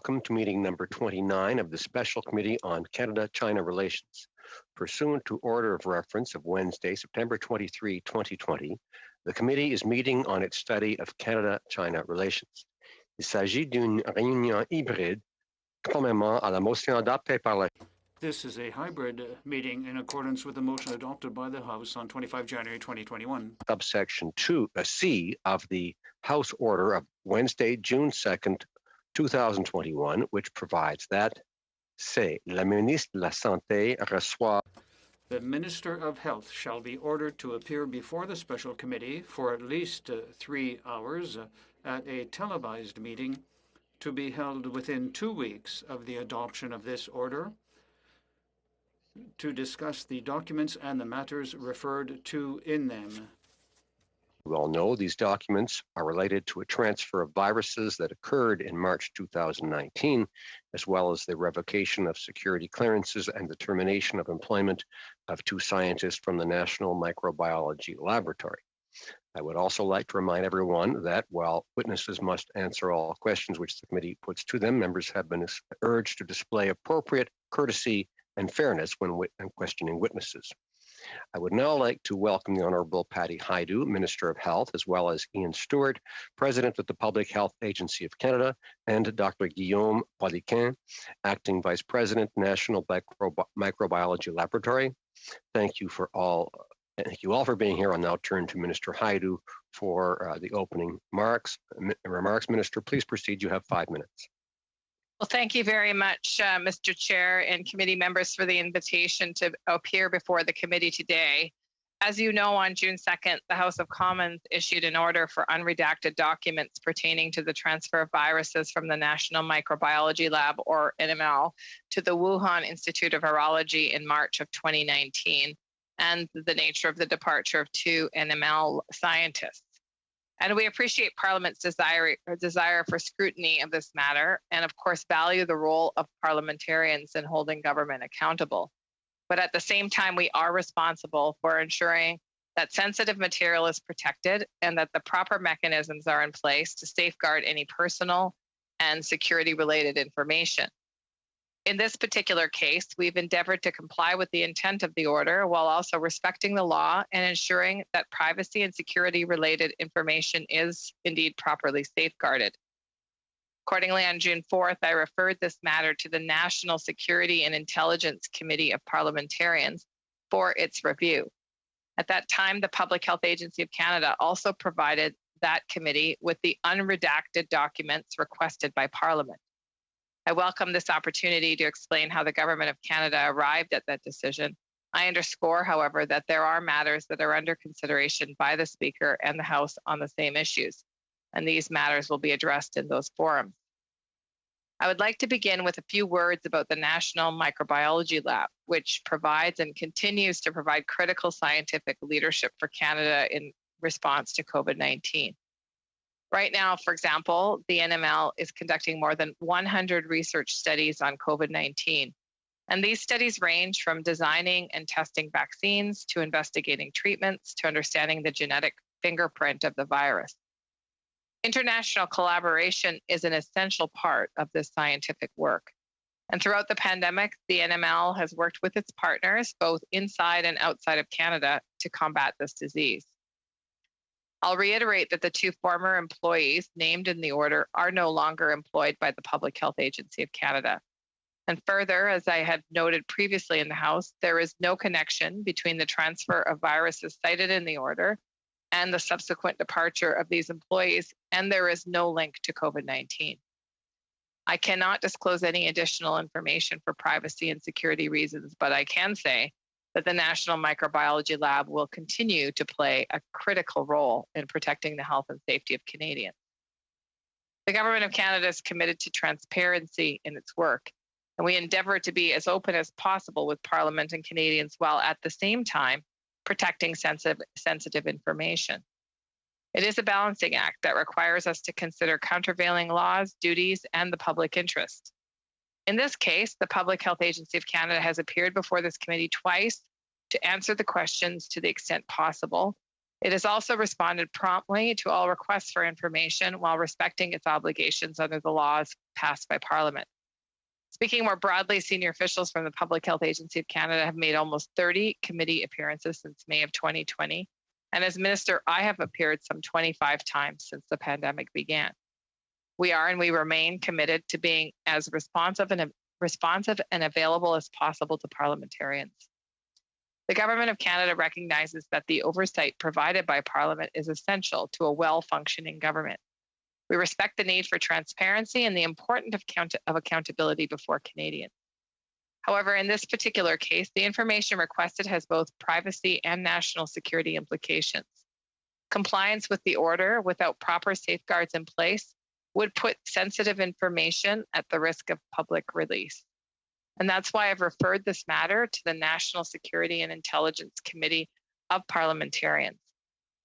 welcome to meeting number 29 of the Special Committee on Canada-China Relations. Pursuant to order of reference of Wednesday, September 23, 2020, the committee is meeting on its study of Canada-China relations. Il s'agit d'une réunion hybride, conformément à la motion adoptée par la... This is a hybrid meeting in accordance with the motion adopted by the House on 25 January 2021. Subsection 2C of the House Order of Wednesday, June 2nd, 2021, which provides that la ministre de la Santé reçoit. The Minister of Health shall be ordered to appear before the special committee for at least 3 hours at a televised meeting to be held within 2 weeks of the adoption of this order, to discuss the documents and the matters referred to in them. You all know these documents are related to a transfer of viruses that occurred in March 2019, as well as the revocation of security clearances and the termination of employment of 2 scientists from the National Microbiology Laboratory. I would also like to remind everyone that while witnesses must answer all questions which the committee puts to them, members have been urged to display appropriate courtesy and fairness when questioning witnesses. I would now like to welcome the Honourable Patty Hajdu, Minister of Health, as well as Ian Stewart, President of the Public Health Agency of Canada, and Dr. Guillaume Poliquin, Acting Vice President, National Microbiology Laboratory. Thank you all for being here. I'll now turn to Minister Hajdu for the opening remarks. Minister, please proceed. You have 5 minutes. Well, thank you very much, Mr. Chair and committee members, for the invitation to appear before the committee today. As you know, on June 2nd, the House of Commons issued an order for unredacted documents pertaining to the transfer of viruses from the National Microbiology Lab, or NML, to the Wuhan Institute of Virology in March of 2019, and the nature of the departure of 2 NML scientists. And we appreciate Parliament's desire for scrutiny of this matter, and of course value the role of parliamentarians in holding government accountable. But at the same time, we are responsible for ensuring that sensitive material is protected and that the proper mechanisms are in place to safeguard any personal and security-related information. In this particular case, we've endeavored to comply with the intent of the order while also respecting the law and ensuring that privacy and security-related information is indeed properly safeguarded. Accordingly, on June 4th, I referred this matter to the National Security and Intelligence Committee of Parliamentarians for its review. At that time, the Public Health Agency of Canada also provided that committee with the unredacted documents requested by Parliament. I welcome this opportunity to explain how the Government of Canada arrived at that decision. I underscore, however, that there are matters that are under consideration by the Speaker and the House on the same issues, and these matters will be addressed in those forums. I would like to begin with a few words about the National Microbiology Lab, which provides and continues to provide critical scientific leadership for Canada in response to COVID-19. Right now, for example, the NML is conducting more than 100 research studies on COVID-19. And these studies range from designing and testing vaccines to investigating treatments to understanding the genetic fingerprint of the virus. International collaboration is an essential part of this scientific work. And throughout the pandemic, the NML has worked with its partners, both inside and outside of Canada, to combat this disease. I'll reiterate that the 2 former employees named in the order are no longer employed by the Public Health Agency of Canada. And further, as I had noted previously in the House, there is no connection between the transfer of viruses cited in the order and the subsequent departure of these employees, and there is no link to COVID-19. I cannot disclose any additional information for privacy and security reasons, but I can say that the National Microbiology Lab will continue to play a critical role in protecting the health and safety of Canadians. The Government of Canada is committed to transparency in its work, and we endeavour to be as open as possible with Parliament and Canadians while at the same time protecting sensitive information. It is a balancing act that requires us to consider countervailing laws, duties, and the public interest. In this case, the Public Health Agency of Canada has appeared before this committee twice to answer the questions to the extent possible, It has also responded promptly to all requests for information while respecting its obligations under the laws passed by Parliament. Speaking more broadly, senior officials from the Public Health Agency of Canada have made almost 30 committee appearances since May of 2020. And as Minister, I have appeared some 25 times since the pandemic began. We are and we remain committed to being as responsive and available as possible to parliamentarians. The Government of Canada recognizes that the oversight provided by Parliament is essential to a well-functioning government. We respect the need for transparency and the importance of accountability before Canadians. However, in this particular case, the information requested has both privacy and national security implications. Compliance with the order without proper safeguards in place would put sensitive information at the risk of public release. And that's why I've referred this matter to the National Security and Intelligence Committee of Parliamentarians.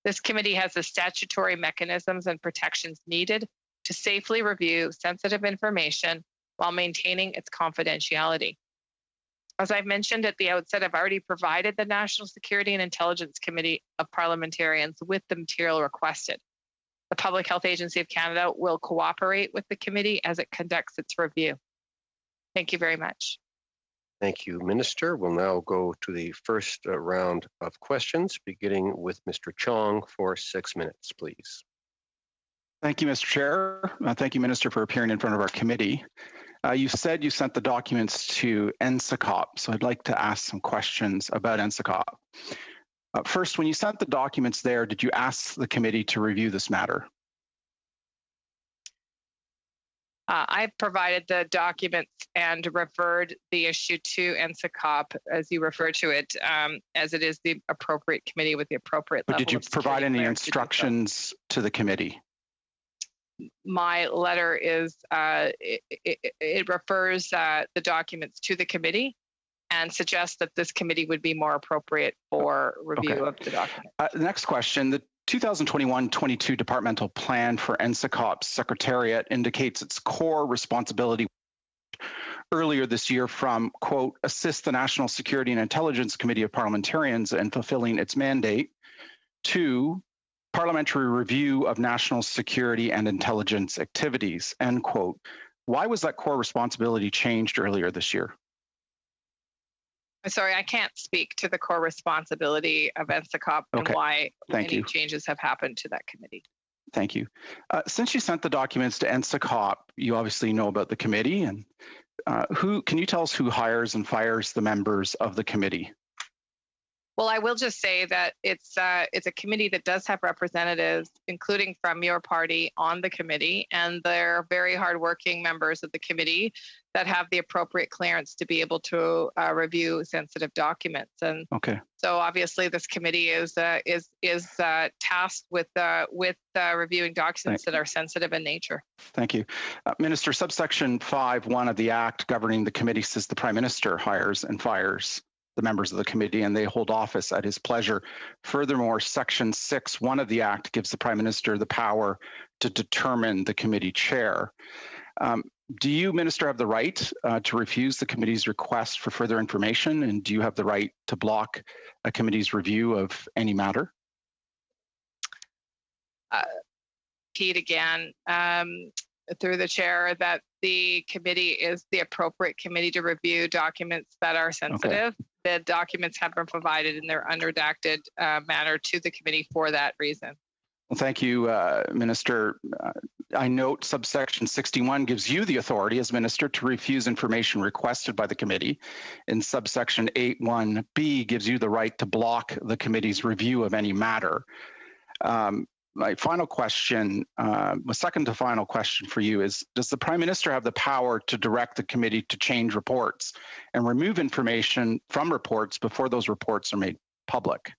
This committee has the statutory mechanisms and protections needed to safely review sensitive information while maintaining its confidentiality. As I've mentioned at the outset, I've already provided the National Security and Intelligence Committee of Parliamentarians with the material requested. The Public Health Agency of Canada will cooperate with the committee as it conducts its review. Thank you very much. Thank you, Minister. We'll now go to the first round of questions, beginning with Mr. Chong for 6 minutes, please. Thank you, Mr. Chair. Thank you, Minister, for appearing in front of our committee. You said you sent the documents to NSICOP, so I'd like to ask some questions about NSICOP. First, when you sent the documents there, did you ask the committee to review this matter? I provided the documents and referred the issue to NSICOP, as you refer to it, as it is the appropriate committee with the appropriate level. But did you provide any instructions to the committee? My letter is, it refers the documents to the committee and suggests that this committee would be more appropriate for review of the document. The next question, the 2021-22 departmental plan for NSICOP's secretariat indicates its core responsibility earlier this year from, quote, assist the National Security and Intelligence Committee of Parliamentarians in fulfilling its mandate, to parliamentary review of national security and intelligence activities, end quote. Why was that core responsibility changed earlier this year? I'm sorry, I can't speak to the core responsibility of NSICOP and why any changes have happened to that committee. Thank you. Since you sent the documents to NSICOP, you obviously know about the committee, and can you tell us who hires and fires the members of the committee? Well, I will just say that it's a committee that does have representatives, including from your party, on the committee, and they're very hardworking members of the committee that have the appropriate clearance to be able to review sensitive documents. And so, obviously, this committee is tasked with reviewing documents that are sensitive in nature. Thank you, Minister. Subsection 5(1) of the Act governing the committee says the Prime Minister hires and fires the members of the committee, and they hold office at his pleasure. Furthermore, Section 6(1) of the Act gives the Prime Minister the power to determine the committee chair. Do you, Minister, have the right to refuse the committee's request for further information, and do you have the right to block a committee's review of any matter? Repeat again, through the chair, that the committee is the appropriate committee to review documents that are sensitive. The documents have been provided in their unredacted manner to the committee for that reason. Well, thank you, Minister. I note subsection 61 gives you the authority as Minister to refuse information requested by the committee, and subsection 8(1)(b) gives you the right to block the committee's review of any matter. My final question, my second to final question for you is, does the Prime Minister have the power to direct the committee to change reports and remove information from reports before those reports are made public?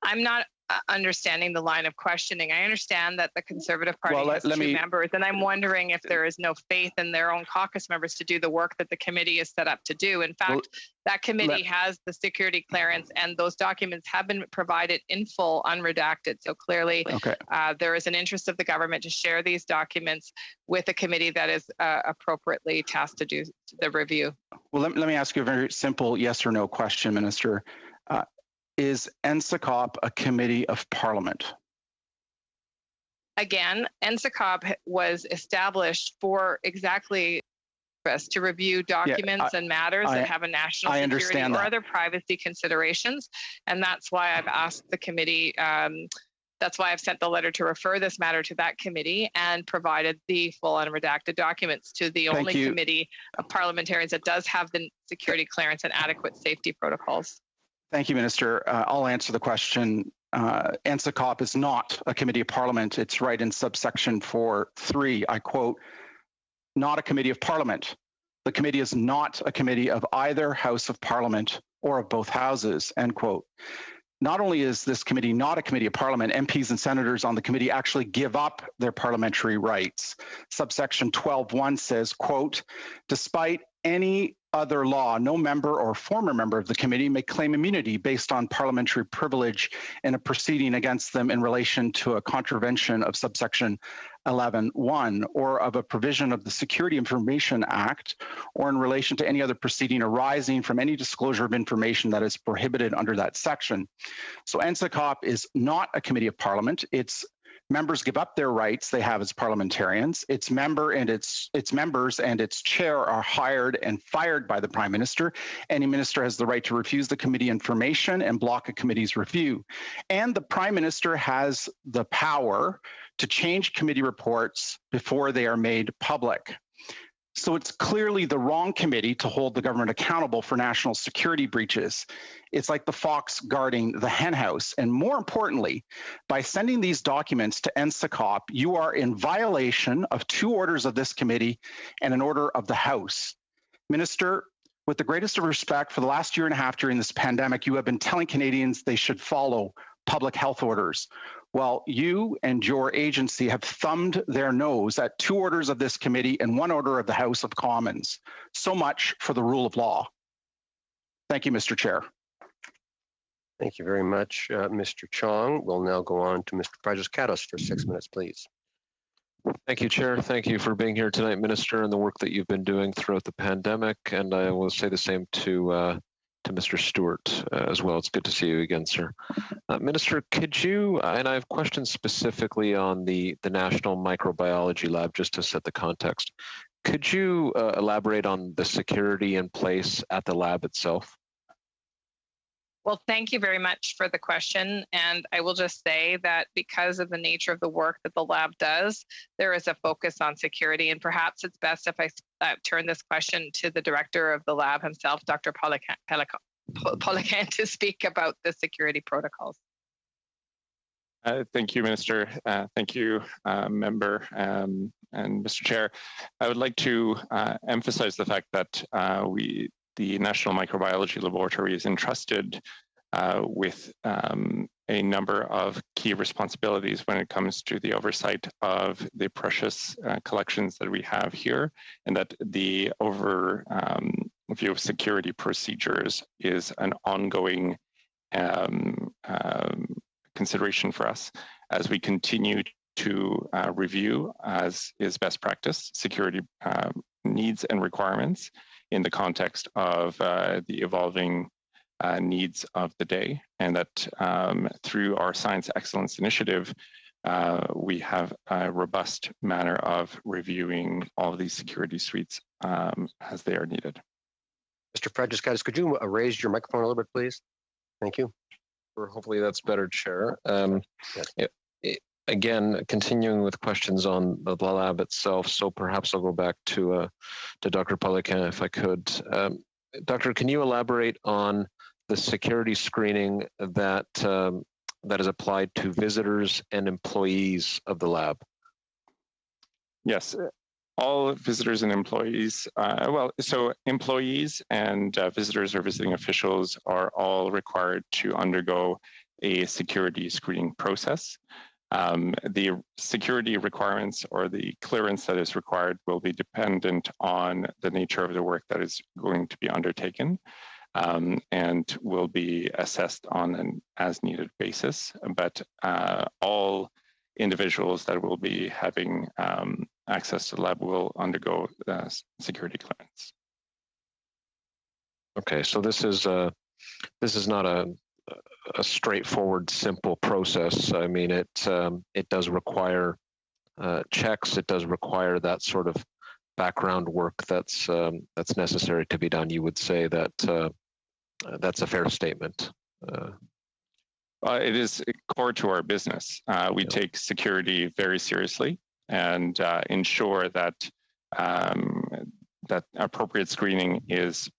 I'm not understanding the line of questioning. I understand that the Conservative Party has two members, and I'm wondering if there is no faith in their own caucus members to do the work that the committee is set up to do. In fact, that committee has the security clearance, and those documents have been provided in full, unredacted. So clearly, there is an interest of the government to share these documents with a committee that is appropriately tasked to do the review. Well, let me ask you a very simple yes or no question, Minister. Is NSICOP a committee of parliament? Again, NSICOP was established for exactly to review documents and matters that have a national security or other privacy considerations. And that's why I've asked the committee, that's why I've sent the letter to refer this matter to that committee and provided the full unredacted documents to the only committee of parliamentarians that does have the security clearance and adequate safety protocols. Thank you, Minister. I'll answer the question. NSICOP is not a committee of parliament. It's right in subsection 4.3. I quote, not a committee of parliament. The committee is not a committee of either house of parliament or of both houses, end quote. Not only is this committee not a committee of parliament, MPs and senators on the committee actually give up their parliamentary rights. Subsection 12.1 says, quote, despite any other law, no member or former member of the committee may claim immunity based on parliamentary privilege in a proceeding against them in relation to a contravention of subsection 11.1 or of a provision of the Security Information Act or in relation to any other proceeding arising from any disclosure of information that is prohibited under that section. So NSICOP is not a committee of parliament. Its members give up their rights they have as parliamentarians. Its members and its chair are hired and fired by the Prime Minister. Any minister has the right to refuse the committee information and block a committee's review. And the Prime Minister has the power to change committee reports before they are made public. So it's clearly the wrong committee to hold the government accountable for national security breaches. It's like the fox guarding the henhouse. And more importantly, by sending these documents to NSICOP, you are in violation of 2 orders of this committee and an order of the House. Minister, with the greatest of respect, for the last year and a half during this pandemic, you have been telling Canadians they should follow public health orders. Well, you and your agency have thumbed their nose at 2 orders of this committee and 1 order of the House of Commons. So much for the rule of law. Thank you, Mr. Chair. Thank you very much, Mr. Chong. We'll now go on to Mr. Prajus-Katos for 6 minutes, please. Thank you, Chair. Thank you for being here tonight, Minister, and the work that you've been doing throughout the pandemic. And I will say the same to Mr. Stewart as well. It's good to see you again, sir. Minister, could you, and I have questions specifically on the National Microbiology Lab, just to set the context. Could you elaborate on the security in place at the lab itself? Well, thank you very much for the question. And I will just say that because of the nature of the work that the lab does, there is a focus on security. And perhaps it's best if I turn this question to the director of the lab himself, Dr. Poliquin, to speak about the security protocols. Thank you, Minister. Thank you, Member and Mr. Chair. I would like to emphasize the fact that the National Microbiology Laboratory is entrusted with a number of key responsibilities when it comes to the oversight of the precious collections that we have here, and that the overview of security procedures is an ongoing consideration for us as we continue to review, as is best practice, security needs and requirements in the context of the evolving needs of the day, and that through our Science Excellence Initiative, we have a robust manner of reviewing all of these security suites as they are needed. Mr. Prajus-Katos, could you raise your microphone a little bit, please? Thank you. Hopefully that's better, Chair. Yes. Again, continuing with questions on the lab itself, so perhaps I'll go back to Dr. Poliquin if I could. Doctor, can you elaborate on the security screening that is applied to visitors and employees of the lab? Yes, all visitors and employees, so employees and visitors or visiting officials are all required to undergo a security screening process. The security requirements or the clearance that is required will be dependent on the nature of the work that is going to be undertaken, and will be assessed on an as-needed basis. But all individuals that will be having access to the lab will undergo security clearance. Okay, so this is not a a straightforward, simple process. I mean, it does require checks. It does require that sort of background work that's necessary to be done. You would say that that's a fair statement. It is core to our business. We take security very seriously and ensure that that appropriate screening is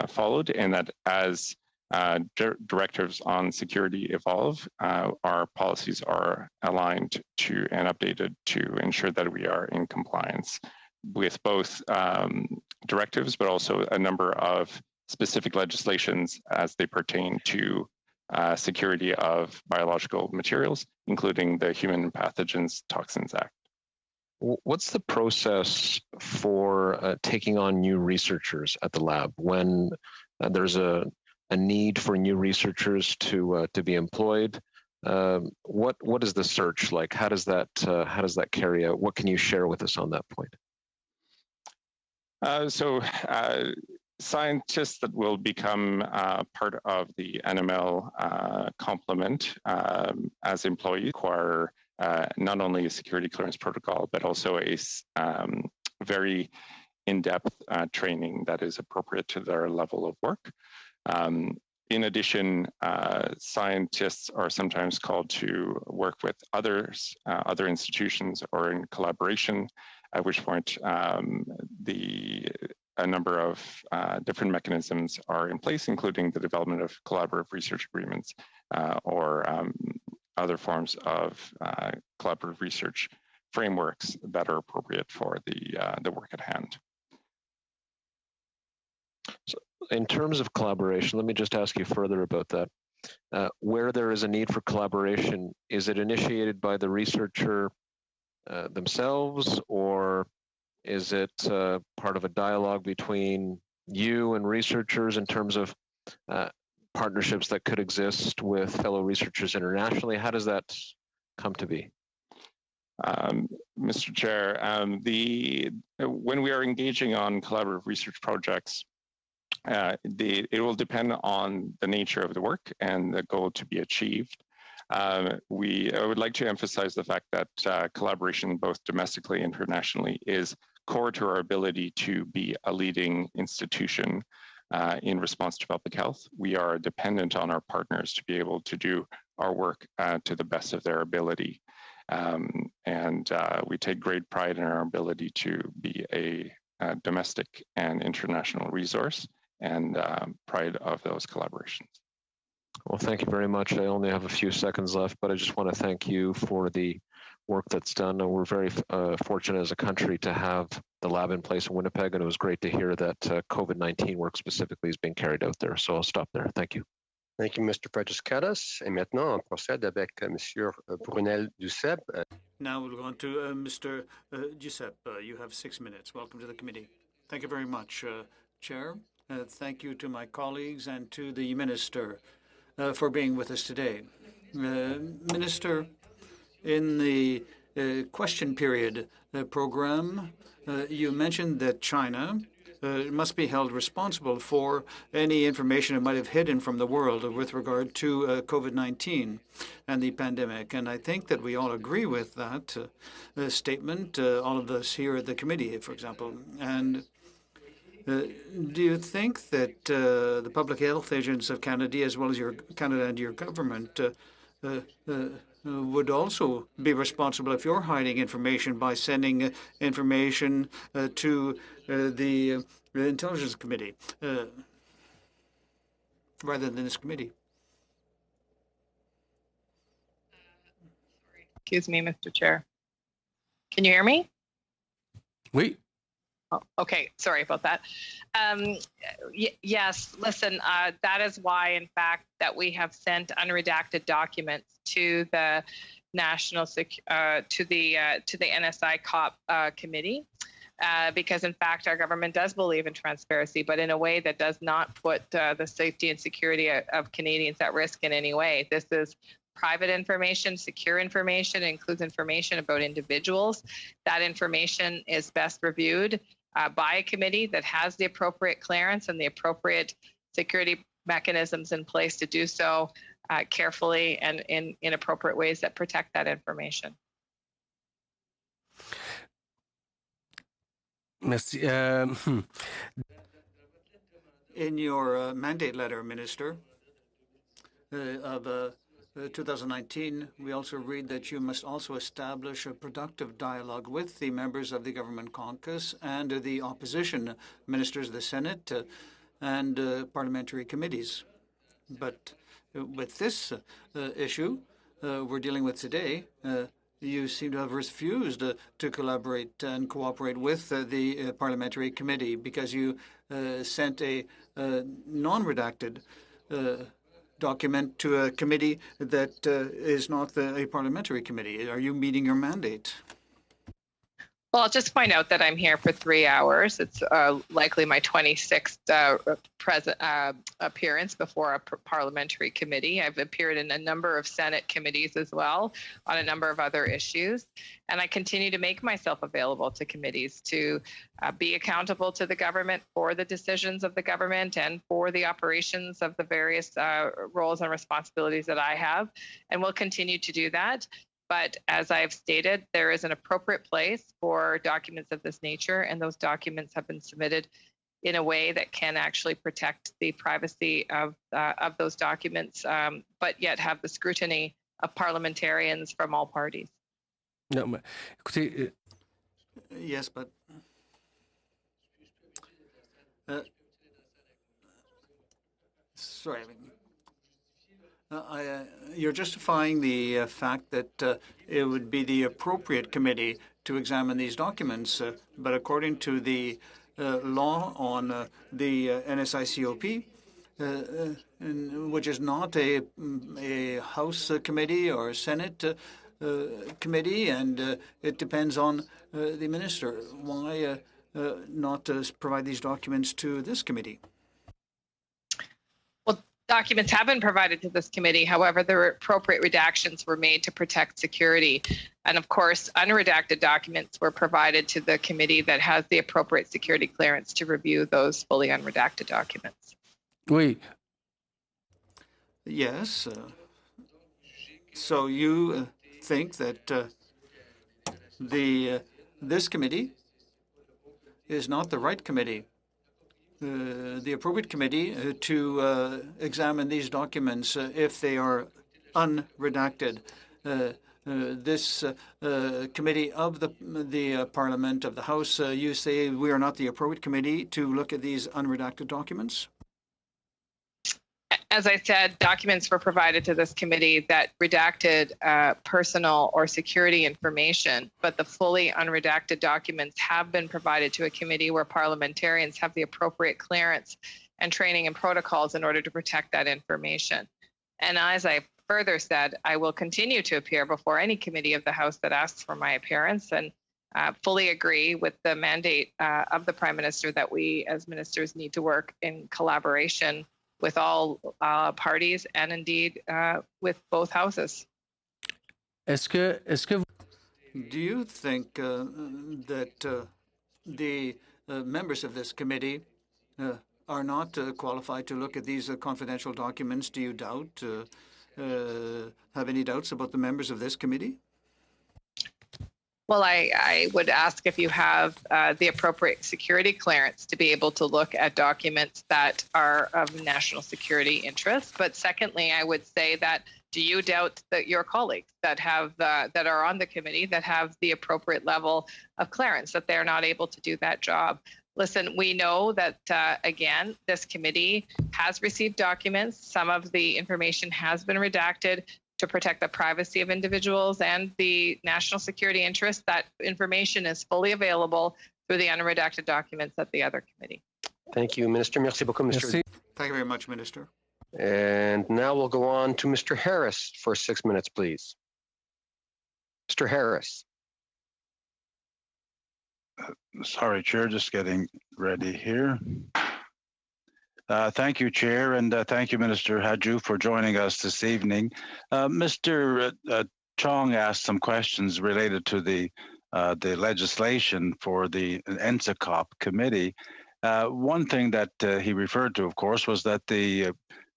followed, and that as directives on security evolve, our policies are aligned to and updated to ensure that we are in compliance with both directives, but also a number of specific legislations as they pertain to security of biological materials, including the Human Pathogens Toxins Act. What's the process for taking on new researchers at the lab when there's a need for new researchers to be employed? What is the search like? How does that carry out? What can you share with us on that point? Scientists that will become part of the NML complement as employees require not only a security clearance protocol, but also a very in-depth training that is appropriate to their level of work. In addition, scientists are sometimes called to work with others, other institutions, or in collaboration, at which point a number of different mechanisms are in place, including the development of collaborative research agreements or other forms of collaborative research frameworks that are appropriate for the work at hand. So in terms of collaboration, let me just ask you further about that. Where there is a need for collaboration, is it initiated by the researcher themselves, or is it part of a dialogue between you and researchers in terms of partnerships that could exist with fellow researchers internationally? How does that come to be? Mr. Chair, when we are engaging on collaborative research projects, it will depend on the nature of the work and the goal to be achieved. I would like to emphasize the fact that collaboration, both domestically and internationally, is core to our ability to be a leading institution in response to public health. We are dependent on our partners to be able to do our work to the best of their ability. And we take great pride in our ability to be a domestic and international resource, and pride of those collaborations. Well, thank you very much. I only have a few seconds left, but I just want to thank you for the work that's done. We're very fortunate as a country to have the lab in place in Winnipeg, and it was great to hear that COVID-19 work specifically is being carried out there. So I'll stop there. Thank you. Thank you, Mr. Frederiskatos. Et maintenant, on procède avec Monsieur Brunel Duceppe. Now we'll go on to Mr. Duceppe. You have 6 minutes. Welcome to the committee. Thank you very much, Chair. Thank you to my colleagues and to the Minister for being with us today. Minister, in the question period program, you mentioned that China must be held responsible for any information it might have hidden from the world with regard to COVID-19 and the pandemic. And I think that we all agree with that statement, all of us here at the committee, for example. And do you think that the public health agents of Canada, as well as Canada and your government, would also be responsible if you're hiding information by sending information to the Intelligence Committee rather than this committee? Excuse me, Mr. Chair. Can you hear me? Oui. Oh, okay, sorry about that. Yes, listen, that is why, in fact, that we have sent unredacted documents to the to the NSI COP committee, because in fact our government does believe in transparency, but in a way that does not put the safety and security of Canadians at risk in any way. This is private information, secure information. It includes information about individuals. That information is best reviewed by a committee that has the appropriate clearance and the appropriate security mechanisms in place to do so. carefully and in appropriate ways that protect that information. Merci. In your mandate letter, Minister, of 2019, we also read that you must also establish a productive dialogue with the members of the government caucus and the opposition ministers of the Senate and parliamentary committees. But with this issue we're dealing with today, you seem to have refused to collaborate and cooperate with the parliamentary committee because you sent a non-redacted document to a committee that is not a parliamentary committee. Are you meeting your mandate? Well, I'll just point out that I'm here for 3 hours. It's likely my 26th appearance before a parliamentary committee. I've appeared in a number of Senate committees as well on a number of other issues. And I continue to make myself available to committees to be accountable to the government for the decisions of the government and for the operations of the various roles and responsibilities that I have. And we'll continue to do that. But as I've stated, there is an appropriate place for documents of this nature, and those documents have been submitted in a way that can actually protect the privacy of those documents, but yet have the scrutiny of parliamentarians from all parties. Non, mais, écoutez, Yes, but sorry. You're justifying the fact that it would be the appropriate committee to examine these documents, but according to the law on the NSICOP, which is not a House committee or a Senate committee, and it depends on the minister. Why not provide these documents to this committee? Documents have been provided to this committee. However, the appropriate redactions were made to protect security. And of course, unredacted documents were provided to the committee that has the appropriate security clearance to review those fully unredacted documents. oui. Yes. So you think that this committee is not the right committee, the appropriate committee to examine these documents if they are unredacted. This committee of the Parliament, of the House, you say we are not the appropriate committee to look at these unredacted documents? As I said, documents were provided to this committee that redacted personal or security information, but the fully unredacted documents have been provided to a committee where parliamentarians have the appropriate clearance and training and protocols in order to protect that information. And as I further said, I will continue to appear before any committee of the House that asks for my appearance, and fully agree with the mandate of the Prime Minister that we as ministers need to work in collaboration with all parties and indeed with both houses. Est-ce que Do you think that the members of this committee are not qualified to look at these confidential documents? Do you doubt, have any doubts about the members of this committee? Well, I would ask if you have the appropriate security clearance to be able to look at documents that are of national security interest. But secondly, I would say that, do you doubt that your colleagues that have that are on the committee that have the appropriate level of clearance, that they're not able to do that job? Listen, we know that, again, this committee has received documents. Some of the information has been redacted to protect the privacy of individuals and the national security interest. That information is fully available through the unredacted documents at the other committee. Thank you, Minister. Merci beaucoup, Mr. Merci. Thank you very much, Minister. And now we'll go on to Mr. Harris for 6 minutes, please. Mr. Harris. Sorry, Chair, just getting ready here. Thank you, Chair, and thank you, Minister Hajdu, for joining us this evening. Mr. Chong asked some questions related to the legislation for the NSICOP committee. One thing that he referred to, of course, was that the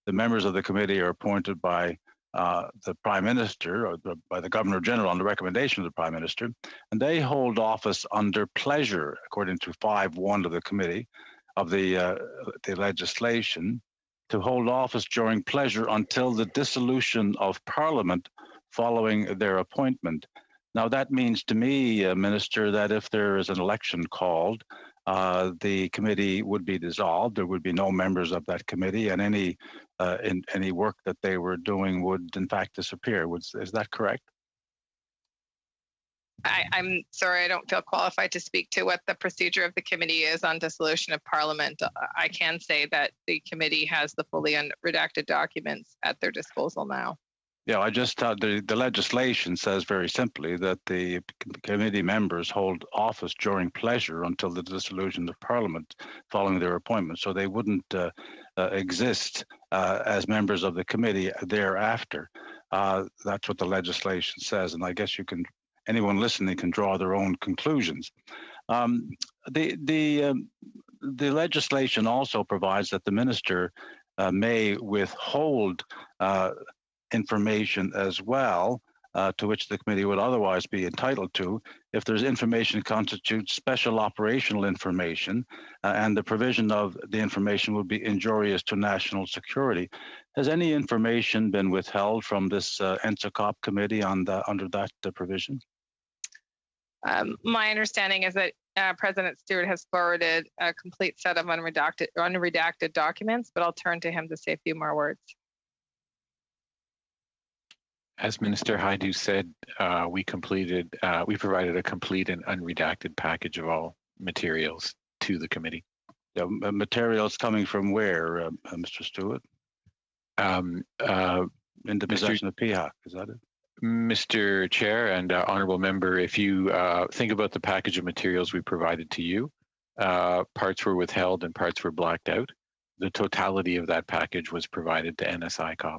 the members of the committee are appointed by the Prime Minister or by the Governor General on the recommendation of the Prime Minister, and they hold office under pleasure, according to 5.1 of the committee of the legislation, to hold office during pleasure until the dissolution of Parliament following their appointment. Now, that means to me, Minister, that if there is an election called, the committee would be dissolved. There would be no members of that committee, and any work that they were doing would, in fact, disappear. Is that correct? I'm sorry, I don't feel qualified to speak to what the procedure of the committee is on dissolution of Parliament. I can say that the committee has the fully unredacted documents at their disposal now. Yeah, I just thought the legislation says very simply that the committee members hold office during pleasure until the dissolution of Parliament following their appointment. So they wouldn't exist as members of the committee thereafter. That's what the legislation says, and I guess anyone listening can draw their own conclusions. The legislation also provides that the minister may withhold information as well, to which the committee would otherwise be entitled to, if there's information constitutes special operational information, and the provision of the information would be injurious to national security. Has any information been withheld from this NSICOP committee under that provision? My understanding is that President Stewart has forwarded a complete set of unredacted documents, but I'll turn to him to say a few more words. As Minister Hajdu said, we provided a complete and unredacted package of all materials to the committee. Materials coming from where, Mr. Stewart? In the possession of PHAC, is that it? Mr. Chair and Honourable Member, if you think about the package of materials we provided to you, parts were withheld and parts were blacked out. The totality of that package was provided to NSICOP.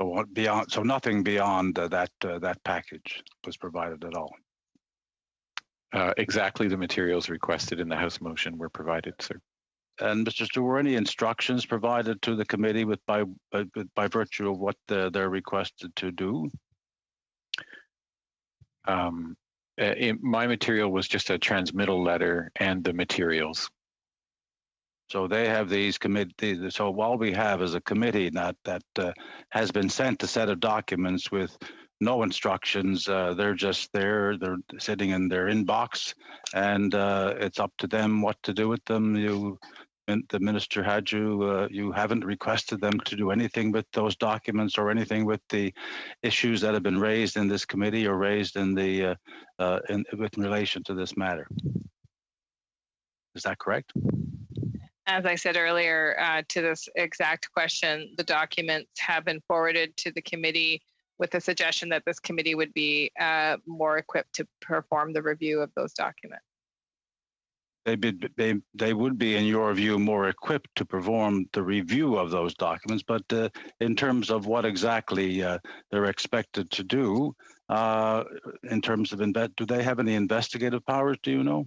So nothing beyond that package was provided at all? Exactly the materials requested in the House motion were provided, sir. And Mr. Stewart, were any instructions provided to the committee by virtue of what they're requested to do? My material was just a transmittal letter and the materials. So they have these committees. So all we have is a committee that has been sent a set of documents with no instructions. They're just there. They're sitting in their inbox, and it's up to them what to do with them. The minister you haven't requested them to do anything with those documents or anything with the issues that have been raised in this committee or raised in with relation to this matter. Is that correct? As I said earlier, to this exact question, the documents have been forwarded to the committee with the suggestion that this committee would be more equipped to perform the review of those documents. They would be, in your view, more equipped to perform the review of those documents, but in terms of what exactly they're expected to do, in terms of do they have any investigative powers, do you know?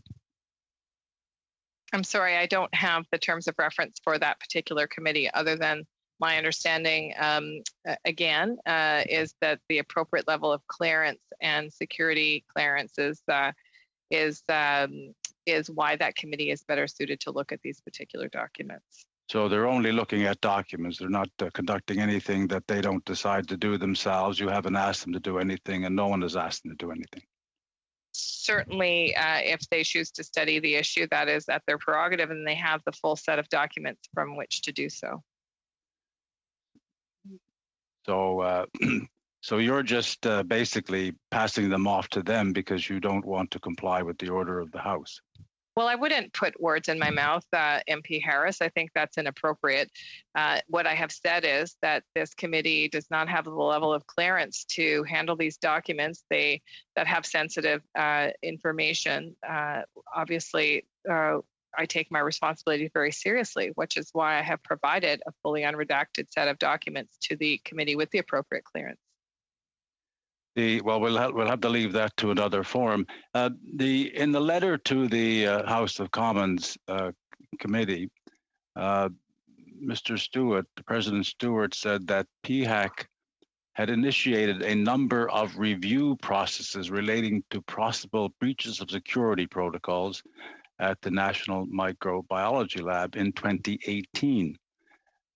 I'm sorry, I don't have the terms of reference for that particular committee, other than my understanding, again, is that the appropriate level of clearance and security clearances is why that committee is better suited to look at these particular documents. So they're only looking at documents. They're not conducting anything that they don't decide to do themselves. You haven't asked them to do anything, and no one has asked them to do anything. Certainly, if they choose to study the issue, that is at their prerogative, and they have the full set of documents from which to do so. So, so you're just basically passing them off to them because you don't want to comply with the order of the House. Well, I wouldn't put words in my mouth, MP Harris. I think that's inappropriate. What I have said is that this committee does not have the level of clearance to handle these documents that have sensitive information. Obviously, I take my responsibility very seriously, which is why I have provided a fully unredacted set of documents to the committee with the appropriate clearance. Well, we'll have to leave that to another forum. In the letter to the House of Commons committee, Mr. Stewart, President Stewart said that PHAC had initiated a number of review processes relating to possible breaches of security protocols at the National Microbiology Lab in 2018.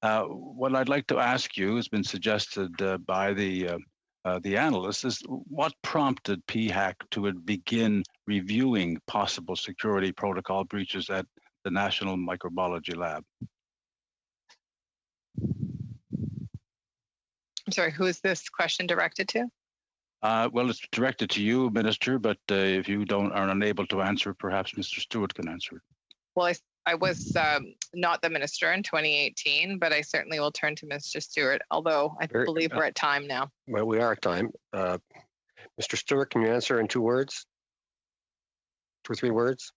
What I'd like to ask you has been suggested by the analysts is what prompted PHAC to begin reviewing possible security protocol breaches at the National Microbiology Lab? I'm sorry, who is this question directed to? Well, it's directed to you, Minister, but if you are unable to answer, perhaps Mr. Stewart can answer it. Well, I was not the minister in 2018, but I certainly will turn to Mr. Stewart, although I believe we're at time now. Well, we are at time. Mr. Stewart, can you answer in 2 words? 2 or 3 words?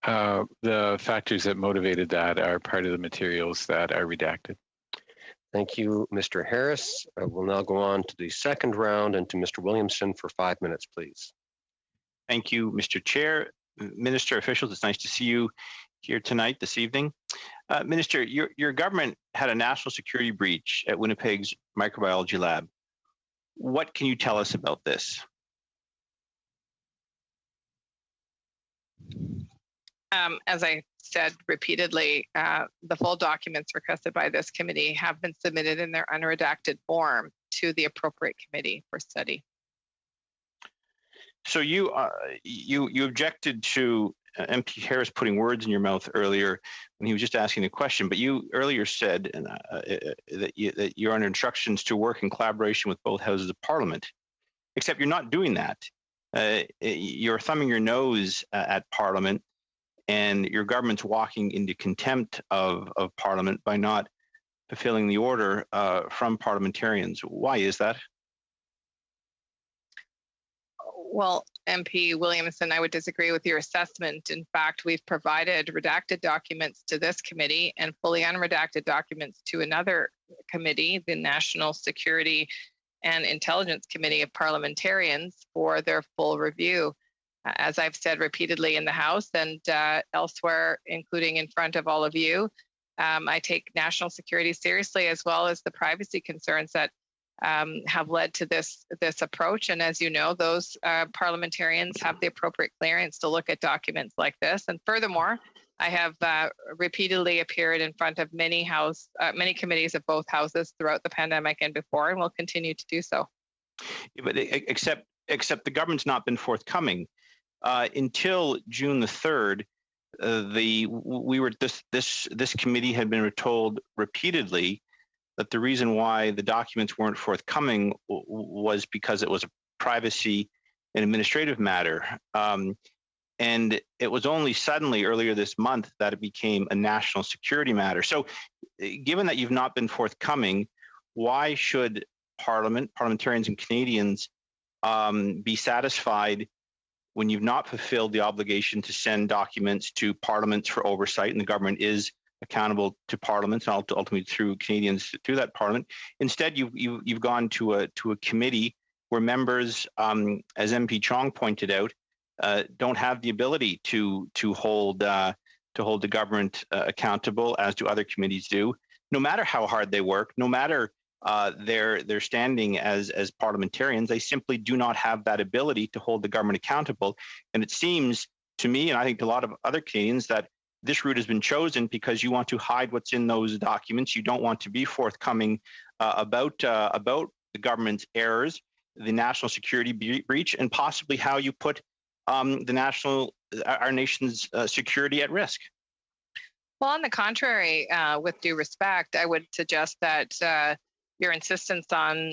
The factors that motivated that are part of the materials that are redacted. Thank you, Mr. Harris. We'll now go on to the second round and to Mr. Williamson for 5 minutes, please. Thank you, Mr. Chair. Minister, officials, it's nice to see you here tonight, this evening. Minister, your government had a national security breach at Winnipeg's microbiology lab. What can you tell us about this? As I said repeatedly, the full documents requested by this committee have been submitted in their unredacted form to the appropriate committee for study. So you objected to MP Harris putting words in your mouth earlier when he was just asking a question, but you earlier said that you're under instructions to work in collaboration with both houses of Parliament, except you're not doing that. You're thumbing your nose at Parliament, and your government's walking into contempt of Parliament by not fulfilling the order from parliamentarians. Why is that? Well, MP Williamson, I would disagree with your assessment. In fact, we've provided redacted documents to this committee and fully unredacted documents to another committee, the National Security and Intelligence Committee of Parliamentarians, for their full review. As I've said repeatedly in the House and elsewhere, including in front of all of you, I take national security seriously, as well as the privacy concerns that have led to this approach. And as you know, those parliamentarians have the appropriate clearance to look at documents like this. And furthermore, I have repeatedly appeared in front of many committees of both houses throughout the pandemic and before, and will continue to do so. Yeah, but except the government's not been forthcoming until June the 3rd. This committee had been told repeatedly that the reason why the documents weren't forthcoming was because it was a privacy and administrative matter. And it was only suddenly earlier this month that it became a national security matter. So given that you've not been forthcoming, why should parliamentarians and Canadians be satisfied when you've not fulfilled the obligation to send documents to parliaments for oversight, and the government is accountable to parliaments and ultimately through Canadians through that parliament? Instead, you've gone to a committee where members, as MP Chong pointed out, don't have the ability to hold the government accountable, as do other committees do. No matter how hard they work, no matter their standing as parliamentarians, they simply do not have that ability to hold the government accountable. And it seems to me, and I think to a lot of other Canadians, that this route has been chosen because you want to hide what's in those documents. You don't want to be forthcoming about the government's errors, the national security breach, and possibly how you put our nation's security at risk. Well, on the contrary, with due respect, I would suggest that your insistence on,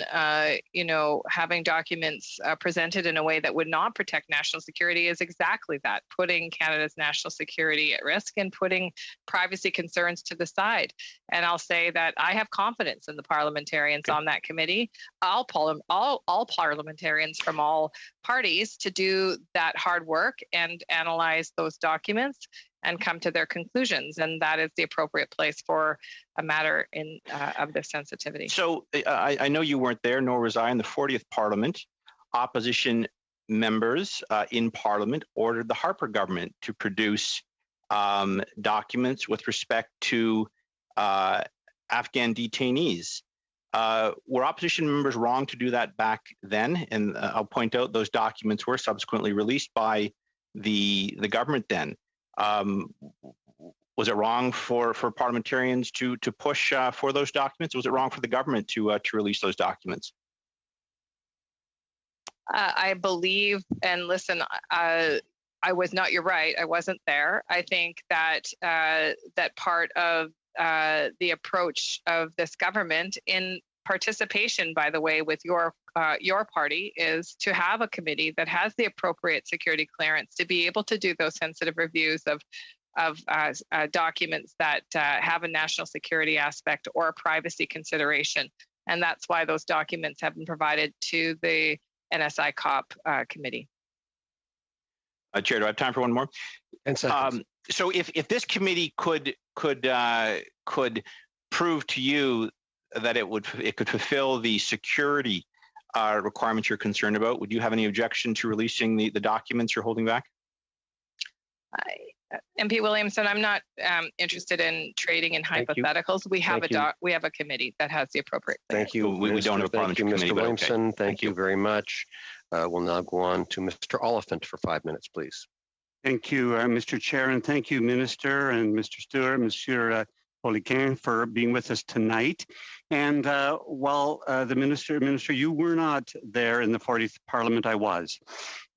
having documents presented in a way that would not protect national security is exactly that, putting Canada's national security at risk and putting privacy concerns to the side. And I'll say that I have confidence in the parliamentarians on that committee, all parliamentarians from all parties, to do that hard work and analyze those documents and come to their conclusions, and that is the appropriate place for a matter of this sensitivity. So I know you weren't there, nor was I, in the 40th Parliament. Opposition members in Parliament ordered the Harper government to produce documents with respect to Afghan detainees. Were opposition members wrong to do that back then? And I'll point out those documents were subsequently released by the government then. Was it wrong for parliamentarians to push for those documents? Was it wrong for the government to release those documents? I believe, and listen, I was not, you're right, I wasn't there. I think that that part of the approach of this government, in participation, by the way, with your party, is to have a committee that has the appropriate security clearance to be able to do those sensitive reviews of documents that have a national security aspect or a privacy consideration. And that's why those documents have been provided to the NSI COP committee. Chair, do I have time for one more? 10 seconds. So if this committee could prove to you that it could fulfill the security requirements you're concerned about, would you have any objection to releasing the documents you're holding back? MP Williamson, I'm not interested in trading in hypotheticals. We have we have a committee that has the appropriate clearance. Thank you. We don't have a parliamentary committee, Mr. Williamson. Okay. Thank you very much. We'll now go on to Mr. Oliphant for 5 minutes, please. Thank you, Mr. Chair, and thank you, Minister and Mr. Stewart, Monsieur Poliquin, for being with us tonight. And while the Minister, you were not there in the 40th Parliament, I was.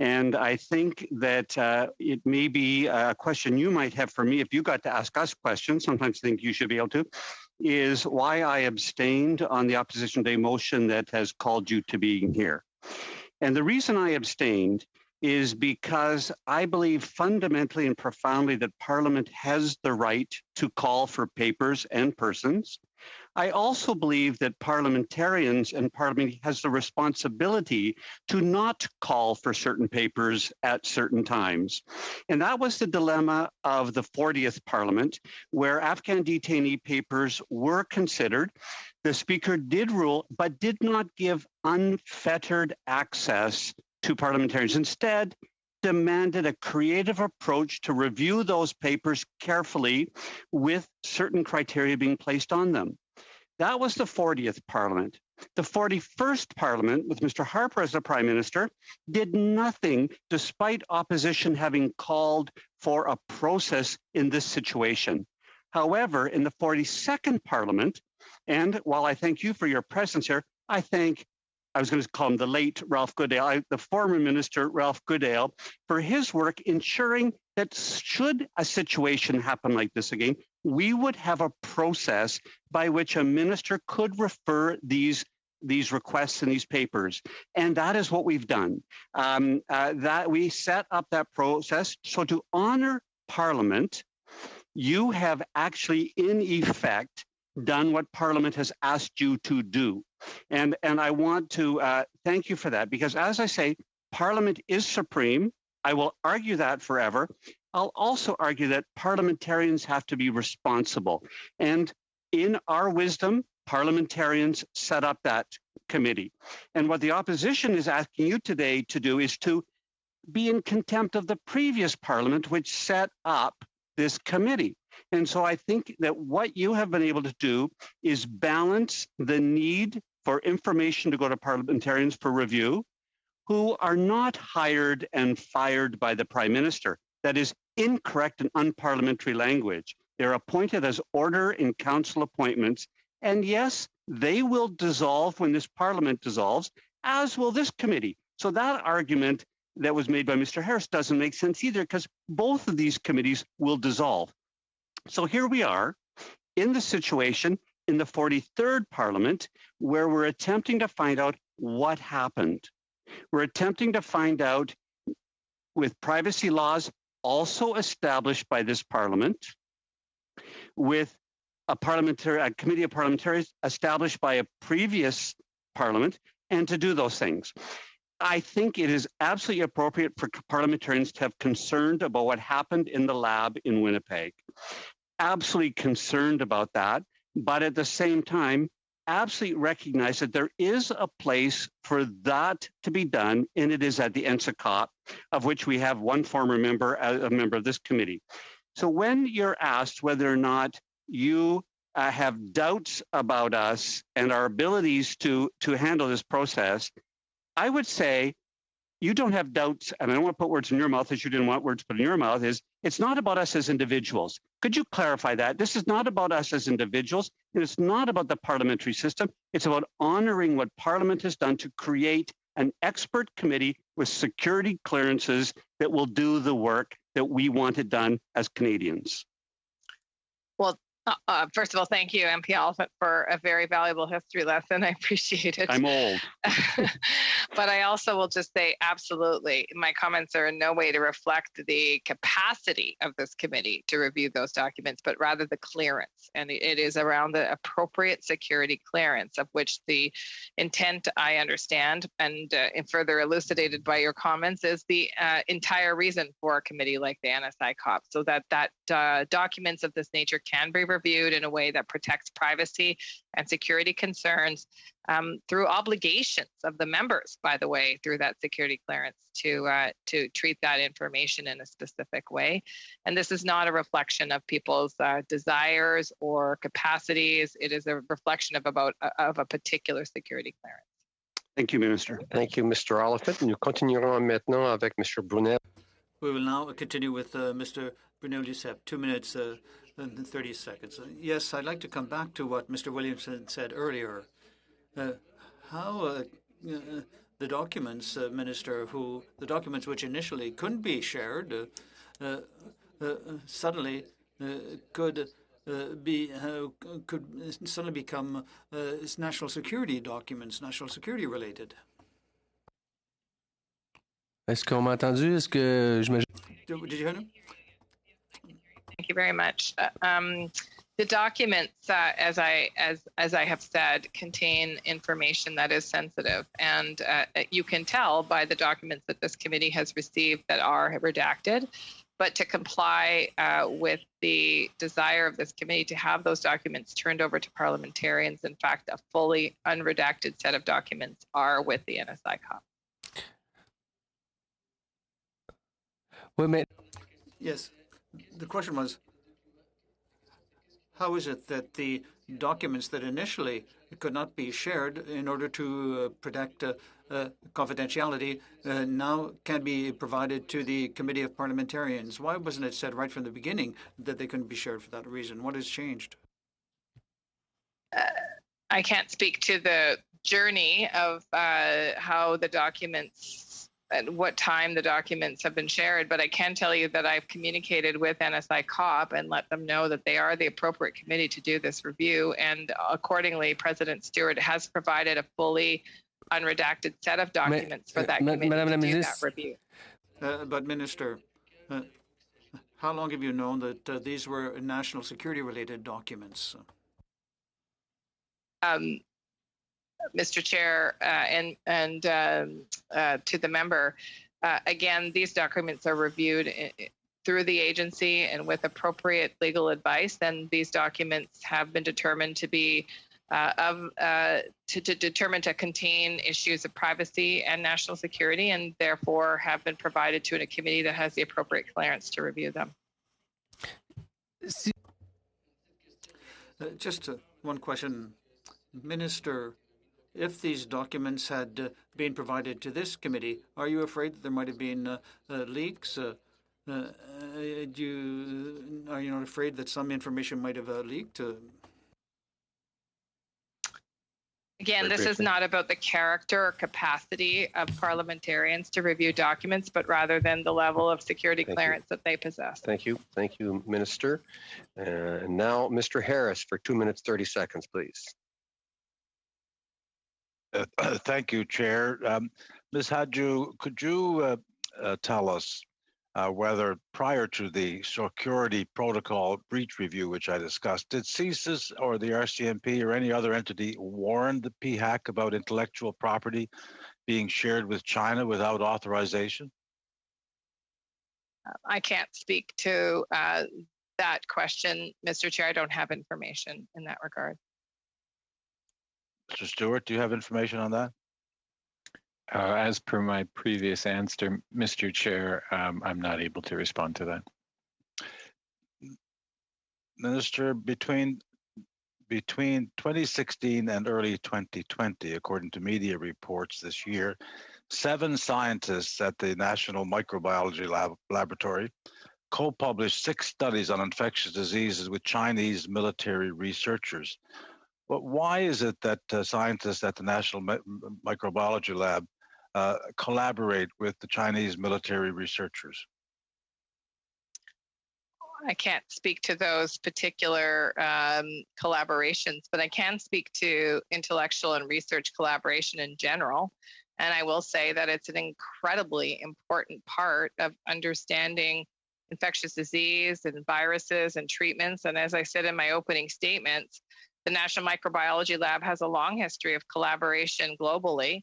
And I think that it may be a question you might have for me if you got to ask us questions. Sometimes I think you should be able to, is why I abstained on the Opposition Day motion that has called you to being here. And the reason I abstained is because I believe fundamentally and profoundly that Parliament has the right to call for papers and persons. I also believe that parliamentarians and Parliament has the responsibility to not call for certain papers at certain times. And that was the dilemma of the 40th Parliament, where Afghan detainee papers were considered. The Speaker did rule, but did not give unfettered access to parliamentarians. Instead, demanded a creative approach to review those papers carefully with certain criteria being placed on them. That was the 40th Parliament. The 41st Parliament, with Mr. Harper as the Prime Minister, did nothing despite opposition having called for a process in this situation. However, in the 42nd Parliament, and while I thank you for your presence here, I was going to call him the late Ralph Goodale, the former Minister Ralph Goodale, for his work ensuring that should a situation happen like this again, we would have a process by which a minister could refer these requests and these papers. And that is what we've done. That we set up that process. So to honor Parliament, you have actually in effect done what Parliament has asked you to do. And I want to thank you for that, because as I say, Parliament is supreme. I will argue that forever. I'll also argue that parliamentarians have to be responsible. And in our wisdom, parliamentarians set up that committee. And what the opposition is asking you today to do is to be in contempt of the previous Parliament, which set up this committee. And so I think that what you have been able to do is balance the need for information to go to parliamentarians for review, who are not hired and fired by the Prime Minister. That is incorrect and unparliamentary language. They're appointed as order in council appointments. And yes, they will dissolve when this Parliament dissolves, as will this committee. So that argument that was made by Mr. Harris doesn't make sense either, because both of these committees will dissolve. So here we are in the situation in the 43rd Parliament, where we're attempting to find out what happened. We're attempting to find out, with privacy laws also established by this Parliament, with a committee of parliamentarians established by a previous Parliament, and to do those things. I think it is absolutely appropriate for parliamentarians to have concerned about what happened in the lab in Winnipeg. Absolutely concerned about that, but at the same time, absolutely recognize that there is a place for that to be done, and it is at the NSICOP, of which we have one former member, a member of this committee. So when you're asked whether or not you have doubts about us and our abilities to handle this process, I would say you don't have doubts, and I don't want to put words in your mouth as you didn't want words put in your mouth, is it's not about us as individuals. Could you clarify that? This is not about us as individuals, and it's not about the parliamentary system. It's about honoring what Parliament has done to create an expert committee with security clearances that will do the work that we wanted done as Canadians. Well, first of all, thank you, MP Oliphant, for a very valuable history lesson. I appreciate it. I'm old. But I also will just say, absolutely, my comments are in no way to reflect the capacity of this committee to review those documents, but rather the clearance. And it is around the appropriate security clearance, of which the intent, I understand, and further elucidated by your comments, is the entire reason for a committee like the NSI COP, so that documents of this nature can be reviewed in a way that protects privacy and security concerns through obligations of the members, by the way, through that security clearance to treat that information in a specific way. And this is not a reflection of people's desires or capacities. It is a reflection of a particular security clearance. Thank you, Minister. Thank you, Mr. Oliphant. Nous continuerons maintenant avec Mr. Brunel. We will now continue with Mr. Brunel-Duceppe, 2 minutes and 30 seconds. Yes, I'd like to come back to what Mr. Williamson said earlier. How the documents, Minister, the documents which initially couldn't be shared suddenly could suddenly become national security documents, national security related. Est-ce qu'on m'a entendu? Est-ce que je me... Did you hear him? Thank you very much. The documents, as I have said, contain information that is sensitive, and you can tell by the documents that this committee has received that are redacted. But to comply with the desire of this committee to have those documents turned over to parliamentarians, in fact, a fully unredacted set of documents are with the NSI COP. Yes, the question was, how is it that the documents that initially could not be shared in order to protect confidentiality now can be provided to the Committee of Parliamentarians? Why wasn't it said right from the beginning that they couldn't be shared for that reason? What has changed? I can't speak to the journey of how the documents, at what time the documents have been shared, but I can tell you that I've communicated with NSI COP and let them know that they are the appropriate committee to do this review. And accordingly, President Stewart has provided a fully unredacted set of documents for that committee to do that review. But Minister, how long have you known that these were national security related documents? Mr. Chair and to the member, again, these documents are reviewed through the agency and with appropriate legal advice. Then these documents have been determined to be determined to contain issues of privacy and national security, and therefore have been provided to a committee that has the appropriate clearance to review them. Just one question, Minister. If these documents had been provided to this committee, are you afraid that there might have been leaks? Are you not afraid that some information might have leaked? Again, this is not about the character or capacity of parliamentarians to review documents, but rather than the level of security clearance that they possess. Thank you. Thank you, Minister. And now, Mr. Harris, for 2 minutes, 30 seconds, please. Thank you, Chair. Ms. Hadju, could you tell us whether prior to the security protocol breach review, which I discussed, did CSIS or the RCMP or any other entity warn the PHAC about intellectual property being shared with China without authorization? I can't speak to that question, Mr. Chair. I don't have information in that regard. Mr. Stewart, do you have information on that? As per my previous answer, Mr. Chair, I'm not able to respond to that. Minister, between between 2016 and early 2020, according to media reports this year, 7 scientists at the National Microbiology Laboratory co-published 6 studies on infectious diseases with Chinese military researchers. But why is it that scientists at the National Microbiology Lab collaborate with the Chinese military researchers? I can't speak to those particular collaborations, but I can speak to intellectual and research collaboration in general. And I will say that it's an incredibly important part of understanding infectious disease and viruses and treatments. And as I said in my opening statements, the National Microbiology Lab has a long history of collaboration globally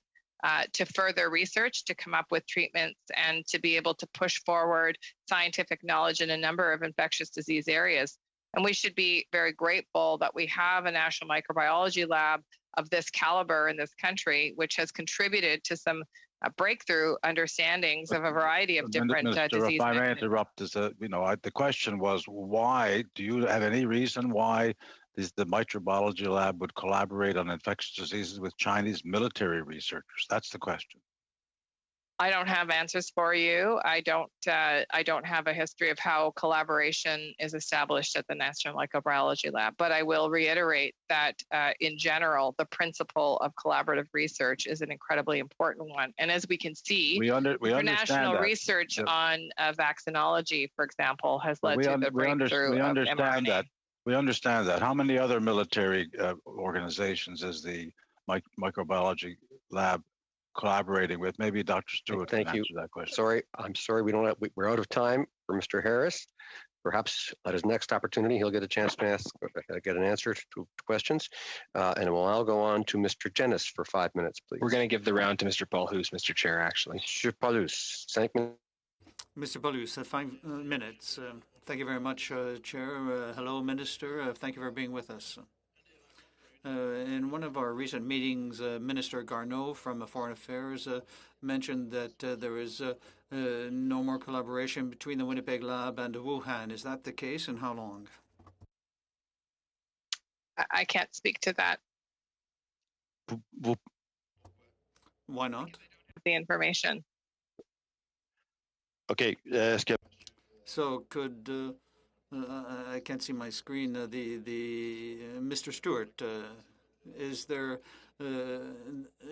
to further research, to come up with treatments, and to be able to push forward scientific knowledge in a number of infectious disease areas. And we should be very grateful that we have a National Microbiology Lab of this caliber in this country, which has contributed to some breakthrough understandings of a variety of different disease. If I may interrupt, the question was, why? Do you have any reason why the Microbiology Lab would collaborate on infectious diseases with Chinese military researchers? That's the question. I don't have answers for you. I don't have a history of how collaboration is established at the National Microbiology Lab, but I will reiterate that in general, the principle of collaborative research is an incredibly important one. And as we can see, international research on vaccinology, for example, has led to the breakthrough of mRNA. We understand that. How many other military organizations is the Microbiology Lab collaborating with? Maybe Dr. Stewart can answer that question. I'm sorry, we're out of time for Mr. Harris. Perhaps at his next opportunity, he'll get a chance to get an answer to questions. And we'll now go on to Mr. Jennis for 5 minutes, please. We're going to give the round to Mr. Paulhoos, Mr. Chair, actually. Mr. Paulhoos, 5 minutes. Mr. Paulhoos, 5 minutes. Thank you very much, Chair. Hello, Minister. Thank you for being with us. In one of our recent meetings, Minister Garneau from Foreign Affairs mentioned that there is no more collaboration between the Winnipeg Lab and Wuhan. Is that the case, and how long? I can't speak to that. Why not? The information. Okay. So could I can't see my screen. Mr. Stewart, is there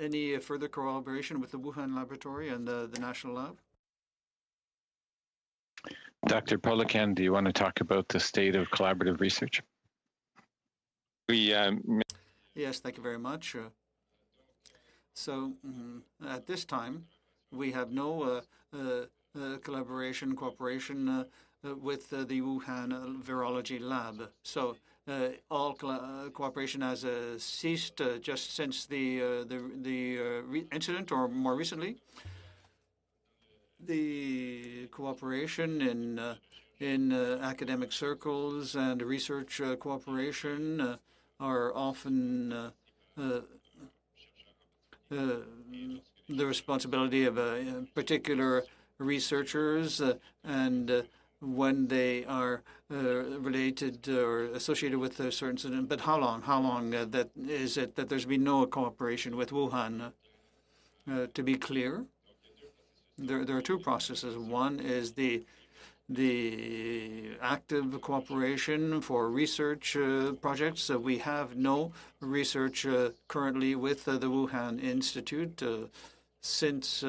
any further collaboration with the Wuhan laboratory and the National Lab? Dr. Poliquin, do you want to talk about the state of collaborative research? Yes, thank you very much. So at this time, we have no cooperation with the Wuhan Virology Lab. So all cooperation has ceased just since the incident, or more recently. The cooperation in academic circles and research cooperation are often the responsibility of particular researchers, and when they are related or associated with a certain incident. But how long? How long that is it that there's been no cooperation with Wuhan? To be clear, there are two processes. One is the active cooperation for research projects. We have no research currently with the Wuhan Institute since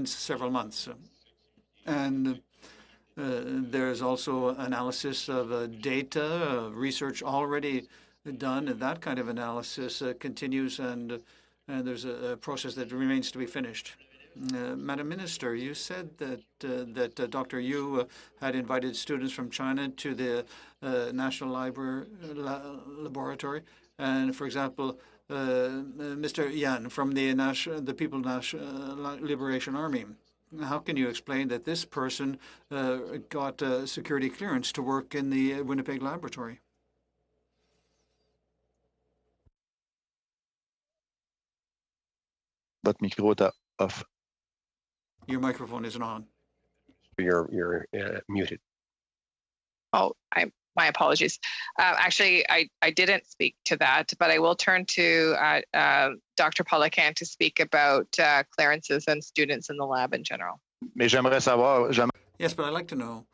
several months. And there's also analysis of data, research already done, and that kind of analysis continues, and there's a process that remains to be finished. Madam Minister, you said that Dr. Yu had invited students from China to the National Laboratory, and for example, Mr. Yan from the People's National Liberation Army. How can you explain that this person got security clearance to work in the Winnipeg laboratory? Dat micro is off. Your microphone isn't on. You're muted. Oh, My apologies. Actually, I didn't speak to that, but I will turn to Dr. Poliquin to speak about clearances and students in the lab in general. Mais j'aimerais savoir, Yes, but I'd like to know.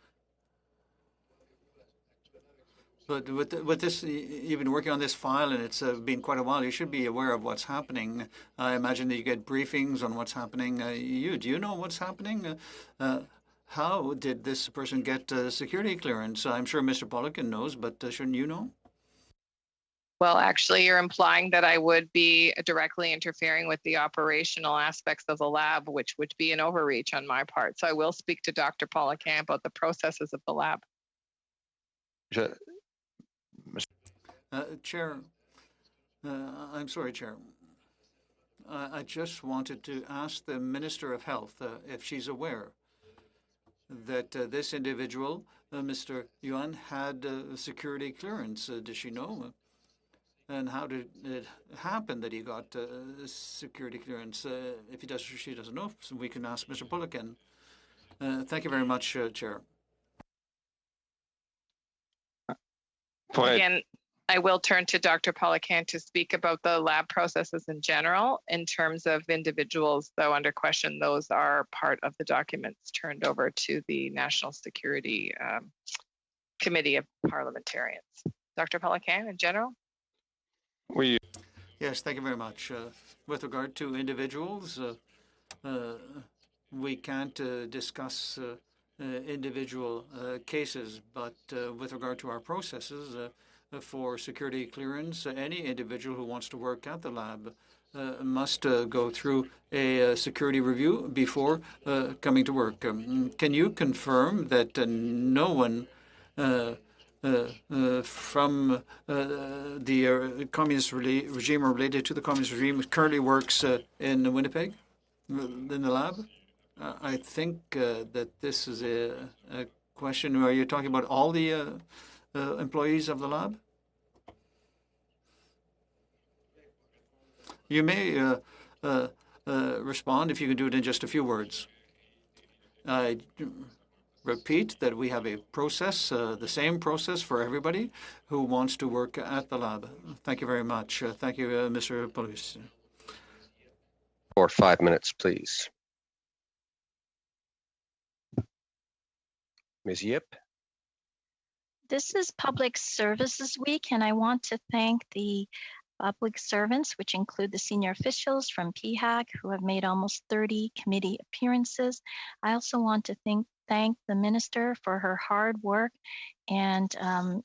But with this, you've been working on this file, and it's been quite a while. You should be aware of what's happening. I imagine that you get briefings on what's happening. Do you know what's happening? How did this person get security clearance? I'm sure Mr. Poliquin knows, but shouldn't you know? Well, actually, you're implying that I would be directly interfering with the operational aspects of the lab, which would be an overreach on my part. So I will speak to Dr. Poliquin about the processes of the lab. Chair, I'm sorry, Chair. I just wanted to ask the Minister of Health if she's aware that this individual, Mr. Yuan, had security clearance. Does she know? And how did it happen that he got security clearance? If he does or she doesn't know, so we can ask Mr. Poliquin. Thank you very much, Chair. Again, I will turn to Dr. Poliquin to speak about the lab processes in general. In terms of individuals, though, under question, those are part of the documents turned over to the National Security Committee of Parliamentarians. Dr. Poliquin, in general? Yes, thank you very much. With regard to individuals, we can't discuss individual cases, but with regard to our processes, for security clearance, any individual who wants to work at the lab must go through a security review before coming to work. Can you confirm that no one from the communist regime or related to the communist regime currently works in Winnipeg, in the lab? I think that this is a question. Are you talking about all the employees of the lab? You may respond if you can do it in just a few words. I repeat that we have a process, the same process for everybody who wants to work at the lab. Thank you very much. Thank you, Mr. Police. For 5 minutes, please. Ms. Yip. This is Public Services Week, and I want to thank the public servants, which include the senior officials from PHAC who have made almost 30 committee appearances. I also want to thank the minister for her hard work and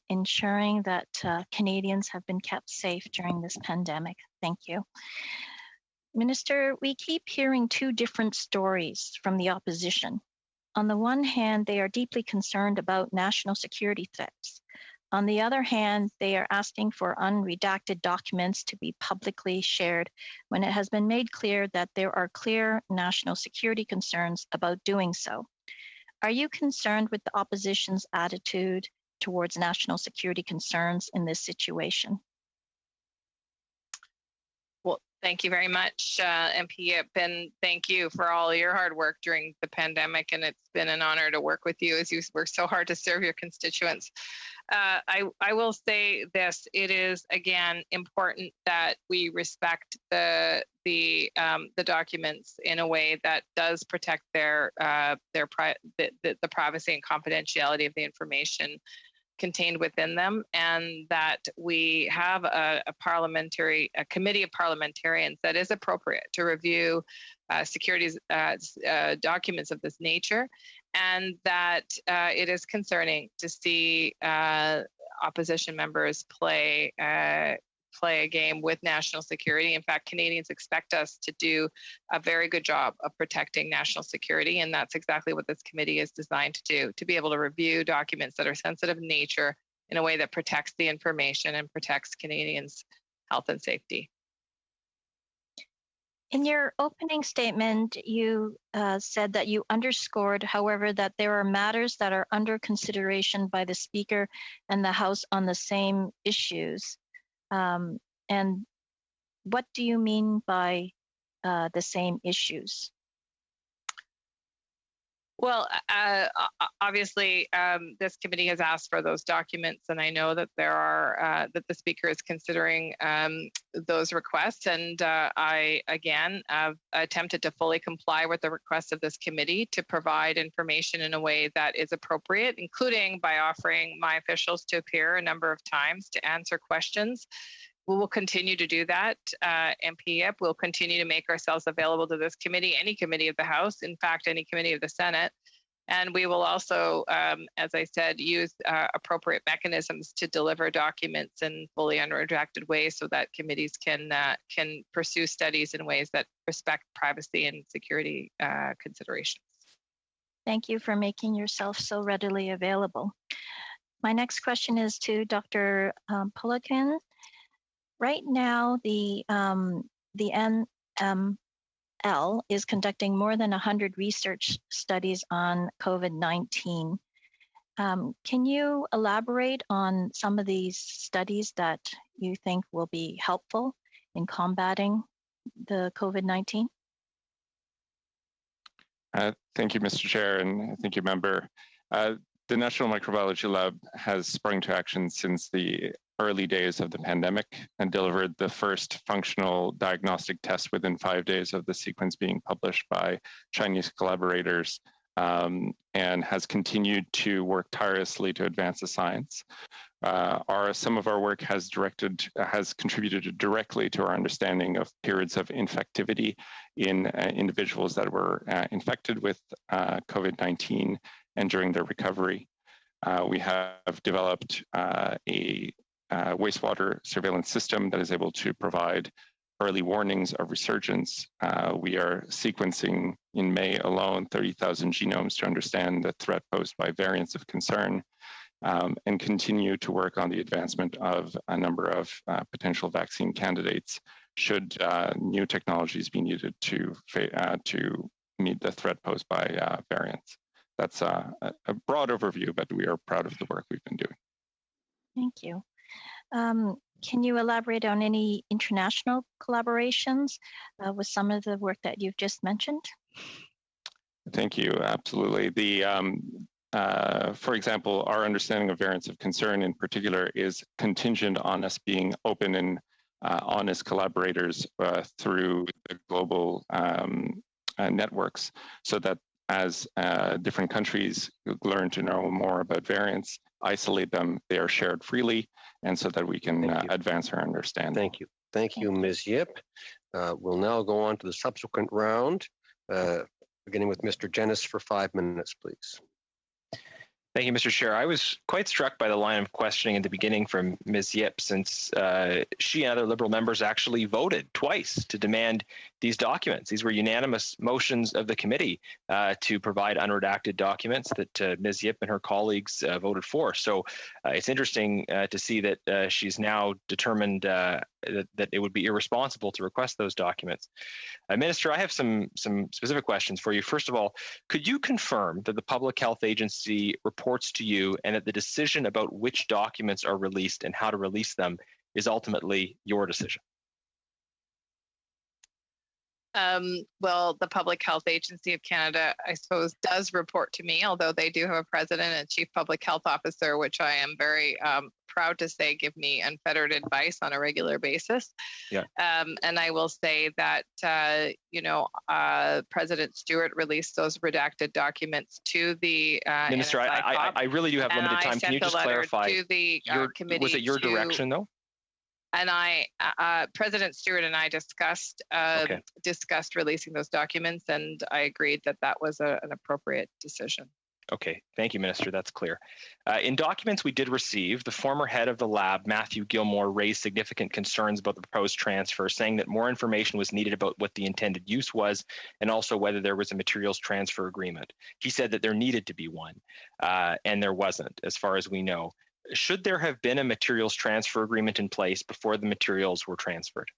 ensuring that Canadians have been kept safe during this pandemic. Thank you. Minister, we keep hearing two different stories from the opposition. On the one hand, they are deeply concerned about national security threats. On the other hand, they are asking for unredacted documents to be publicly shared when it has been made clear that there are clear national security concerns about doing so. Are you concerned with the opposition's attitude towards national security concerns in this situation? Well, thank you very much, MP Yip, and thank you for all your hard work during the pandemic. And it's been an honor to work with you as you work so hard to serve your constituents. I will say this: it is again important that we respect the documents in a way that does protect the privacy and confidentiality of the information contained within them, and that we have a committee of parliamentarians that is appropriate to review securities documents of this nature, and that it is concerning to see opposition members play a game with national security. In fact, Canadians expect us to do a very good job of protecting national security, and that's exactly what this committee is designed to do, to be able to review documents that are sensitive in nature in a way that protects the information and protects Canadians' health and safety. In your opening statement, you said that you underscored, however, that there are matters that are under consideration by the Speaker and the House on the same issues. And what do you mean by the same issues? Well, obviously, this committee has asked for those documents, and I know that there are that the speaker is considering those requests. And I, again, have attempted to fully comply with the request of this committee to provide information in a way that is appropriate, including by offering my officials to appear a number of times to answer questions. We will continue to do that. MPIP will continue to make ourselves available to this committee, any committee of the House, in fact, any committee of the Senate. And we will also, as I said, use appropriate mechanisms to deliver documents in fully unredacted ways so that committees can pursue studies in ways that respect privacy and security considerations. Thank you for making yourself so readily available. My next question is to Dr. Poliquin. Right now, the NML is conducting more than 100 research studies on COVID-19. Can you elaborate on some of these studies that you think will be helpful in combating the COVID-19? Thank you, Mr. Chair, and thank you, Member. The National Microbiology Lab has sprung to action since the early days of the pandemic and delivered the first functional diagnostic test within 5 days of the sequence being published by Chinese collaborators, and has continued to work tirelessly to advance the science. Some of our work has contributed directly to our understanding of periods of infectivity in individuals that were infected with COVID-19 and during their recovery. We have developed a wastewater surveillance system that is able to provide early warnings of resurgence. We are sequencing in May alone 30,000 genomes to understand the threat posed by variants of concern, and continue to work on the advancement of a number of potential vaccine candidates should new technologies be needed to meet the threat posed by variants. That's a broad overview, but we are proud of the work we've been doing. Thank you. Can you elaborate on any international collaborations with some of the work that you've just mentioned? Thank you. Absolutely. For example, our understanding of variants of concern in particular is contingent on us being open and honest collaborators through the global networks, so that as different countries learn to know more about variants, isolate them, they are shared freely, and so that we can advance our understanding. Thank you. Thank you, Ms. Yip. We'll now go on to the subsequent round, beginning with Mr. Jennis for 5 minutes, please. Thank you, Mr. Chair. I was quite struck by the line of questioning at the beginning from Ms. Yip, since she and other Liberal members actually voted twice to demand these documents. These were unanimous motions of the committee to provide unredacted documents that Ms. Yip and her colleagues voted for. So it's interesting to see that she's now determined that it would be irresponsible to request those documents. Minister, I have some specific questions for you. First of all, could you confirm that the Public Health Agency reports to you and that the decision about which documents are released and how to release them is ultimately your decision? Well, the Public Health Agency of Canada, I suppose, does report to me, although they do have a president and chief public health officer, which I am very proud to say give me unfettered advice on a regular basis. Yeah. And I will say that, President Stewart released those redacted documents to the Minister, I really do have limited time. Can you just clarify? To the committee. Was it your direction, though? And President Stewart and I discussed releasing those documents, and I agreed that that was an appropriate decision. Okay, thank you, Minister. That's clear. In documents we did receive, the former head of the lab, Matthew Gilmore, raised significant concerns about the proposed transfer, saying that more information was needed about what the intended use was and also whether there was a materials transfer agreement. He said that there needed to be one, and there wasn't, as far as we know. Should there have been a materials transfer agreement in place before the materials were transferred?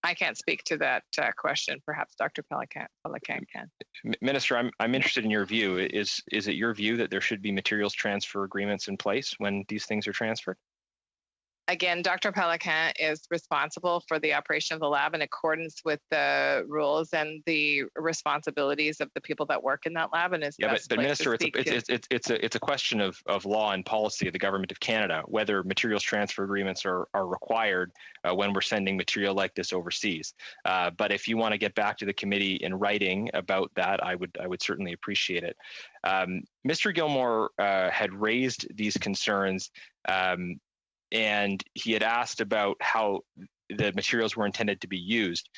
I can't speak to that question. Perhaps Dr. Poliquin can. Minister, I'm interested in your view. Is it your view that there should be materials transfer agreements in place when these things are transferred? Again, Dr. Pelican is responsible for the operation of the lab in accordance with the rules and the responsibilities of the people that work in that lab. And is but Minister, it's a question of law and policy of the Government of Canada whether materials transfer agreements are required when we're sending material like this overseas. But if you want to get back to the committee in writing about that, I would certainly appreciate it. Mr. Gilmore had raised these concerns. And he had asked about how the materials were intended to be used.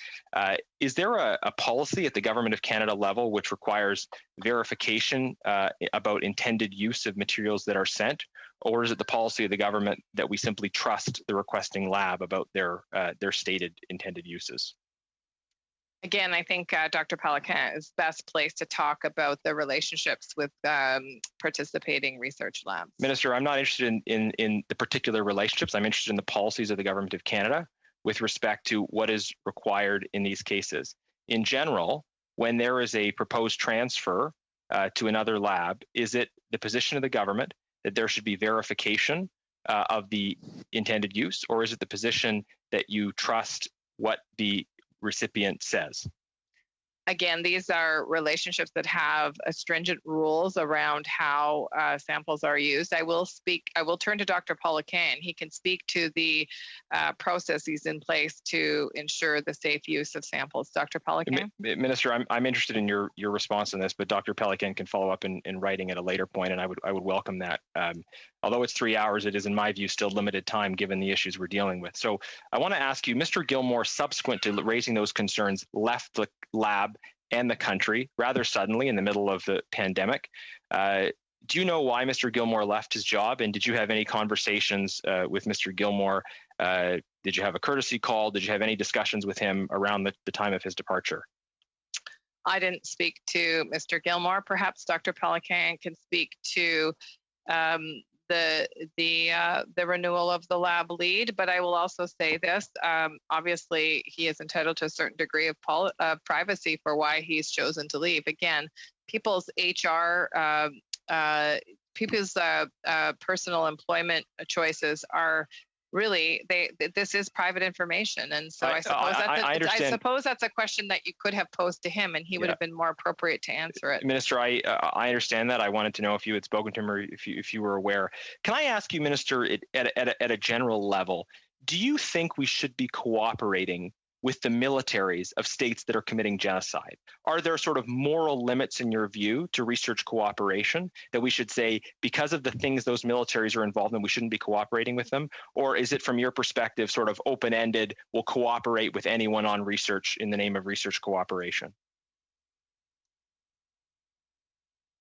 Is there a policy at the Government of Canada level which requires verification about intended use of materials that are sent? Or is it the policy of the government that we simply trust the requesting lab about their stated intended uses? Again, I think Dr. Pelican is best placed to talk about the relationships with participating research labs. Minister, I'm not interested in the particular relationships. I'm interested in the policies of the Government of Canada with respect to what is required in these cases. In general, when there is a proposed transfer to another lab, is it the position of the government that there should be verification of the intended use, or is it the position that you trust what the recipient says? Again, these are relationships that have stringent rules around how samples are used. I will turn to Dr. Pelican. He can speak to the processes in place to ensure the safe use of samples. Dr. Pelican? Minister, I'm interested in your response on this, but Dr. Pelican can follow up in writing at a later point, and I would welcome that. Although it's 3 hours, it is, in my view, still limited time given the issues we're dealing with. So I want to ask you, Mr. Gilmore, subsequent to raising those concerns, left the lab and the country rather suddenly in the middle of the pandemic. Do you know why Mr. Gilmore left his job? And did you have any conversations with Mr. Gilmore? Did you have a courtesy call? Did you have any discussions with him around the time of his departure? I didn't speak to Mr. Gilmore. Perhaps Dr. Pelican can speak to the renewal of the lab lead, but I will also say this. Obviously, he is entitled to a certain degree of privacy for why he's chosen to leave. Again, people's HR, people's personal employment choices are really, this is private information. And so I suppose that's a question that you could have posed to him, and he would have been more appropriate to answer it. Minister, I understand that. I wanted to know if you had spoken to him or if you were aware. Can I ask you, Minister, at a general level, do you think we should be cooperating with the militaries of states that are committing genocide? Are there sort of moral limits in your view to research cooperation that we should say, because of the things those militaries are involved in, we shouldn't be cooperating with them? Or is it, from your perspective, sort of open-ended, we'll cooperate with anyone on research in the name of research cooperation?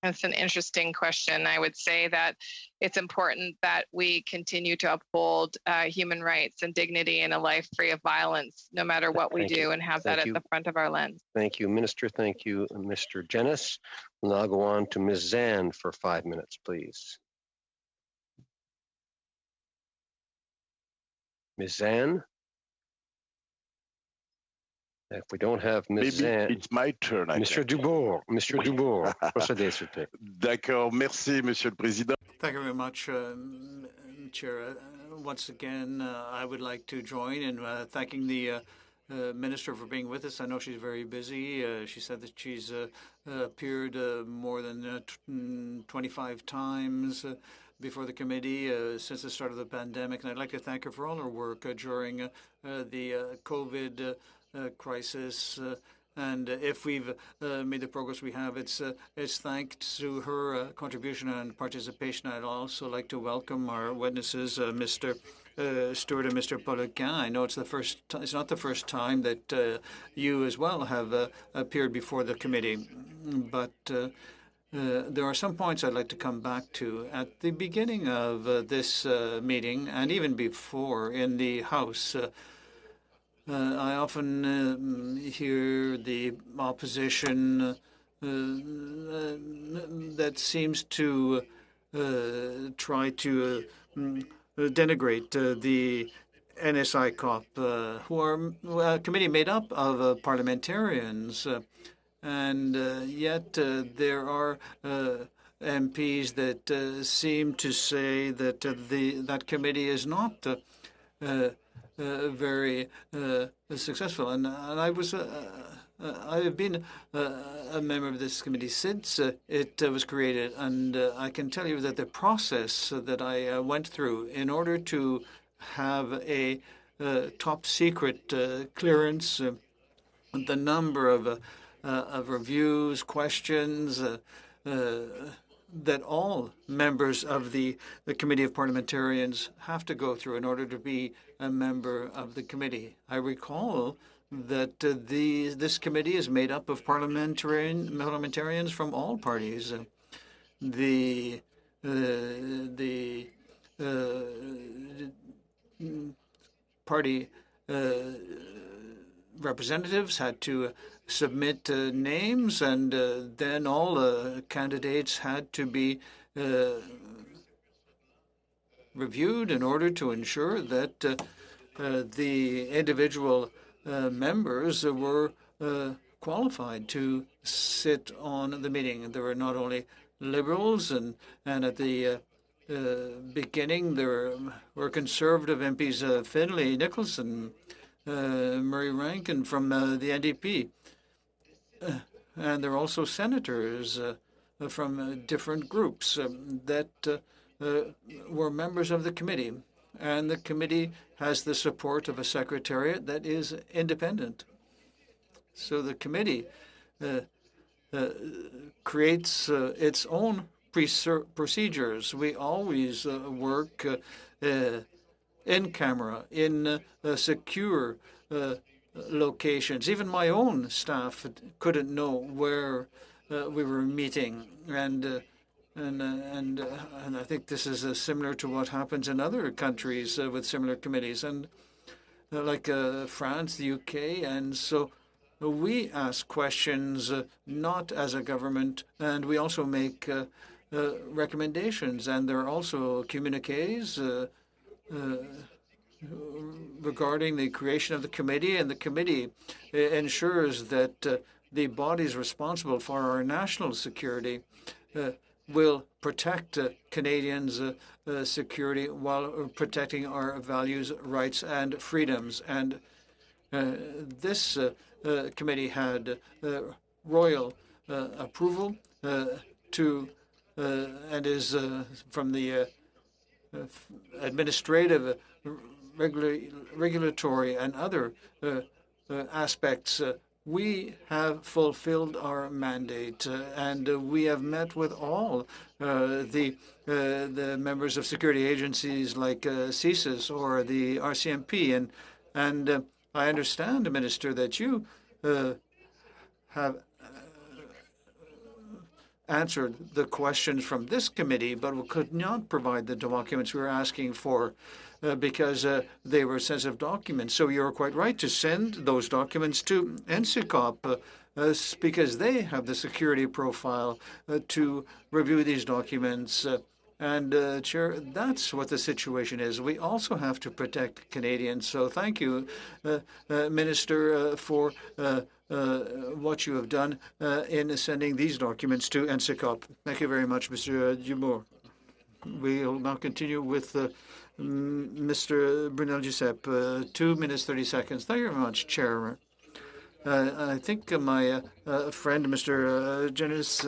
That's an interesting question. I would say that it's important that we continue to uphold human rights and dignity and a life free of violence, no matter what we do, and have that at the front of our lens. Thank you, Minister. Thank you, Mr. Genis. We'll now go on to Ms. Zan for 5 minutes, please. Ms. Zan? If we don't have Ms. Zan... It's my turn. Monsieur Dubourg, procédez, s'il vous plaît. D'accord, merci, Monsieur le Président. Thank you very much, Chair. Once again, I would like to join in thanking the Minister for being with us. I know she's very busy. She said that she's appeared more than 25 times before the committee since the start of the pandemic, and I'd like to thank her for all her work during the COVID crisis. And if we've made the progress we have, it's thanks to her contribution and participation. I'd also like to welcome our witnesses, Mr. Stewart and Mr. Pelican. I know it's not the first time that you as well have appeared before the committee, but there are some points I'd like to come back to. At the beginning of this meeting, and even before in the House, I often hear the opposition that seems to try to denigrate the NSICOP, who are a committee made up of parliamentarians. And yet there are MPs that seem to say that that committee is not very successful. And I was I have been a member of this committee since it was created, and I can tell you that the process that I went through in order to have a top secret clearance, the number of reviews, questions that all members of the Committee of Parliamentarians have to go through in order to be a member of the committee. I recall that this committee is made up of parliamentarians from all parties. The party representatives had to submit names, and then all candidates had to be reviewed in order to ensure that the individual members were qualified to sit on the meeting. There were not only Liberals, and at the beginning there were Conservative MPs, Finlay Nicholson, Murray Rankin from the NDP. And there are also senators from different groups that were members of the committee. And the committee has the support of a secretariat that is independent. So the committee creates its own procedures. We always work in camera, in secure locations. Even my own staff couldn't know where we were meeting, and I think this is similar to what happens in other countries with similar committees, and like France, the UK, and so we ask questions not as a government, and we also make recommendations, and there are also communiques regarding the creation of the committee, and the committee ensures that the bodies responsible for our national security will protect Canadians' security while protecting our values, rights, and freedoms. And this committee had royal approval to and is from the administrative, regulatory, and other aspects. We have fulfilled our mandate, and we have met with all the members of security agencies like CSIS or the RCMP, and I understand, Minister, that you have answered the questions from this committee, but we could not provide the documents we were asking for because they were sensitive documents. So you're quite right to send those documents to NCCOP because they have the security profile to review these documents. And Chair, that's what the situation is. We also have to protect Canadians. So thank you, Minister, for what you have done in sending these documents to NCCOP. Thank you very much, Mr. Dumont. We'll now continue with Mr. Brunel Giuseppe. 2 minutes, 30 seconds. Thank you very much, Chair. I think my friend, Mr. Janice,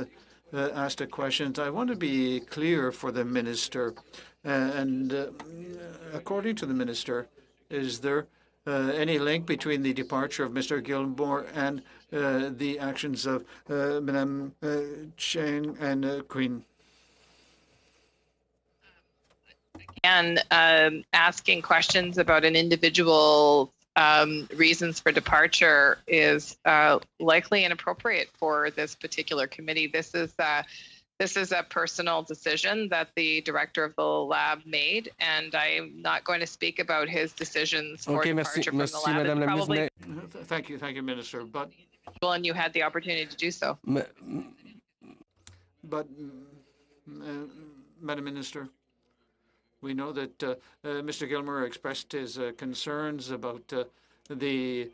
asked a question. I want to be clear for the minister. According to the minister, is there any link between the departure of Mr. Gilmore and the actions of Madame Cheng and Queen? And asking questions about an individual reasons for departure is likely inappropriate for this particular committee. This is a personal decision that the director of the lab made, and I'm not going to speak about his decisions for departure from the lab. Madame probably... Thank you, Minister. But and you had the opportunity to do so. But, Madam Minister, we know that Mr. Gilmore expressed his concerns about the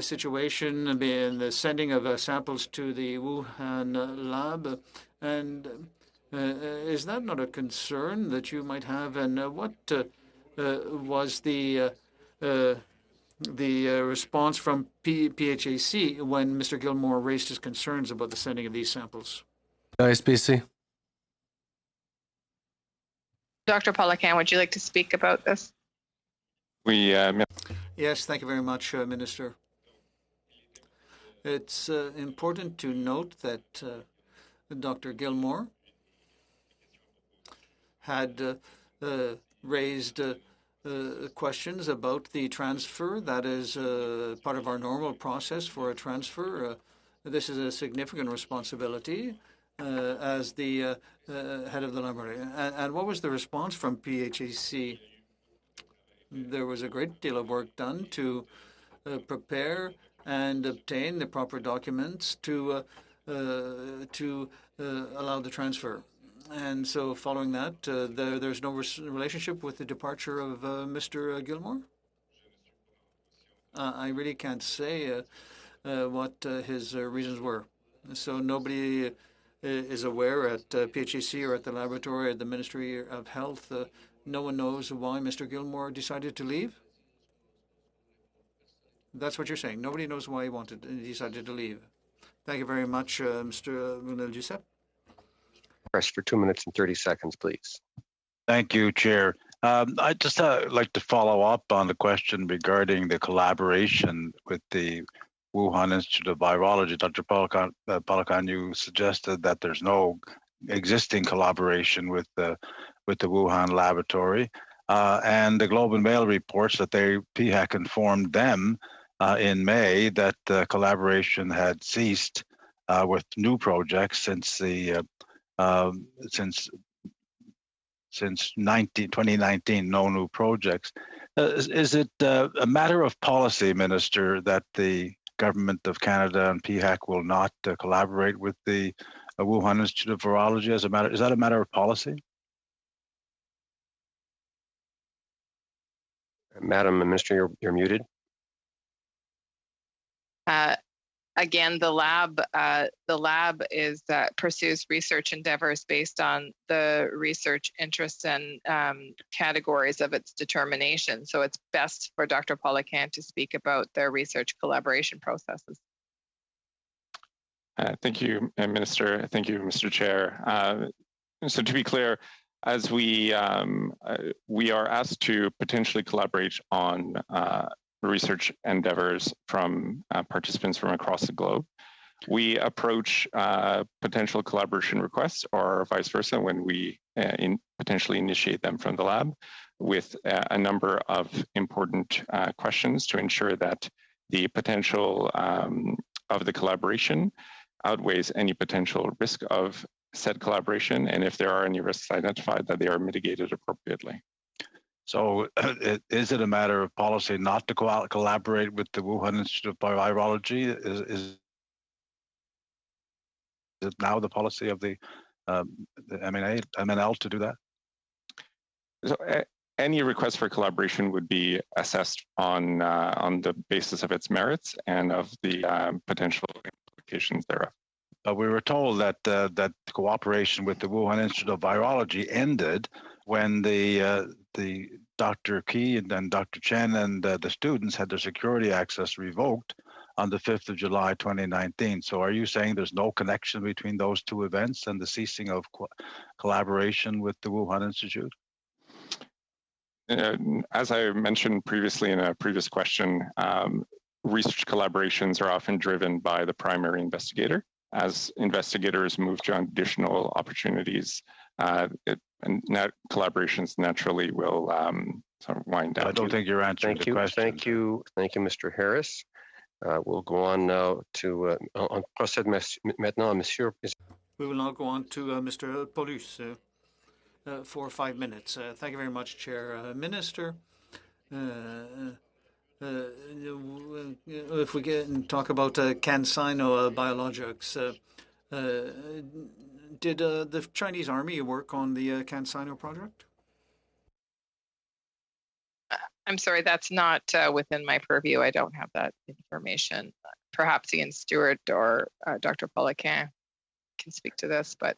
situation and the sending of samples to the Wuhan lab. And is that not a concern that you might have? And what was the response from PHAC when Mr. Gilmore raised his concerns about the sending of these samples? SPC. Dr. Poliquin, would you like to speak about this? Yes, thank you very much, Minister. It's important to note that Dr. Gilmore had raised questions about the transfer. That is part of our normal process for a transfer. This is a significant responsibility as the head of the library. And what was the response from PHAC? There was a great deal of work done to prepare and obtain the proper documents to allow the transfer. And so following that, there's no relationship with the departure of Mr. Gilmore? I really can't say what his reasons were. So nobody is aware at PHAC or at the laboratory at the Ministry of Health. No one knows why Mr. Gilmore decided to leave? That's what you're saying. Nobody knows why he decided to leave. Thank you very much, Mr. Brunel-Duceppe. Press for 2 minutes and 30 seconds, please. Thank you, Chair. I'd just like to follow up on the question regarding the collaboration with the Wuhan Institute of Virology. Dr. Poliquin, you suggested that there's no existing collaboration with the Wuhan laboratory, and the Globe and Mail reports that PHAC informed them in May that the collaboration had ceased with new projects since 2019, no new projects. Is it a matter of policy, Minister, that the Government of Canada and PHAC will not collaborate with the Wuhan Institute of Virology? Is that a matter of policy? Madam Minister, you're muted. Again, the lab pursues research endeavors based on the research interests and categories of its determination. So it's best for Dr. Poliquin to speak about their research collaboration processes. Thank you, Minister. Thank you, Mr. Chair. So to be clear, as we are asked to potentially collaborate on research endeavors from participants from across the globe, we approach potential collaboration requests or vice versa when we potentially initiate them from the lab with a number of important questions to ensure that the potential of the collaboration outweighs any potential risk of said collaboration, and if there are any risks identified, that they are mitigated appropriately. So is it a matter of policy not to collaborate with the Wuhan Institute of Virology? Is it now the policy of the MNL to do that? So any request for collaboration would be assessed on the basis of its merits and of the potential implications thereof. But we were told that that cooperation with the Wuhan Institute of Virology ended when the Dr. Key and then Dr. Chen and the students had their security access revoked on the 5th of July, 2019. So are you saying there's no connection between those two events and the ceasing of collaboration with the Wuhan Institute? As I mentioned previously in a previous question, research collaborations are often driven by the primary investigator. As investigators move to additional opportunities, collaborations naturally will sort of wind down. I don't think you're answering the question. Thank you, Mr. Harris. We'll go on now to on procède maintenant, Monsieur. We will now go on to Mr. Paulus for 5 minutes. Thank you very much, Chair. Minister, if we get and talk about CanSino Biologics, did the Chinese Army work on the CanSino project? I'm sorry, that's not within my purview. I don't have that information. Perhaps Ian Stewart or Dr. Poliquin can speak to this, but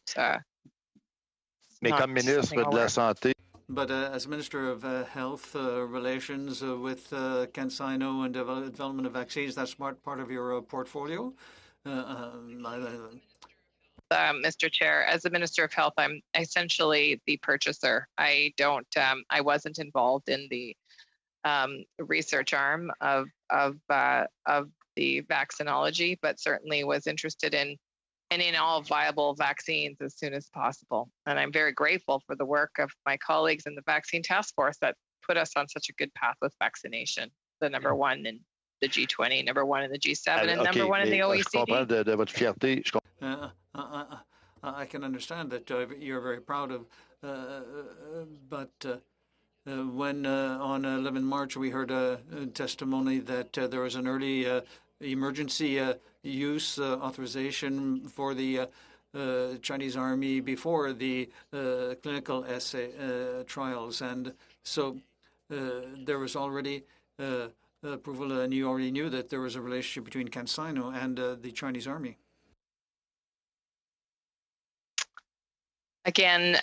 Mais comme ministre de la Santé. But as Minister of Health Relations with CanSino and development of vaccines, that's part of your portfolio. Mr. Chair, as the Minister of Health, I'm essentially the purchaser. I wasn't involved in the research arm of the vaccinology, but certainly was interested in all viable vaccines as soon as possible. And I'm very grateful for the work of my colleagues in the Vaccine Task Force that put us on such a good path with vaccination. The number one in the G20, number one in the G7, and number one in the OECD. I can understand that you're very proud of, but when on 11 March we heard a testimony that there was an early emergency use authorization for the Chinese Army before the clinical essay trials, and so there was already approval, and you already knew that there was a relationship between CanSino and the Chinese Army. Again,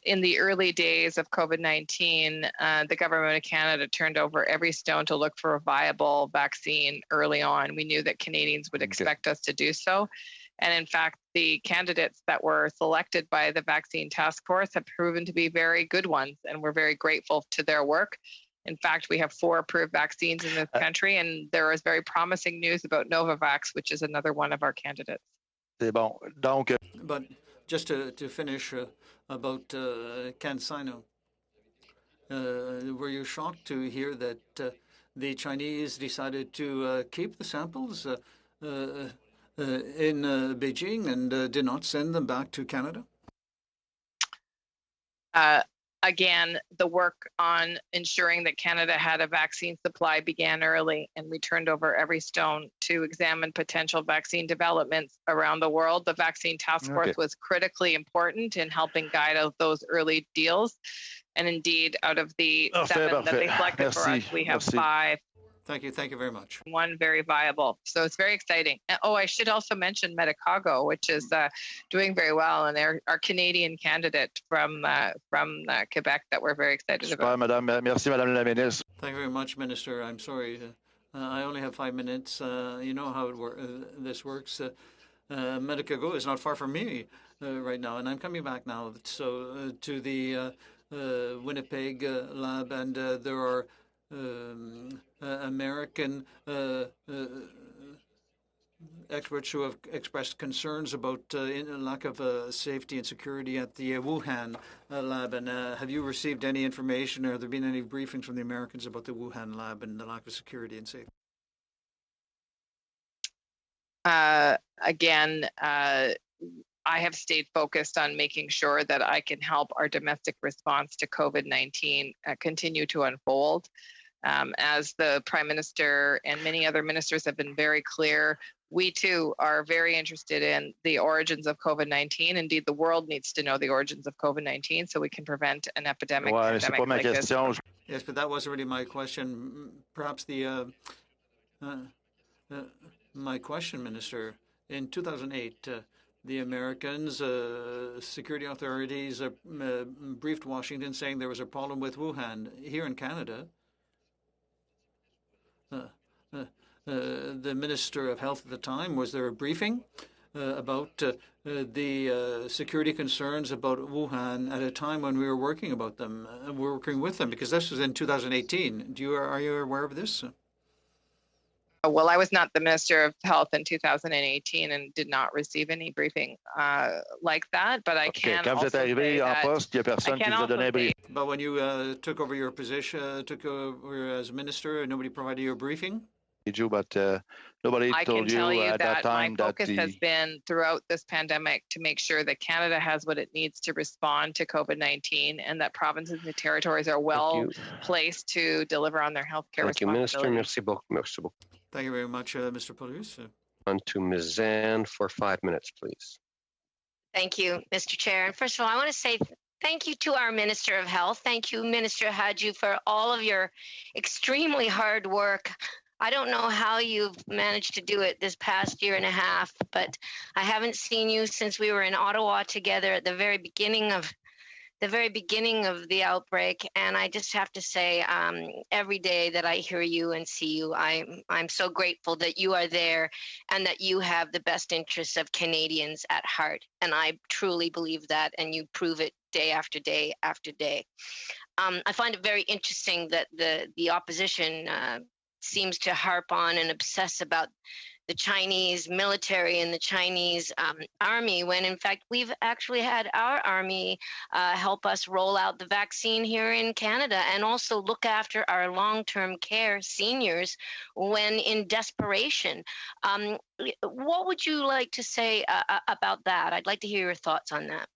in the early days of COVID-19, the government of Canada turned over every stone to look for a viable vaccine early on. We knew that Canadians would expect us to do so. And in fact, the candidates that were selected by the Vaccine Task Force have proven to be very good ones, and we're very grateful to their work. In fact, we have 4 approved vaccines in this country, and there is very promising news about Novavax, which is another one of our candidates. But just to finish about CanSino, were you shocked to hear that the Chinese decided to keep the samples in Beijing and did not send them back to Canada? Again, the work on ensuring that Canada had a vaccine supply began early, and we turned over every stone to examine potential vaccine developments around the world. The Vaccine Task Force was critically important in helping guide out those early deals. And indeed, out of the 7 that they selected for us, we have 5. Thank you very much. One very viable. So it's very exciting. Oh, I should also mention Medicago, which is doing very well, and they're our Canadian candidate from Quebec that we're very excited about. Merci, Madame la Ministre. Thank you very much, Minister. I'm sorry. I only have 5 minutes. You know how this works. Medicago is not far from me right now, and I'm coming back now. So to the Winnipeg lab, and there are American experts who have expressed concerns about lack of safety and security at the Wuhan lab. And have you received any information, or have there been any briefings from the Americans about the Wuhan lab and the lack of security and safety? Again, I have stayed focused on making sure that I can help our domestic response to COVID-19 continue to unfold. As the Prime Minister and many other ministers have been very clear, we too are very interested in the origins of COVID-19. Indeed, the world needs to know the origins of COVID-19 so we can prevent an epidemic like this. Yes, but that wasn't really my question. Perhaps my question, Minister. In 2008, the Americans, security authorities briefed Washington saying there was a problem with Wuhan. Here in Canada, the Minister of Health at the time, was there a briefing about the security concerns about Wuhan at a time when we were working with them, because this was in 2018. Are you aware of this? Well, I was not the Minister of Health in 2018 and did not receive any briefing like that, but I can also say that But when you took over your position, took over as minister, nobody provided you a briefing? But nobody told you at that time my focus has been throughout this pandemic to make sure that Canada has what it needs to respond to COVID-19, and that provinces and territories are well placed to deliver on their healthcare responsibilities. Thank you, Minister. Merci beaucoup. Thank you very much, Mr. Paulus. On to Ms. Zan for 5 minutes, please. Thank you, Mr. Chair. And first of all, I want to say thank you to our Minister of Health. Thank you, Minister Hadjiu, for all of your extremely hard work. I don't know how you've managed to do it this past year and a half, but I haven't seen you since we were in Ottawa together at the very beginning of the very beginning of the outbreak. And I just have to say, every day that I hear you and see you, I'm so grateful that you are there and that you have the best interests of Canadians at heart. And I truly believe that, and you prove it day after day after day. I find it very interesting that the opposition seems to harp on and obsess about the Chinese military and the Chinese army, when in fact we've actually had our army help us roll out the vaccine here in Canada and also look after our long-term care seniors when in desperation. What would you like to say about that? I'd like to hear your thoughts on that.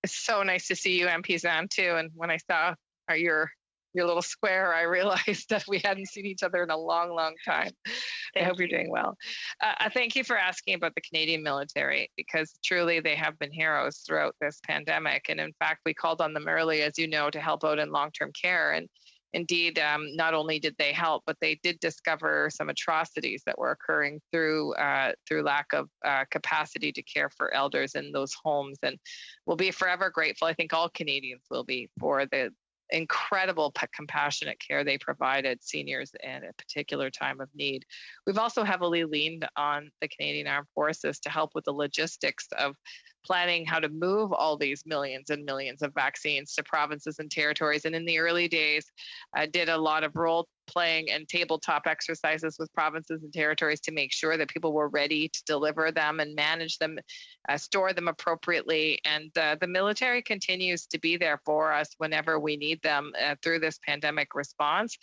It's so nice to see you, MP Zan, too. And when I saw your little square, I realized that we hadn't seen each other in a long, long time. I hope you're doing well. Thank you for asking about the Canadian military, because truly they have been heroes throughout this pandemic. And in fact, we called on them early, as you know, to help out in long-term care. And indeed, not only did they help, but they did discover some atrocities that were occurring through lack of capacity to care for elders in those homes. And we'll be forever grateful. I think all Canadians will be, for the incredible compassionate care they provided seniors in a particular time of need. We've also heavily leaned on the Canadian Armed Forces to help with the logistics of planning how to move all these millions and millions of vaccines to provinces and territories. And in the early days, I did a lot of role playing and tabletop exercises with provinces and territories to make sure that people were ready to deliver them and manage them, store them appropriately. And the military continues to be there for us whenever we need them through this pandemic response.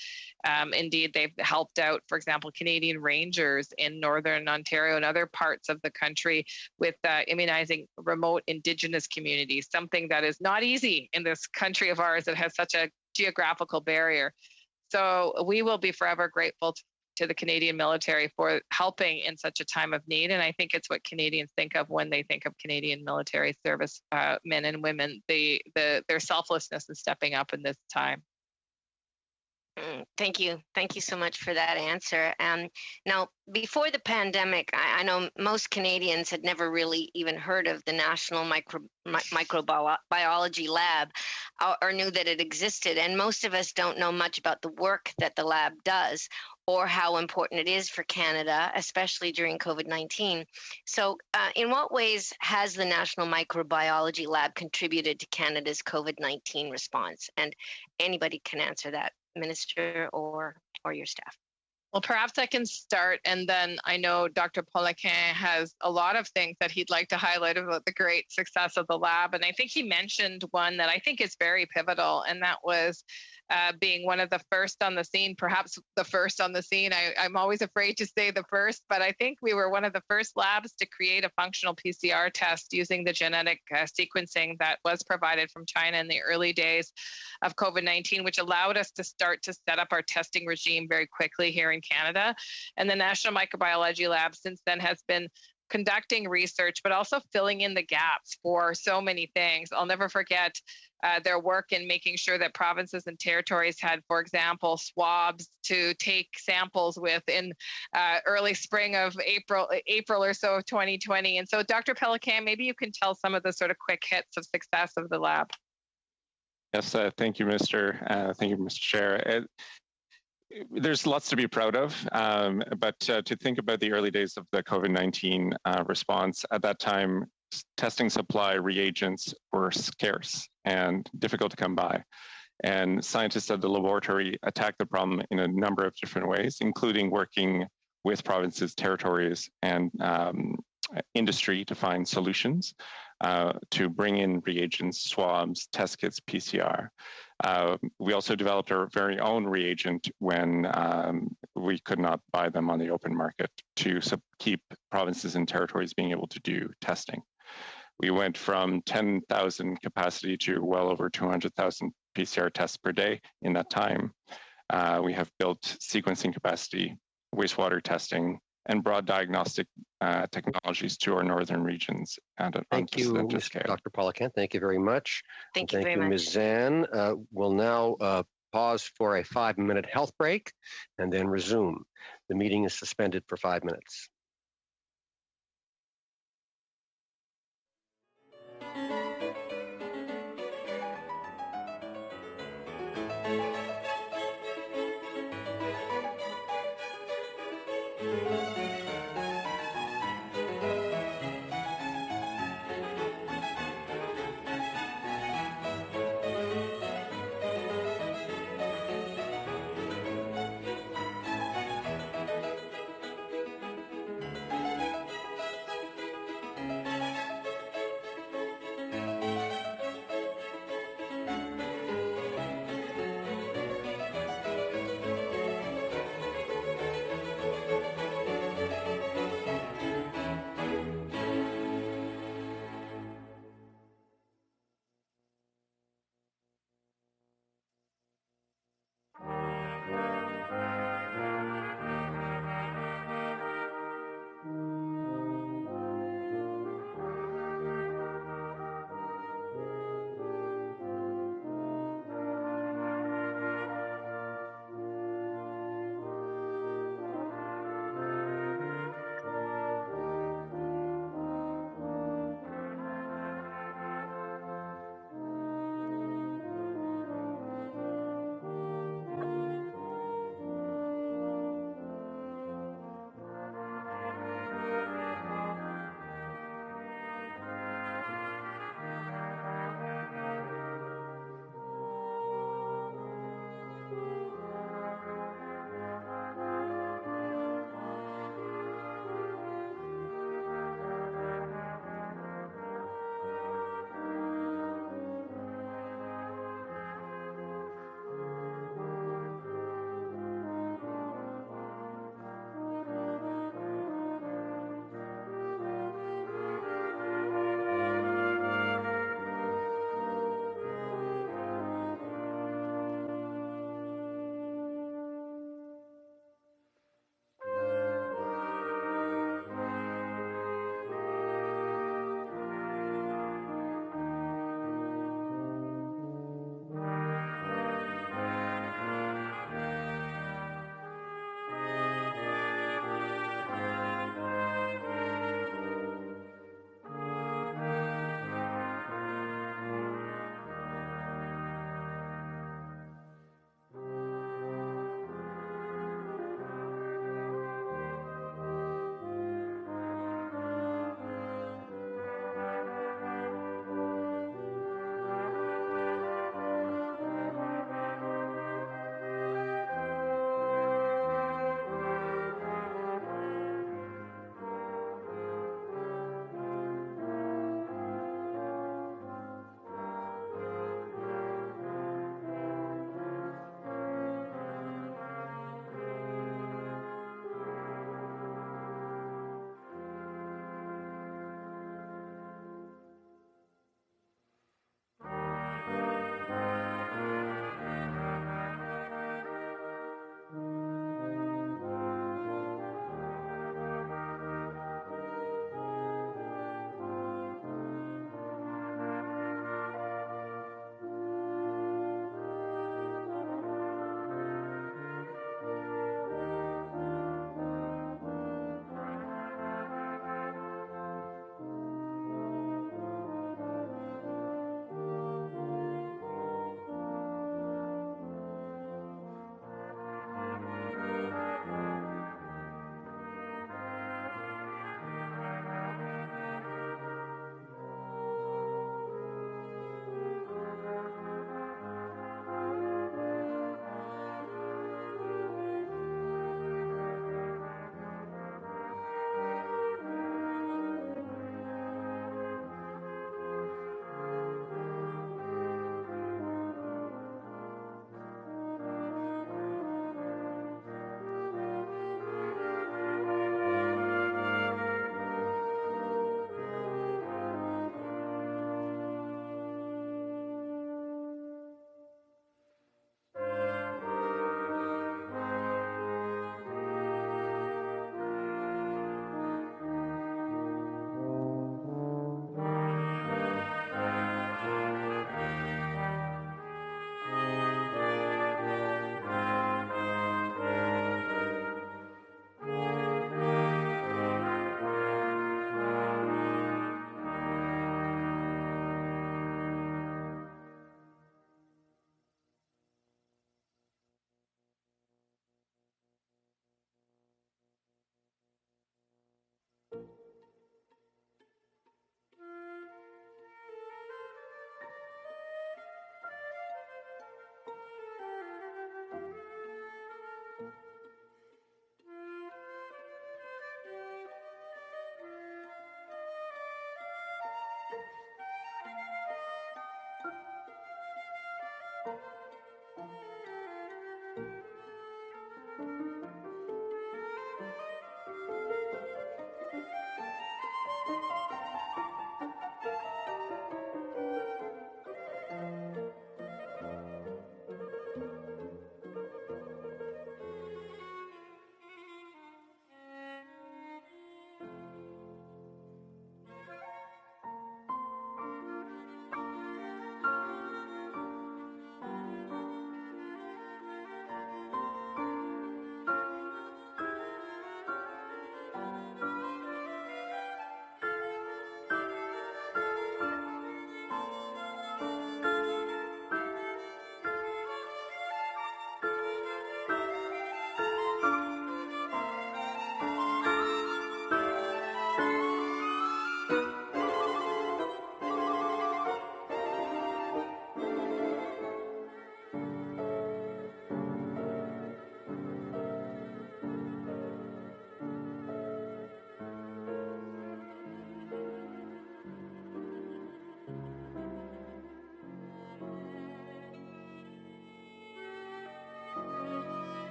Indeed, they've helped out, for example, Canadian Rangers in Northern Ontario and other parts of the country with immunizing remote Indigenous communities, something that is not easy in this country of ours that has such a geographical barrier. So we will be forever grateful to the Canadian military for helping in such a time of need. And I think it's what Canadians think of when they think of Canadian military service men and women, their selflessness in stepping up in this time. Thank you. Thank you so much for that answer. Now, before the pandemic, I know most Canadians had never really even heard of the National Microbiology Lab or knew that it existed. And most of us don't know much about the work that the lab does or how important it is for Canada, especially during COVID-19. So in what ways has the National Microbiology Lab contributed to Canada's COVID-19 response? And anybody can answer that, Minister or your staff. Well, perhaps I can start, and then I know Dr. Poliquin has a lot of things that he'd like to highlight about the great success of the lab. And I think he mentioned one that I think is very pivotal, and that was being one of the first on the scene, perhaps the first on the scene. I'm always afraid to say the first, but I think we were one of the first labs to create a functional PCR test using the genetic sequencing that was provided from China in the early days of COVID-19, which allowed us to start to set up our testing regime very quickly here in Canada. And the National Microbiology Lab since then has been conducting research, but also filling in the gaps for so many things. I'll never forget their work in making sure that provinces and territories had, for example, swabs to take samples with in early spring of April or so of 2020. And so, Dr. Pelican, maybe you can tell some of the sort of quick hits of success of the lab. Yes, thank you, Mr. Thank you, Mr. Chair. There's lots to be proud of, but to think about the early days of the COVID-19 response, at that time, testing supply reagents were scarce and difficult to come by. And scientists at the laboratory attacked the problem in a number of different ways, including working with provinces, territories, and industry to find solutions to bring in reagents, swabs, test kits, PCR. We also developed our very own reagent when we could not buy them on the open market to keep provinces and territories being able to do testing. We went from 10,000 capacity to well over 200,000 PCR tests per day in that time. We have built sequencing capacity, wastewater testing, and broad diagnostic technologies to our northern regions. Thank you, Dr. Poliquin. Thank you very much. Thank you very much. Ms. Zan. We'll now pause for a 5-minute health break and then resume. The meeting is suspended for 5 minutes.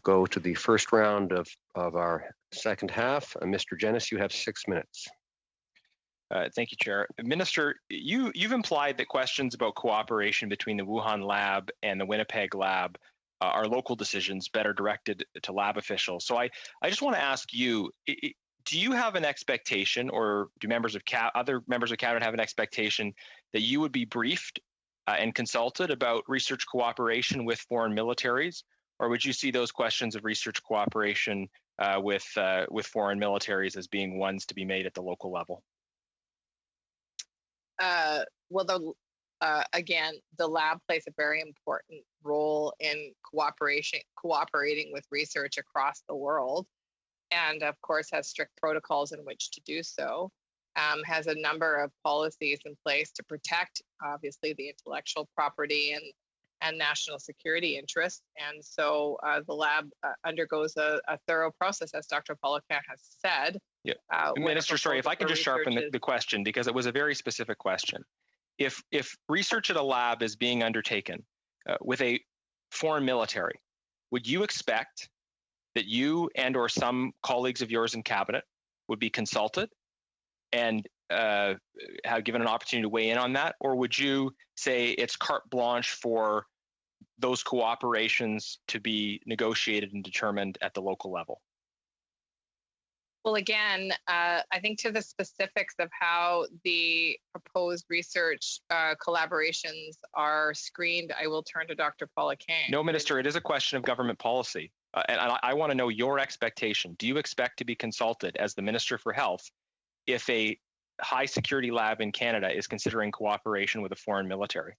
go to the first round of our second half. Mr. Genis, you have 6 minutes. Thank you, Chair. Minister, you've implied that questions about cooperation between the Wuhan lab and the Winnipeg lab are local decisions better directed to lab officials. So I just want to ask you, do you have an expectation, or do other members of Cabinet have an expectation that you would be briefed and consulted about research cooperation with foreign militaries, or would you see those questions of research cooperation with foreign militaries as being ones to be made at the local level? Well, again, the lab plays a very important role in cooperating with research across the world, and of course has strict protocols in which to do so. Has a number of policies in place to protect, obviously, the intellectual property and national security interests. And so the lab undergoes a thorough process, as Dr. Poliquin has said. Yeah. Minister, sorry, if I could just sharpen the question, because it was a very specific question. If research at a lab is being undertaken with a foreign military, would you expect that you and or some colleagues of yours in Cabinet would be consulted and have given an opportunity to weigh in on that? Or would you say it's carte blanche for those cooperations to be negotiated and determined at the local level? Well, again, I think to the specifics of how the proposed research collaborations are screened, I will turn to Dr. Poliquin. No, Minister, it is a question of government policy. And I want to know your expectation. Do you expect to be consulted as the Minister for Health if a high security lab in Canada is considering cooperation with a foreign military?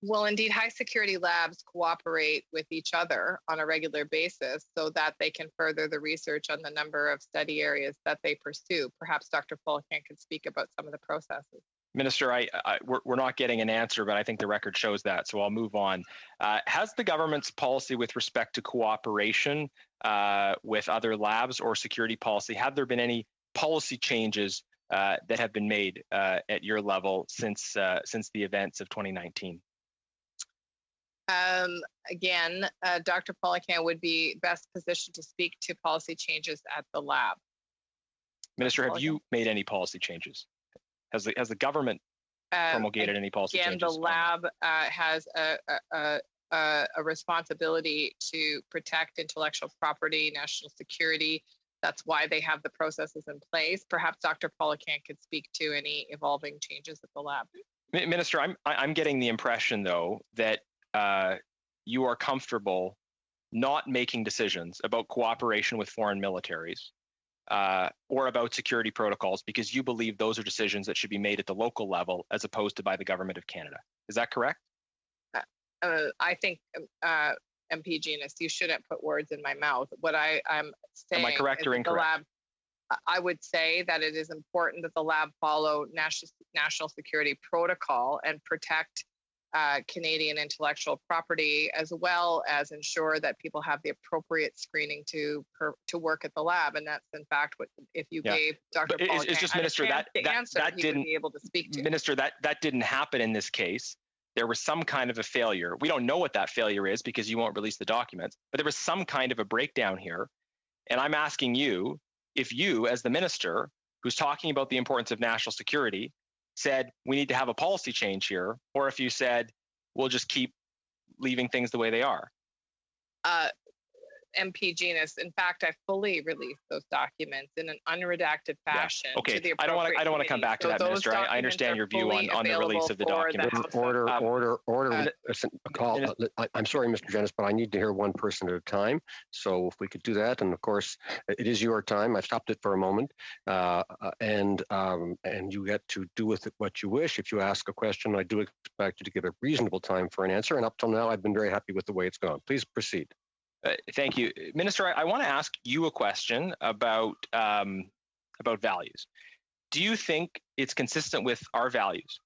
Well, indeed, high security labs cooperate with each other on a regular basis so that they can further the research on the number of study areas that they pursue. Perhaps Dr. Poliquin could speak about some of the processes. Minister, we're not getting an answer, but I think the record shows that, so I'll move on. Has the government's policy with respect to cooperation with other labs or security policy, have there been any policy changes that have been made at your level since the events of 2019? Again, Dr. Poliquin would be best positioned to speak to policy changes at the lab. Minister, have you made any policy changes? Has the government promulgated any policy changes? Again, the lab has a responsibility to protect intellectual property, national security. That's why they have the processes in place. Perhaps Dr. Poliquin could speak to any evolving changes at the lab. Minister, I'm getting the impression, though, that you are comfortable not making decisions about cooperation with foreign militaries or about security protocols because you believe those are decisions that should be made at the local level as opposed to by the government of Canada. Is that correct? I think, MP Genis, you shouldn't put words in my mouth. What I'm saying, am I correct or incorrect? The lab, I would say that it is important that the lab follow national security protocol and protect Canadian intellectual property, as well as ensure that people have the appropriate screening to work at the lab. And that's in fact what, if you gave Dr. Poliquin it's just, Minister, that didn't be able to speak to. Minister, that didn't happen in this case. There was some kind of a failure. We don't know what that failure is because you won't release the documents, but there was some kind of a breakdown here. And I'm asking you, if you, as the minister who's talking about the importance of national security, said we need to have a policy change here, or if you said we'll just keep leaving things the way they are. MP Genis, in fact, I fully released those documents in an unredacted fashion. Yeah. Okay, to the I don't want to come back to that, Minister. I understand your view on the release of the documents. Order. Listen, I'm sorry, Mr. Genis, but I need to hear one person at a time. So if we could do that, and of course, it is your time. I've stopped it for a moment, and you get to do with it what you wish. If you ask a question, I do expect you to give a reasonable time for an answer. And up till now, I've been very happy with the way it's gone. Please proceed. Thank you, Minister. I want to ask you a question about values. Do you think it's consistent with our values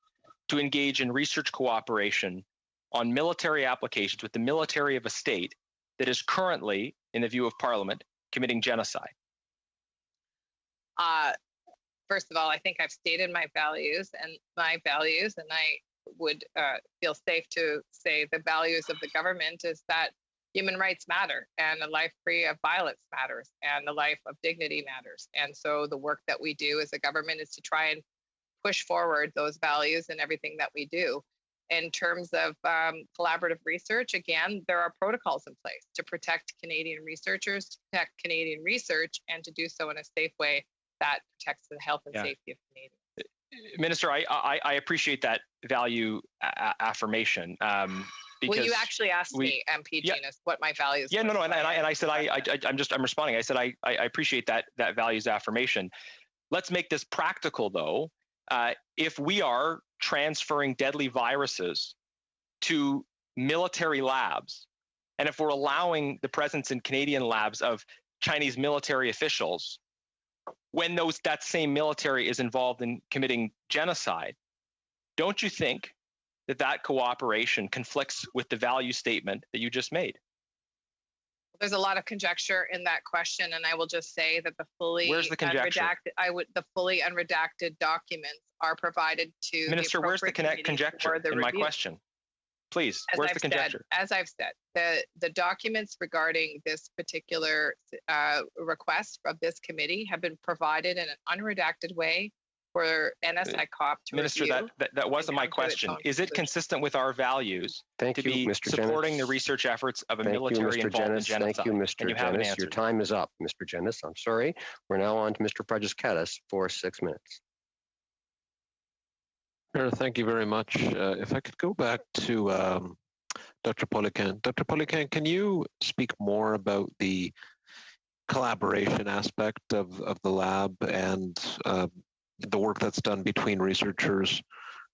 to engage in research cooperation on military applications with the military of a state that is currently, in the view of Parliament, committing genocide? First of all, I think I've stated my values, and I would feel safe to say the values of the government is that human rights matter, and a life free of violence matters, and a life of dignity matters. And so the work that we do as a government is to try and push forward those values in everything that we do. In terms of collaborative research, again, there are protocols in place to protect Canadian researchers, to protect Canadian research, and to do so in a safe way that protects the health and safety of Canadians. Minister, I appreciate that value affirmation. Well, you actually asked me, MP Genis, what my values were. And I said I'm responding. I said I appreciate that values affirmation. Let's make this practical, though. If we are transferring deadly viruses to military labs, and if we're allowing the presence in Canadian labs of Chinese military officials, when that same military is involved in committing genocide, don't you think that cooperation conflicts with the value statement that you just made? There's a lot of conjecture in that question, and I will just say that the fully unredacted documents are provided to Minister. Where's the conjecture in my question? Please, where's the conjecture? As I've said, the documents regarding this particular request of this committee have been provided in an unredacted way for NSICOP to Minister, review. that wasn't my question. Is it consistent with our values to be Mr. supporting Genis. the research efforts of a Thank military you, Mr. involved in Genis. genocide? Thank you, Mr. And you haven't Genis. Your answered. time is up, Mr. Genis. I'm sorry. We're now on to Mr. Prajasketis for 6 minutes. Sure, thank you very much. If I could go back to Dr. Poliquin. Dr. Poliquin, can you speak more about the collaboration aspect of the lab and the work that's done between researchers?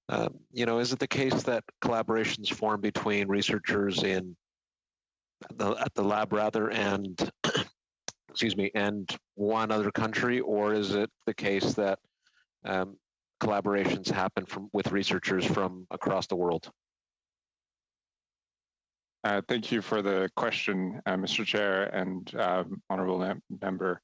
Is it the case that collaborations form between researchers at the lab and and one other country, or is it the case that collaborations happen with researchers from across the world? Thank you for the question, Mr. Chair and honorable member.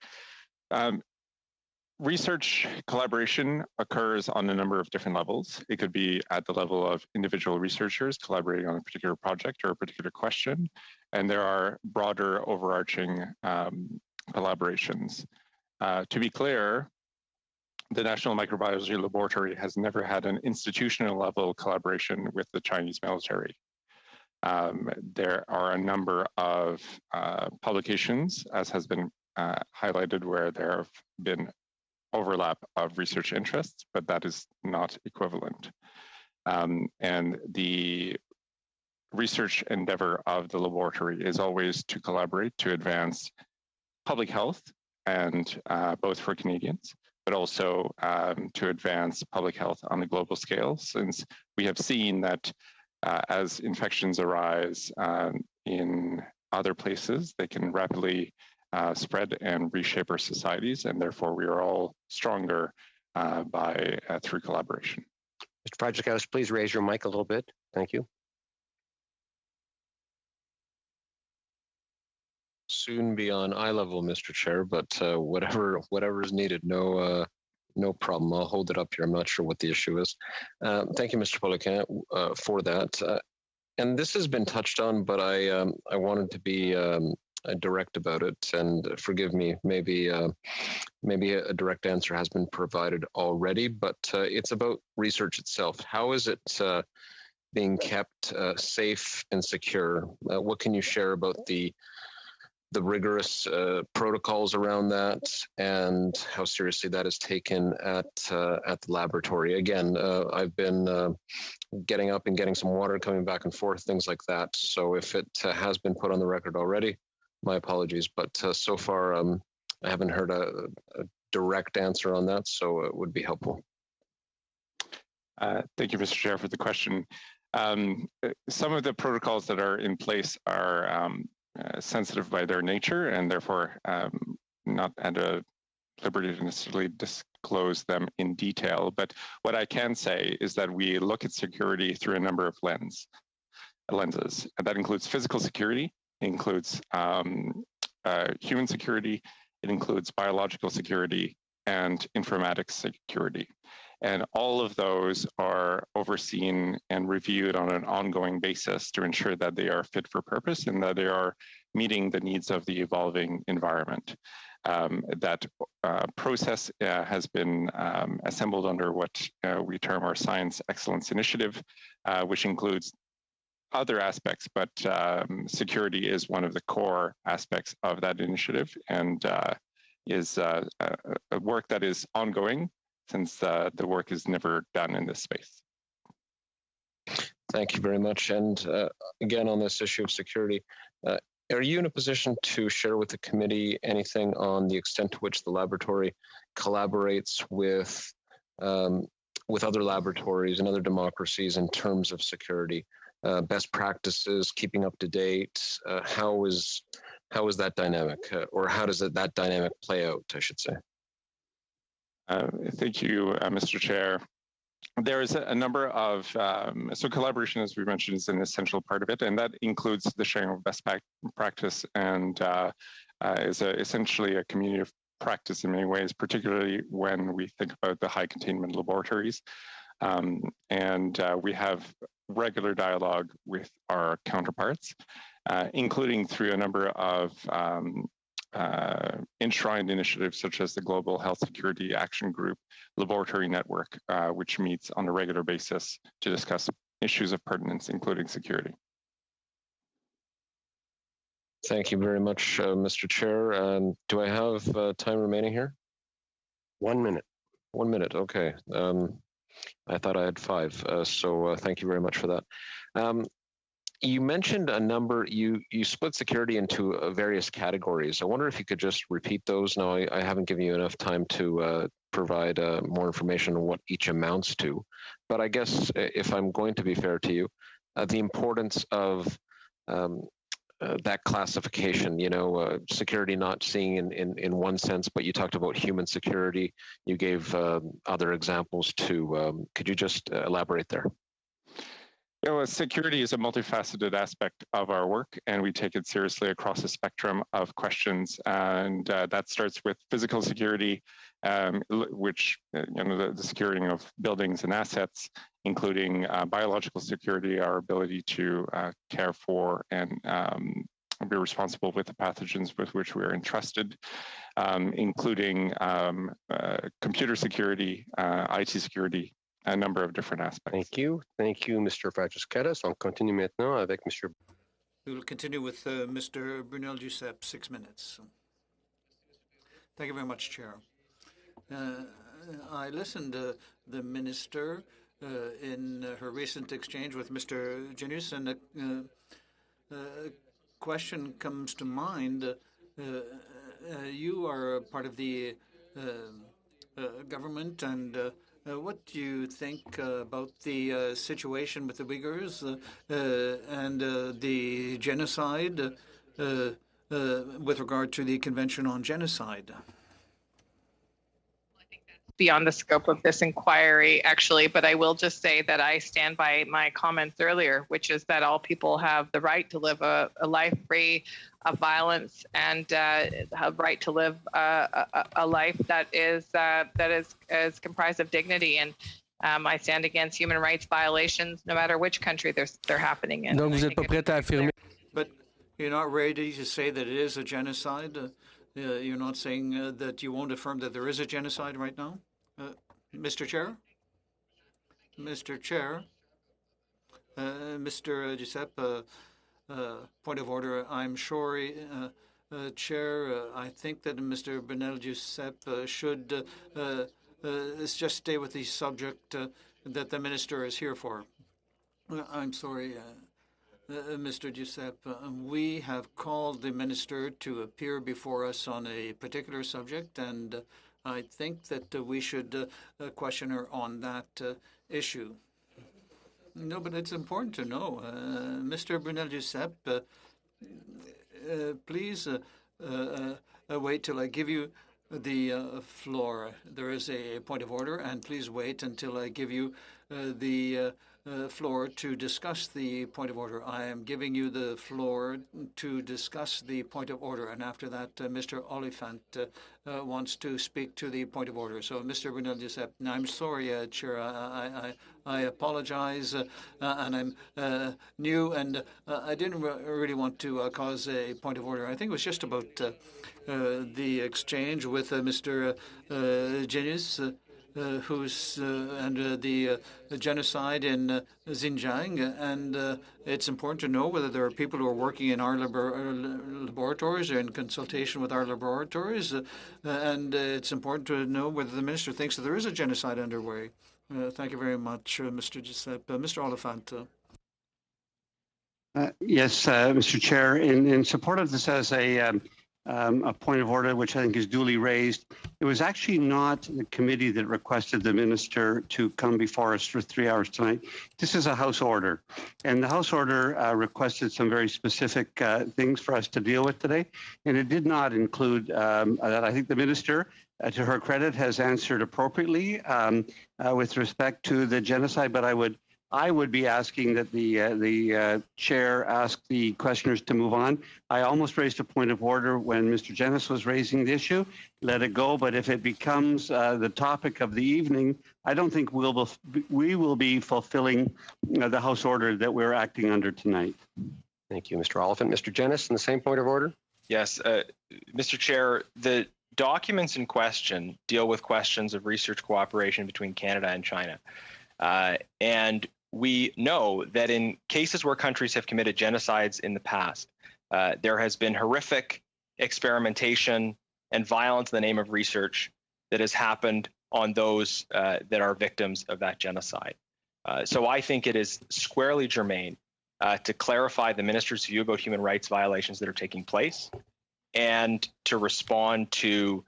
Research collaboration occurs on a number of different levels. It could be at the level of individual researchers collaborating on a particular project or a particular question, and there are broader overarching collaborations. To be clear, the National Microbiology Laboratory has never had an institutional level collaboration with the Chinese military. There are a number of publications, as has been highlighted, where there have been overlap of research interests, but that is not equivalent. And the research endeavor of the laboratory is always to collaborate to advance public health, and both for Canadians, but also to advance public health on a global scale, since we have seen that as infections arise in other places, they can rapidly spread and reshape our societies, and therefore we are all stronger through collaboration. Mr. Prajasketis, please raise your mic a little bit. Thank you. Soon be on eye level, Mr. Chair, but whatever is needed, no problem. I'll hold it up here. I'm not sure what the issue is. Thank you, Mr. Poliquin, for that. And this has been touched on, but I wanted to be direct about it. And forgive me, maybe a direct answer has been provided already, but it's about research itself. How is it being kept safe and secure? What can you share about the rigorous protocols around that and how seriously that is taken at the laboratory? Again, I've been getting up and getting some water, coming back and forth, things like that. So if it has been put on the record already, my apologies. But so far, I haven't heard a direct answer on that, so it would be helpful. Thank you, Mr. Chair, for the question. Some of the protocols that are in place are sensitive by their nature, and therefore not at a liberty to necessarily disclose them in detail. But what I can say is that we look at security through a number of lenses. And that includes physical security, it includes human security, it includes biological security, and informatics security. And all of those are overseen and reviewed on an ongoing basis to ensure that they are fit for purpose and that they are meeting the needs of the evolving environment. That process has been assembled under what we term our Science Excellence Initiative, which includes other aspects, but security is one of the core aspects of that initiative and is a work that is ongoing since the work is never done in this space. Thank you very much. And again, on this issue of security, are you in a position to share with the committee anything on the extent to which the laboratory collaborates with other laboratories and other democracies in terms of security, best practices, keeping up to date? How is that dynamic, or how does that dynamic play out, I should say? Thank you, Mr. Chair. There is a number of, so collaboration, as we mentioned, is an essential part of it, and that includes the sharing of best practice and is essentially a community of practice in many ways, particularly when we think about the high containment laboratories. And we have regular dialogue with our counterparts, including through a number of enshrined initiatives such as the Global Health Security Action Group Laboratory Network, which meets on a regular basis to discuss issues of pertinence, including security. Thank you very much, Mr. Chair. Do I have time remaining here? 1 minute. 1 minute, okay. I thought I had 5, so thank you very much for that. You mentioned a number, you split security into various categories. I wonder if you could just repeat those. Now, I haven't given you enough time to provide more information on what each amounts to. But I guess if I'm going to be fair to you, the importance of that classification, security not seeing in one sense, but you talked about human security. You gave other examples too. Could you just elaborate there? Security is a multifaceted aspect of our work, and we take it seriously across a spectrum of questions. And that starts with physical security, which, the securing of buildings and assets, including biological security, our ability to care for and be responsible with the pathogens with which we are entrusted, including computer security, IT security, a number of different aspects. Thank you. Thank you, Mr. Fragiscaris. On continue maintenant avec Mr. We will continue with Mr. Brunel Duceppe, 6 minutes. Thank you very much, Chair. I listened to the Minister in her recent exchange with Mr. Janus, and a question comes to mind. You are part of the government, and what do you think about the situation with the Uyghurs and the genocide with regard to the Convention on Genocide? Beyond the scope of this inquiry, actually, but I will just say that I stand by my comments earlier, which is that all people have the right to live a life free of violence and have right to live a life that is comprised of dignity. And I stand against human rights violations, no matter which country they're happening in. Donc, vous n'êtes pas prête à affirmer. But you're not ready to say that it is a genocide? You're not saying that you won't affirm that there is a genocide right now? Mr. Chair? Mr. Chair? Mr. Duceppe, point of order. I'm sure, Chair, I think that Mr. Brunel Duceppe should just stay with the subject that the Minister is here for. I'm sorry, Mr. Duceppe. We have called the Minister to appear before us on a particular subject, and I think that we should question her on that issue. No, but it's important to know. Mr. Brunel Duceppe, please wait till I give you the floor. There is a point of order, and please wait until I give you the floor to discuss the point of order. I am giving you the floor to discuss the point of order, and after that, Mr. Oliphant wants to speak to the point of order. So, Mr. Brunel-Duceppe, I'm sorry, Chair, I apologize, and I'm new, and I didn't really want to cause a point of order. I think it was just about the exchange with Mr. Genus, who's and the genocide in Xinjiang, and it's important to know whether there are people who are working in our laboratories or in consultation with our laboratories, and it's important to know whether the minister thinks that there is a genocide underway. Thank you very much, Mr. Giuseppe. Mr. Oliphant. Yes, Mr. Chair, in support of this as a point of order, which I think is duly raised. It was actually not the committee that requested the minister to come before us for 3 hours tonight. This is a House order, and the House order requested some very specific things for us to deal with today, and it did not include that. I think the minister, to her credit, has answered appropriately with respect to the genocide, but I would be asking that the chair ask the questioners to move on. I almost raised a point of order when Mr. Genus was raising the issue. Let it go. But if it becomes the topic of the evening, I don't think we will be fulfilling the House order that we're acting under tonight. Thank you, Mr. Oliphant. Mr. Genus, in the same point of order? Yes, Mr. Chair, the documents in question deal with questions of research cooperation between Canada and China. And we know that in cases where countries have committed genocides in the past, there has been horrific experimentation and violence in the name of research that has happened on those that are victims of that genocide. So I think it is squarely germane to clarify the minister's view about human rights violations that are taking place and to respond to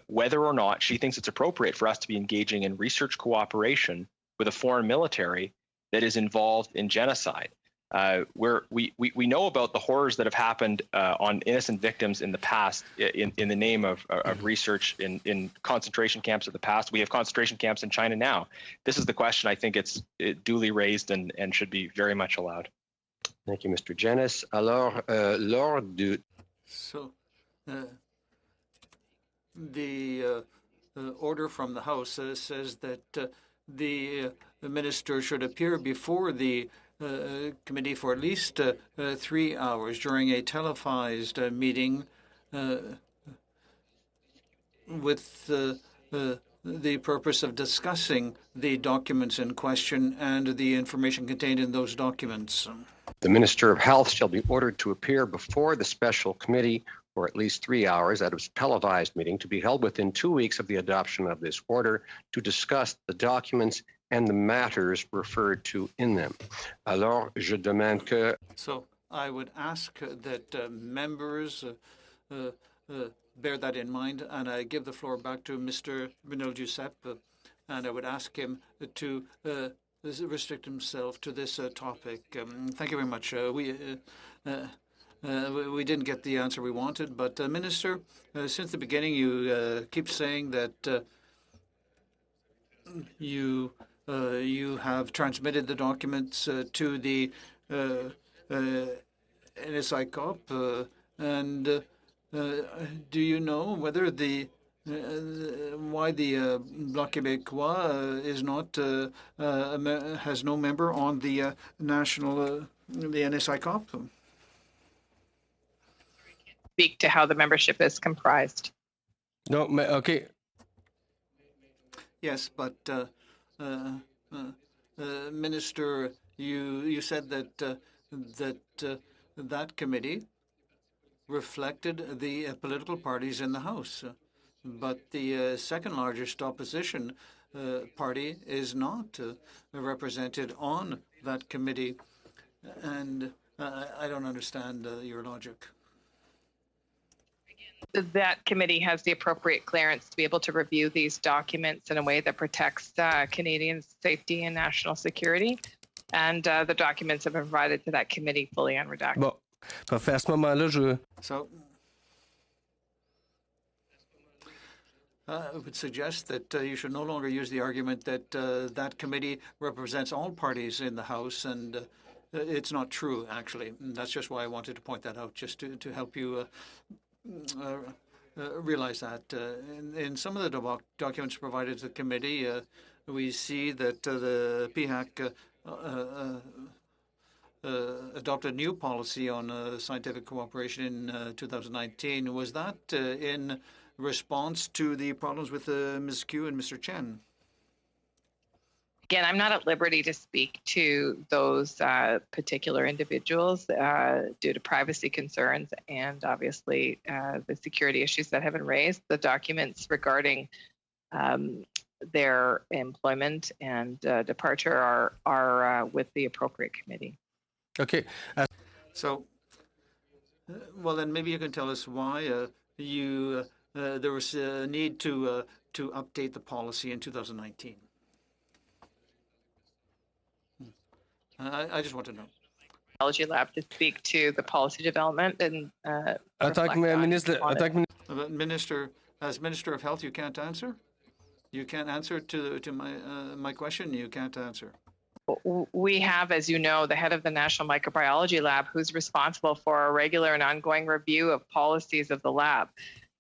whether or not she thinks it's appropriate for us to be engaging in research cooperation with a foreign military that is involved in genocide. Where we know about the horrors that have happened on innocent victims in the past in the name of research in concentration camps of the past. We have concentration camps in China now. This is the question. I think it's duly raised and should be very much allowed. Thank you, Mr. Genus. Alors, lors du... So, the order from the House says that the minister should appear before the committee for at least 3 hours during a televised meeting with the purpose of discussing the documents in question and the information contained in those documents. The Minister of Health shall be ordered to appear before the special committee for at least 3 hours at a televised meeting to be held within 2 weeks of the adoption of this order to discuss the documents and the matters referred to in them. Alors, je demande que... So I would ask that members bear that in mind, and I give the floor back to Mr. Brunel-Duceppe, and I would ask him to restrict himself to this topic. Thank you very much. We didn't get the answer we wanted, but Minister, since the beginning, you keep saying that you have transmitted the documents to the NSICOP, and do you know whether why the Bloc Québécois is not has no member on the national the NSICOP? Speak to how the membership is comprised. No, okay. Yes, but Minister, you said that that committee reflected the political parties in the House, but the second largest opposition party is not represented on that committee, and I don't understand your logic. That committee has the appropriate clearance to be able to review these documents in a way that protects Canadian safety and national security. And the documents have been provided to that committee fully unredacted. Bon, parfait. À ce moment-là, So, would suggest that you should no longer use the argument that that committee represents all parties in the House, and it's not true, actually. And that's just why I wanted to point that out, just to help you realize that. In some of the documents provided to the committee, we see that the PHAC adopted a new policy on scientific cooperation in 2019. Was that in response to the problems with Ms. Q and Mr. Chen? Again, I'm not at liberty to speak to those particular individuals due to privacy concerns and obviously the security issues that have been raised. The documents regarding their employment and departure are with the appropriate committee. Okay. So, well, then maybe you can tell us why there was a need to update the policy in 2019. I just want to know. Biology Lab to speak to the policy development and Minister, as Minister of Health, you can't answer. You can't answer to my question. You can't answer. We have, as you know, the head of the National Microbiology Lab, who's responsible for a regular and ongoing review of policies of the lab.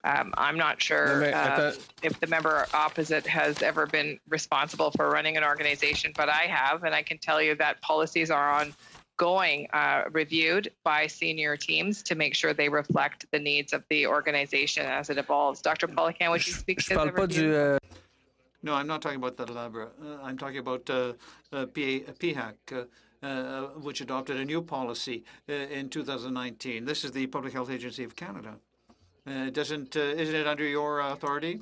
I'm not sure if the member opposite has ever been responsible for running an organization, but I have, and I can tell you that policies are ongoing, reviewed by senior teams to make sure they reflect the needs of the organization as it evolves. Dr. Poliquin, would you speak to the review? No, I'm not talking about the lab. I'm talking about PHAC, which adopted a new policy in 2019. This is the Public Health Agency of Canada. Isn't it under your authority?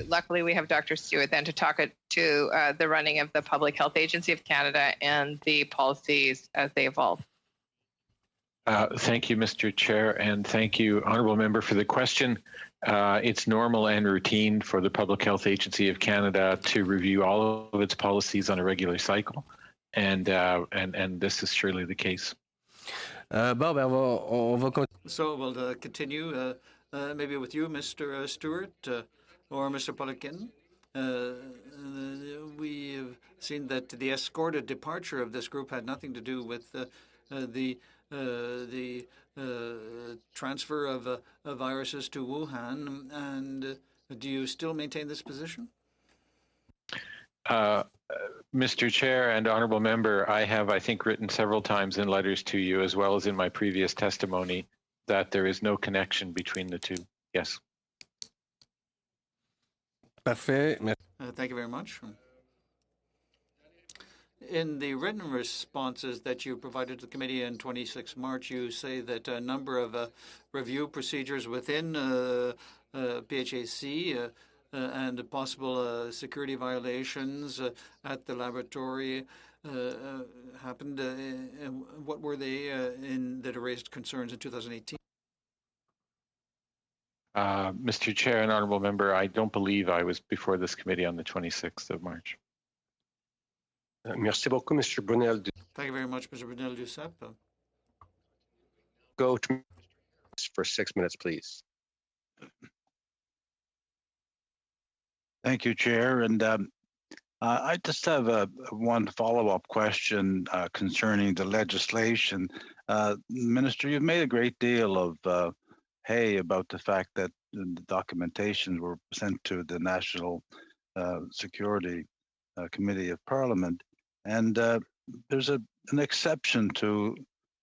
Luckily, we have Dr. Stewart then to talk to the running of the Public Health Agency of Canada and the policies as they evolve. Thank you, Mr. Chair, and thank you, Honourable Member, for the question. It's normal and routine for the Public Health Agency of Canada to review all of its policies on a regular cycle, and this is surely the case. So we'll continue maybe with you, Mr. Stewart, or Mr. Poliquin. We've seen that the escorted departure of this group had nothing to do with the transfer of viruses to Wuhan. And do you still maintain this position? Mr. Chair and Honourable Member, I have, I think, written several times in letters to you, as well as in my previous testimony, that there is no connection between the two. Yes. Thank you very much. In the written responses that you provided to the committee on 26 March, you say that a number of review procedures within PHAC and possible security violations at the laboratory happened. What were they that raised concerns in 2018? Mr. Chair and Honourable Member, I don't believe I was before this committee on the 26th of March. Merci beaucoup, Mr. Brunel. Thank you very much, Mr. Brunel Duceppe. Go to for 6 minutes, please. Thank you, Chair. And I just have one follow-up question concerning the legislation. Minister, you've made a great deal of hay about the fact that the documentations were sent to the National Security Committee of Parliament. And there's an exception to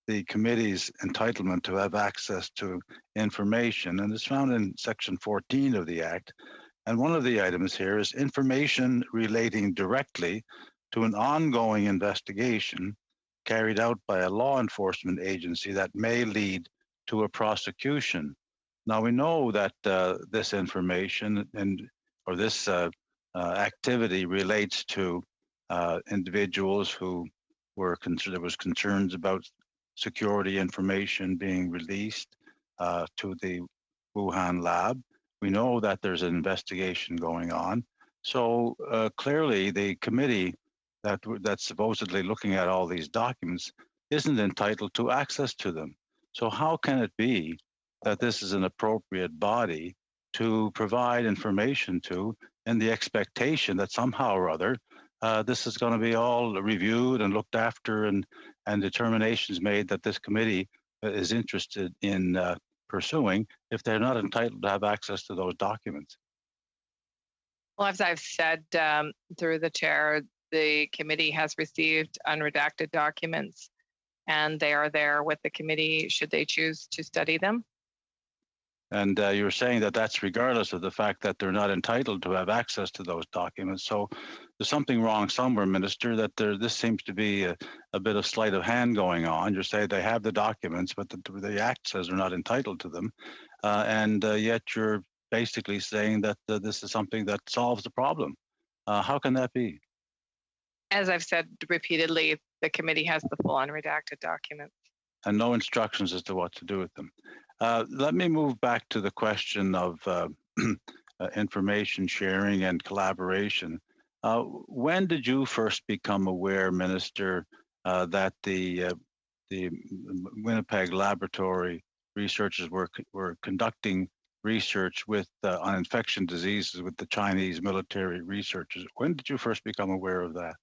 the committee's entitlement to have access to information, and it's found in Section 14 of the Act. And one of the items here is information relating directly to an ongoing investigation carried out by a law enforcement agency that may lead to a prosecution. Now, we know that this information or this activity relates to individuals who there was concerns about security information being released to the Wuhan lab. We know that there's an investigation going on. So clearly the committee that's supposedly looking at all these documents isn't entitled to access to them. So how can it be that this is an appropriate body to provide information to, in the expectation that somehow or other this is going to be all reviewed and looked after, and determinations made that this committee is interested in pursuing, if they're not entitled to have access to those documents? Well, as I've said through the chair, the committee has received unredacted documents, and they are there with the committee should they choose to study them. And you're saying that that's regardless of the fact that they're not entitled to have access to those documents. So there's something wrong somewhere, Minister, that this seems to be a bit of sleight of hand going on. You're saying they have the documents, but the Act says they're not entitled to them. And yet you're basically saying that this is something that solves the problem. How can that be? As I've said repeatedly, the committee has the full unredacted documents. And no instructions as to what to do with them. Let me move back to the question of information sharing and collaboration. When did you first become aware, Minister, that the Winnipeg laboratory researchers were conducting research with on infection diseases with the Chinese military researchers? When did you first become aware of that?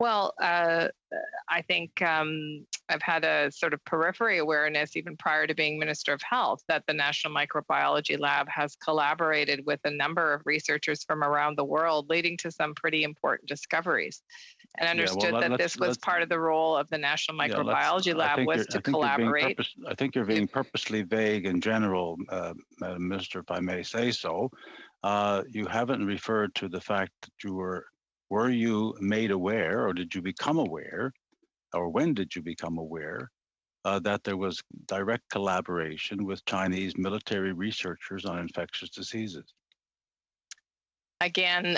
Well, I think I've had a sort of periphery awareness even prior to being Minister of Health that the National Microbiology Lab has collaborated with a number of researchers from around the world, leading to some pretty important discoveries. And understood that this was part of the role of the National Microbiology Lab was to collaborate. I think you're being purposely vague in general, Madam Minister, if I may say so. You haven't referred to the fact that you were you made aware, or did you become aware, or when did you become aware that there was direct collaboration with Chinese military researchers on infectious diseases? Again,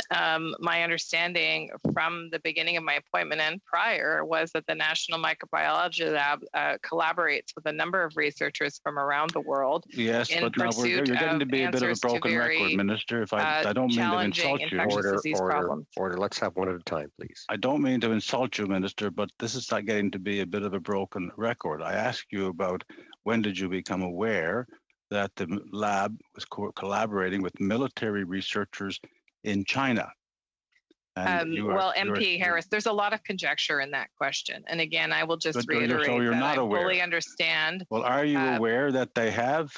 my understanding from the beginning of my appointment and prior was that the National Microbiology Lab collaborates with a number of researchers from around the world. Yes, but now you're getting to be a bit of a broken record, Minister. If I don't mean to insult you. Order. Let's have one at a time, please. I don't mean to insult you, Minister, but this is not getting to be a bit of a broken record. I asked you about when did you become aware that the lab was collaborating with military researchers in China. Well, MP Harris, there's a lot of conjecture in that question. And again, I will just reiterate that I fully understand. Well, are you aware that they have?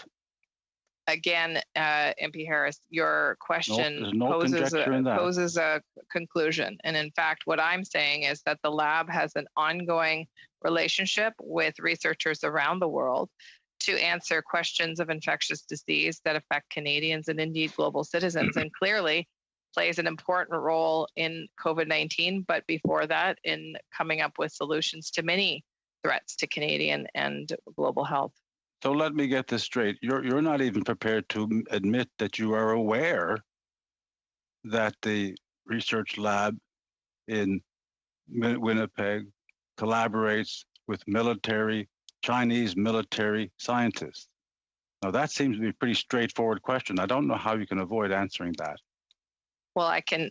Again, MP Harris, your question poses a conclusion. And in fact, what I'm saying is that the lab has an ongoing relationship with researchers around the world to answer questions of infectious disease that affect Canadians and indeed global citizens. And clearly, plays an important role in COVID-19, but before that, in coming up with solutions to many threats to Canadian and global health. So let me get this straight. You're not even prepared to admit that you are aware that the research lab in Winnipeg collaborates with Chinese military scientists. Now that seems to be a pretty straightforward question. I don't know how you can avoid answering that. Well, I can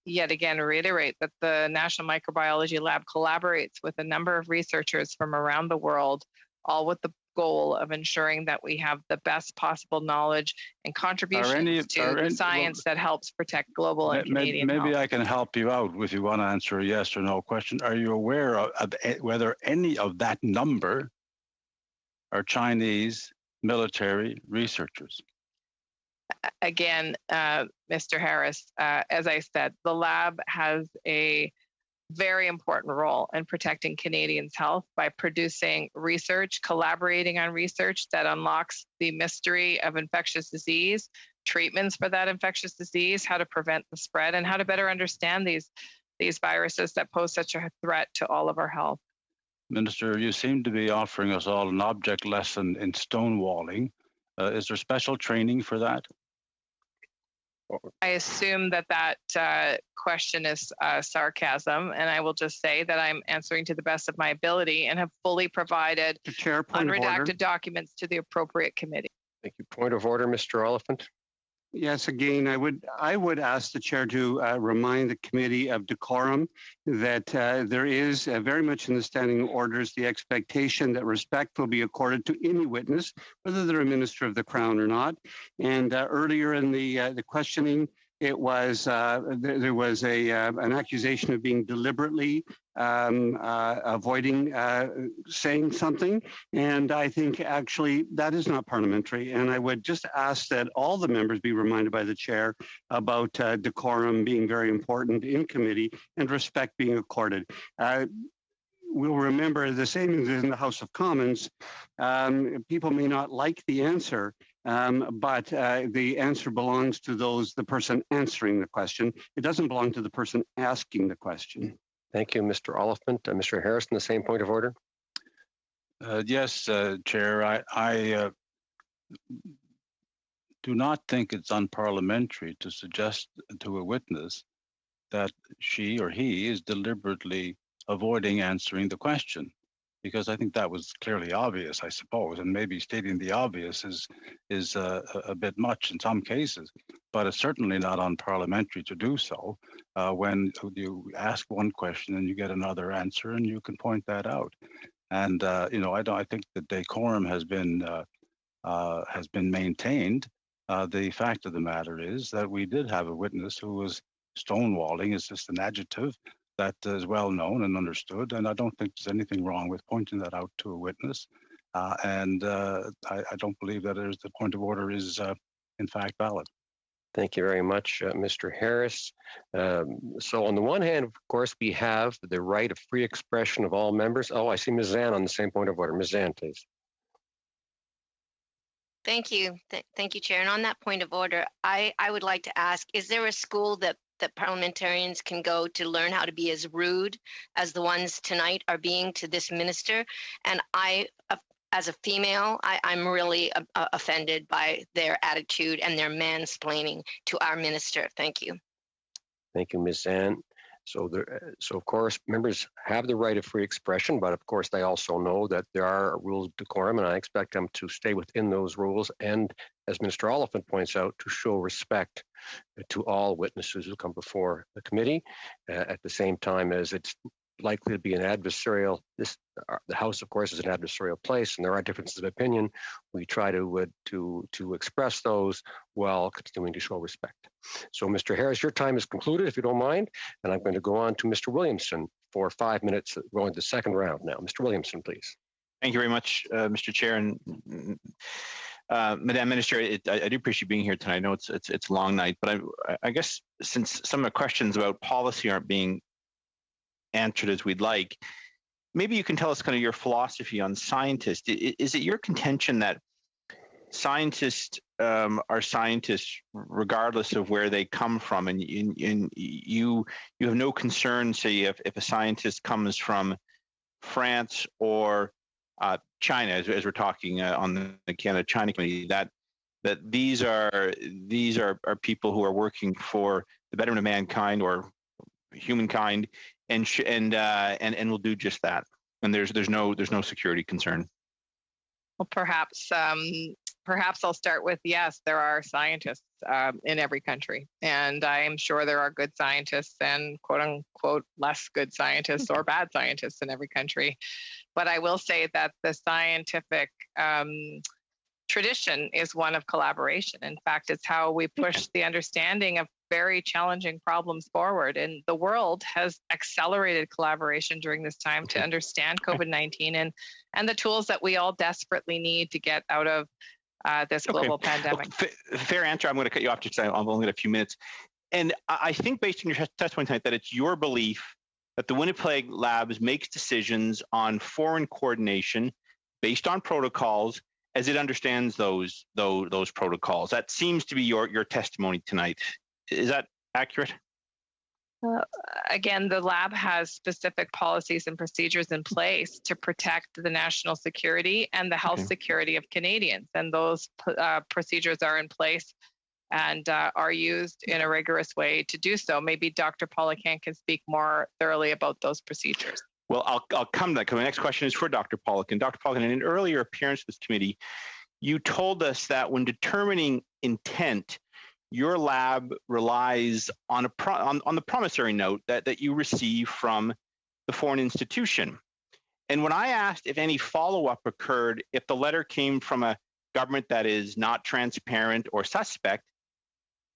yet again reiterate that the National Microbiology Lab collaborates with a number of researchers from around the world, all with the goal of ensuring that we have the best possible knowledge and contributions to science that helps protect global and Canadian health. Maybe I can help you out if you want to answer a yes or no question. Are you aware of whether any of that number are Chinese military researchers? Again, Mr. Harris, as I said, the lab has a very important role in protecting Canadians' health by producing research, collaborating on research that unlocks the mystery of infectious disease, treatments for that infectious disease, how to prevent the spread, and how to better understand these viruses that pose such a threat to all of our health. Minister, you seem to be offering us all an object lesson in stonewalling. Is there special training for that? I assume that question is sarcasm, and I will just say that I'm answering to the best of my ability and have fully provided unredacted documents to the appropriate committee. Thank you. Point of order, Mr. Oliphant. Yes, again, I would ask the chair to remind the committee of decorum, that there is very much in the standing orders the expectation that respect will be accorded to any witness, whether they're a minister of the Crown or not. And earlier in the questioning, it was there was an accusation of being deliberately avoiding saying something, and I think actually that is not parliamentary. And I would just ask that all the members be reminded by the chair about decorum being very important in committee and respect being accorded. We'll remember the same as in the House of Commons. People may not like the answer, but the answer belongs to the person answering the question. It doesn't belong to the person asking the question. Thank you, Mr. Oliphant. Mr. Harrison, the same point of order. Yes, Chair. I do not think it's unparliamentary to suggest to a witness that she or he is deliberately avoiding answering the question, because I think that was clearly obvious, I suppose, and maybe stating the obvious is a bit much in some cases, but it's certainly not unparliamentary to do so when you ask one question and you get another answer, and you can point that out. And I think the decorum has been maintained. The fact of the matter is that we did have a witness who was stonewalling. Is just an adjective that is well known and understood, and I don't think there's anything wrong with pointing that out to a witness. I don't believe that the point of order is in fact valid. Thank you very much, Mr. Harris. So on the one hand, of course, we have the right of free expression of all members. Oh, I see Ms. Zan on the same point of order. Ms. Zan, please. Thank you. Thank you, Chair. And on that point of order, I would like to ask, is there a school that parliamentarians can go to learn how to be as rude as the ones tonight are being to this minister? And I, as a female, I'm really offended by their attitude and their mansplaining to our minister. Thank you. Thank you, Ms. Zan. So of course, members have the right of free expression, but of course, they also know that there are rules of decorum, and I expect them to stay within those rules. And as Mr. Oliphant points out, to show respect to all witnesses who come before the committee, at the same time as it's likely to be an adversarial. The House, of course, is an adversarial place, and there are differences of opinion. We try to express those while continuing to show respect. So, Mr. Harris, your time is concluded, if you don't mind, and I'm going to go on to Mr. Williamson for 5 minutes. We're going to the second round now. Mr. Williamson, please. Thank you very much, Mr. Chair, and Madam Minister. I do appreciate being here tonight. I know it's a long night, but I guess since some of the questions about policy aren't being answered as we'd like, maybe you can tell us kind of your philosophy on scientists. Is it your contention that scientists are scientists regardless of where they come from, and you have no concern, say, if a scientist comes from France or China, as we're talking on the Canada-China Committee, that these are people who are working for the betterment of mankind or humankind, and will do just that, and there's no security concern? Well, perhaps I'll start with, yes, there are scientists in every country, and I am sure there are good scientists and quote unquote less good scientists or bad scientists in every country. But I will say that the scientific tradition is one of collaboration. In fact, it's how we push the understanding of very challenging problems forward. And the world has accelerated collaboration during this time to understand COVID-19 and the tools that we all desperately need to get out of this global pandemic. Fair answer. I'm going to cut you off just because I've only got a few minutes. And I think based on your testimony tonight that it's your belief that the Winnipeg Labs makes decisions on foreign coordination based on protocols as it understands those protocols. That seems to be your testimony tonight. Is that accurate? Again, the lab has specific policies and procedures in place to protect the national security and the health security of Canadians. And those procedures are in place and are used in a rigorous way to do so. Maybe Dr. Poliquin can speak more thoroughly about those procedures. Well, I'll come to that, because my next question is for Dr. Poliquin. Dr. Poliquin, in an earlier appearance with this committee, you told us that when determining intent, your lab relies on on the promissory note that you receive from the foreign institution. And when I asked if any follow-up occurred, if the letter came from a government that is not transparent or suspect,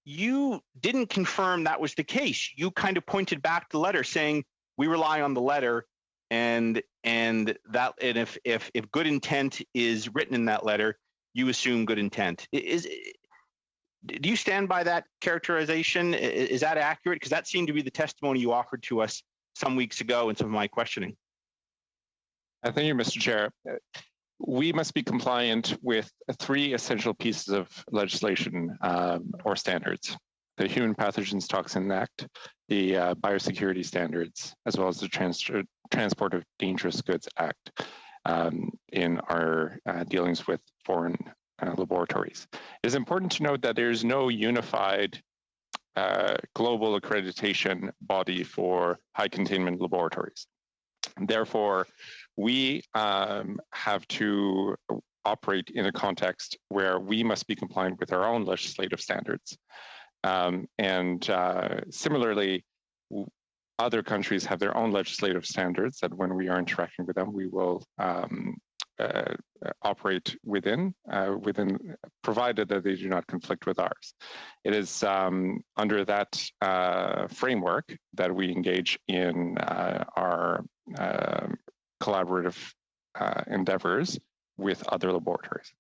you didn't confirm that was the case. You kind of pointed back to the letter saying, we rely on the letter, and if good intent is written in that letter, you assume good intent. Do you stand by that characterization? Is that accurate? Because that seemed to be the testimony you offered to us some weeks ago in some of my questioning. Thank you, Mr. Chair. We must be compliant with 3 essential pieces of legislation or standards: the Human Pathogens Toxin Act, the Biosecurity Standards, as well as the Transport of Dangerous Goods Act in our dealings with foreign laboratories. It is important to note that there is no unified global accreditation body for high containment laboratories. Therefore, we have to operate in a context where we must be compliant with our own legislative standards. Similarly, other countries have their own legislative standards that when we are interacting with them, we will operate within, provided that they do not conflict with ours. It is under that framework that we engage in our collaborative endeavors with other laboratories.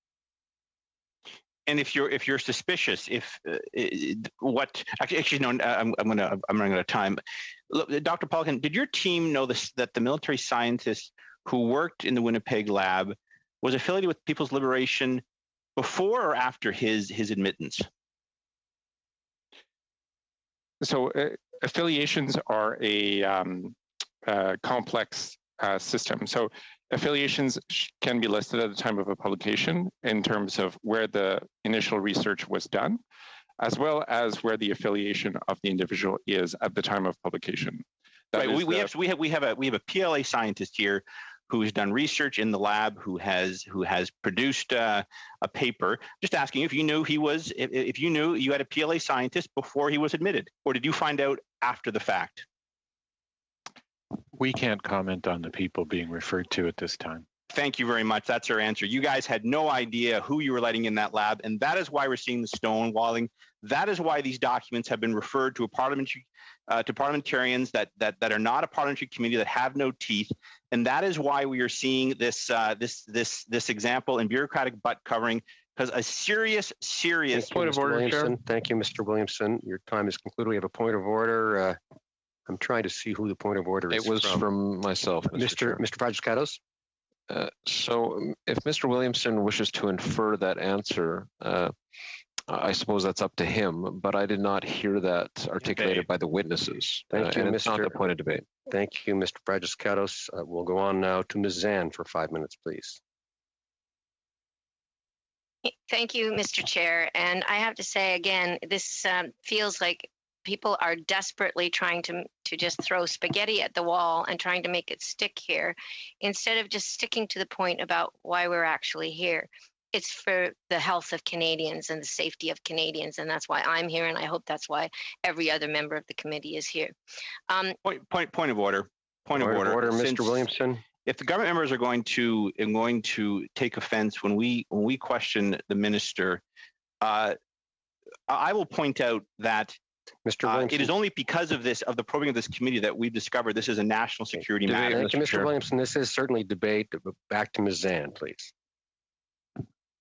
And if you're suspicious, actually no, I'm running out of time. Look, Dr. Poliquin, did your team know that the military scientist who worked in the Winnipeg lab was affiliated with People's Liberation before or after his admittance? So affiliations are a complex system. So affiliations can be listed at the time of a publication in terms of where the initial research was done, as well as where the affiliation of the individual is at the time of publication. Right. We have a PLA scientist here who has done research in the lab, who has produced a paper. Just asking if you knew if you knew you had a PLA scientist before he was admitted, or did you find out after the fact? We can't comment on the people being referred to at this time. Thank you very much. That's our answer. You guys had no idea who you were letting in that lab, and that is why we're seeing the stonewalling. That is why these documents have been referred to a parliamentary to parliamentarians that are not a parliamentary committee, that have no teeth, and that is why we are seeing this example in bureaucratic butt covering. Because a serious point of order, Williamson. Thank you, Mr. Williamson. Your time is concluded. We have a point of order. I'm trying to see who the point of order is. It was from myself, Mr. Fragiskatos. So if Mr. Williamson wishes to infer that answer, I suppose that's up to him, but I did not hear that articulated by the witnesses. Thank you, and Mr. It's not the point of debate. Thank you, Mr. Fragiskatos. We'll go on now to Ms. Zan for 5 minutes, please. Thank you, Mr. Chair. And I have to say again, this feels like people are desperately trying to just throw spaghetti at the wall and trying to make it stick here, instead of just sticking to the point about why we're actually here. It's for the health of Canadians and the safety of Canadians, and that's why I'm here, and I hope that's why every other member of the committee is here. Point of order. Point of order, Mr. Williamson. If the government members are going to take offense when we question the minister, I will point out that it is only because of the probing of this committee that we've discovered this is a national security matter. Thank you, Mr. Williamson. This is certainly debate. Back to Ms. Zan, please.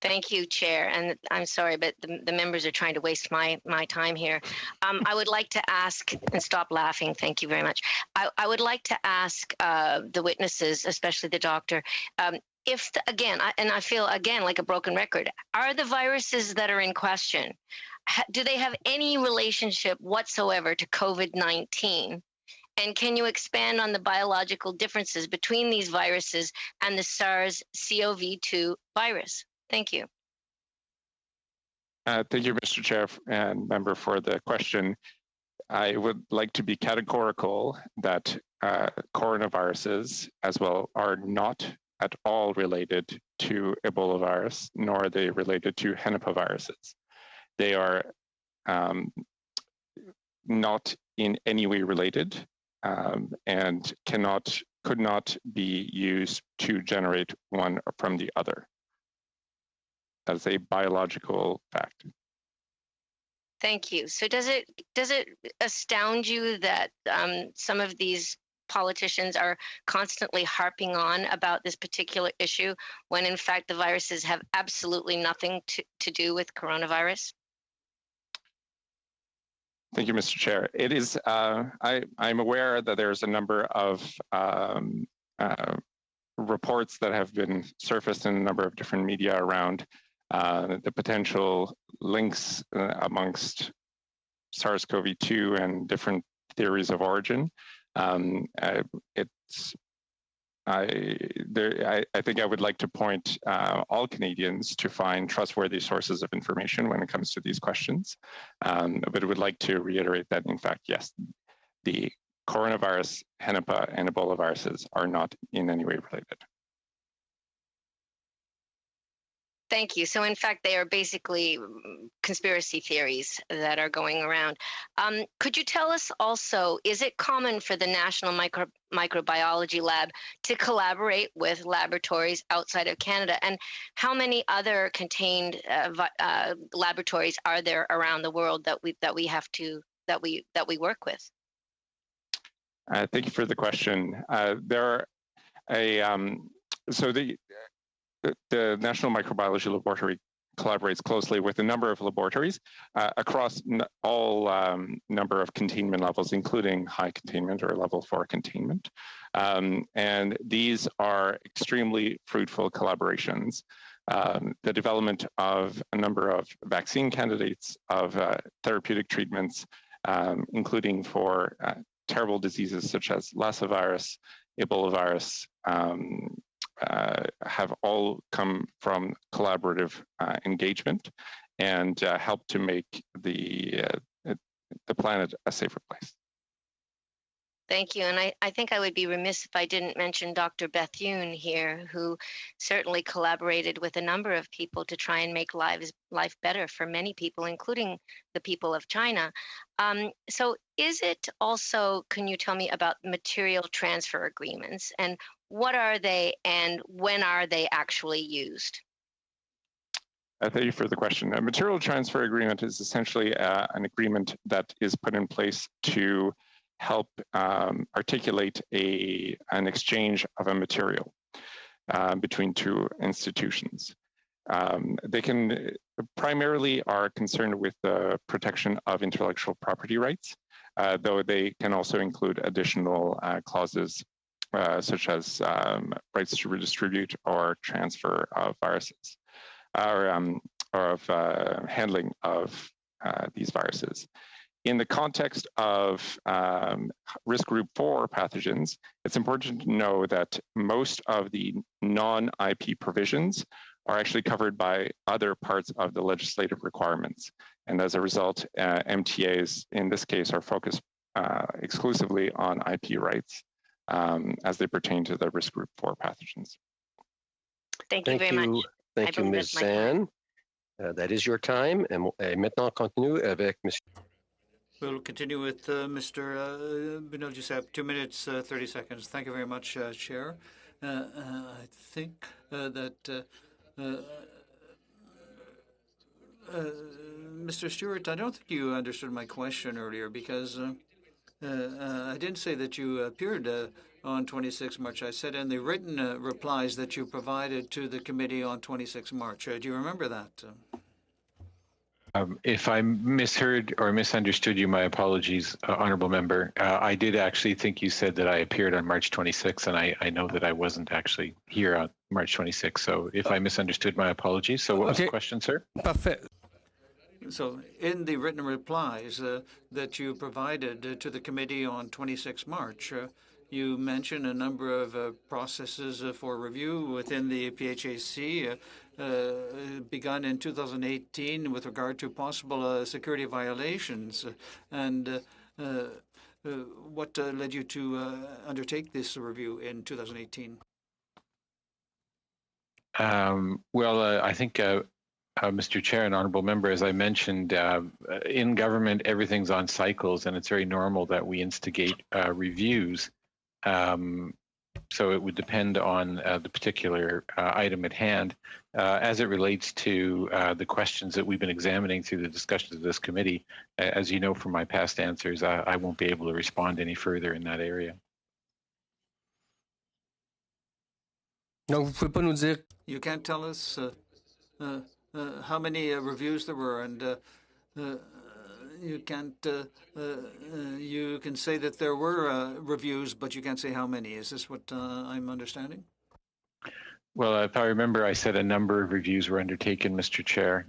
Thank you, Chair. And I'm sorry, but the members are trying to waste my time here. I would like to ask, and stop laughing, thank you very much. I would like to ask the witnesses, especially the doctor, if, again, and I feel, again, like a broken record, are the viruses that are in question, do they have any relationship whatsoever to COVID-19? And can you expand on the biological differences between these viruses and the SARS-CoV-2 virus? Thank you. Thank you, Mr. Chair and member, for the question. I would like to be categorical that coronaviruses as well are not at all related to Ebola virus, nor are they related to Henipaviruses. They are not in any way related and could not be used to generate one from the other. That's a biological fact. Thank you. So does it astound you that some of these politicians are constantly harping on about this particular issue when in fact the viruses have absolutely nothing to do with coronavirus? Thank you, Mr. Chair. It is, I'm aware that there's a number of reports that have been surfaced in a number of different media around the potential links amongst SARS-CoV-2 and different theories of origin. I think I would like to point all Canadians to find trustworthy sources of information when it comes to these questions. But I would like to reiterate that, in fact, yes, the coronavirus, Henipa, and Ebola viruses are not in any way related. Thank you. So in fact, they are basically conspiracy theories that are going around. Could you tell us also, is it common for the National Microbiology Lab to collaborate with laboratories outside of Canada? And how many other contained laboratories are there around the world that we work with? Thank you for the question. The National Microbiology Laboratory collaborates closely with a number of laboratories across all number of containment levels, including high containment or level 4 containment. And these are extremely fruitful collaborations. The development of a number of vaccine candidates, of therapeutic treatments, including for terrible diseases such as Lassa virus, Ebola virus, have all come from collaborative engagement and help to make the planet a safer place. Thank you. And I think I would be remiss if I didn't mention Dr. Bethune here, who certainly collaborated with a number of people to try and make life better for many people, including the people of China. So is it also, can you tell me about material transfer agreements, and what are they and when are they actually used? Thank you for the question. A material transfer agreement is essentially an agreement that is put in place to help articulate an exchange of a material between two institutions. They can primarily are concerned with the protection of intellectual property rights, though they can also include additional clauses such as rights to redistribute or transfer of viruses, or of handling of these viruses. In the context of risk group 4 pathogens, it's important to know that most of the non-IP provisions are actually covered by other parts of the legislative requirements. And as a result, MTAs in this case are focused exclusively on IP rights as they pertain to the risk group 4 pathogens. Thank you very much. Thank you, Ms. Zan. That is your time. Et maintenant, continue avec Monsieur. We'll continue with Mr. Benoit-Giuseppe, 2 minutes, 30 seconds. Thank you very much, Chair. I think that Mr. Stewart, I don't think you understood my question earlier, because I didn't say that you appeared on 26 March. I said in the written replies that you provided to the committee on 26 March. Do you remember that? If I misheard or misunderstood you, my apologies, Honourable Member. I did actually think you said that I appeared on March 26th, and I know that I wasn't actually here on March 26th. So if I misunderstood, my apologies. So what was the question, sir? Perfect. So in the written replies that you provided to the committee on 26 March, you mentioned a number of processes for review within the PHAC begun in 2018 with regard to possible security violations. And what led you to undertake this review in 2018? Well, I think Mr. Chair and honorable member, as I mentioned, in government, everything's on cycles, and it's very normal that we instigate reviews. So it would depend on the particular item at hand. As it relates to the questions that we've been examining through the discussions of this committee, as you know from my past answers, I won't be able to respond any further in that area. Donc, vous pouvez pas nous dire. You can't tell us how many reviews there were, and you can't. You can say that there were reviews, but you can't say how many. Is this what I'm understanding? Well, if I remember, I said a number of reviews were undertaken, Mr. Chair,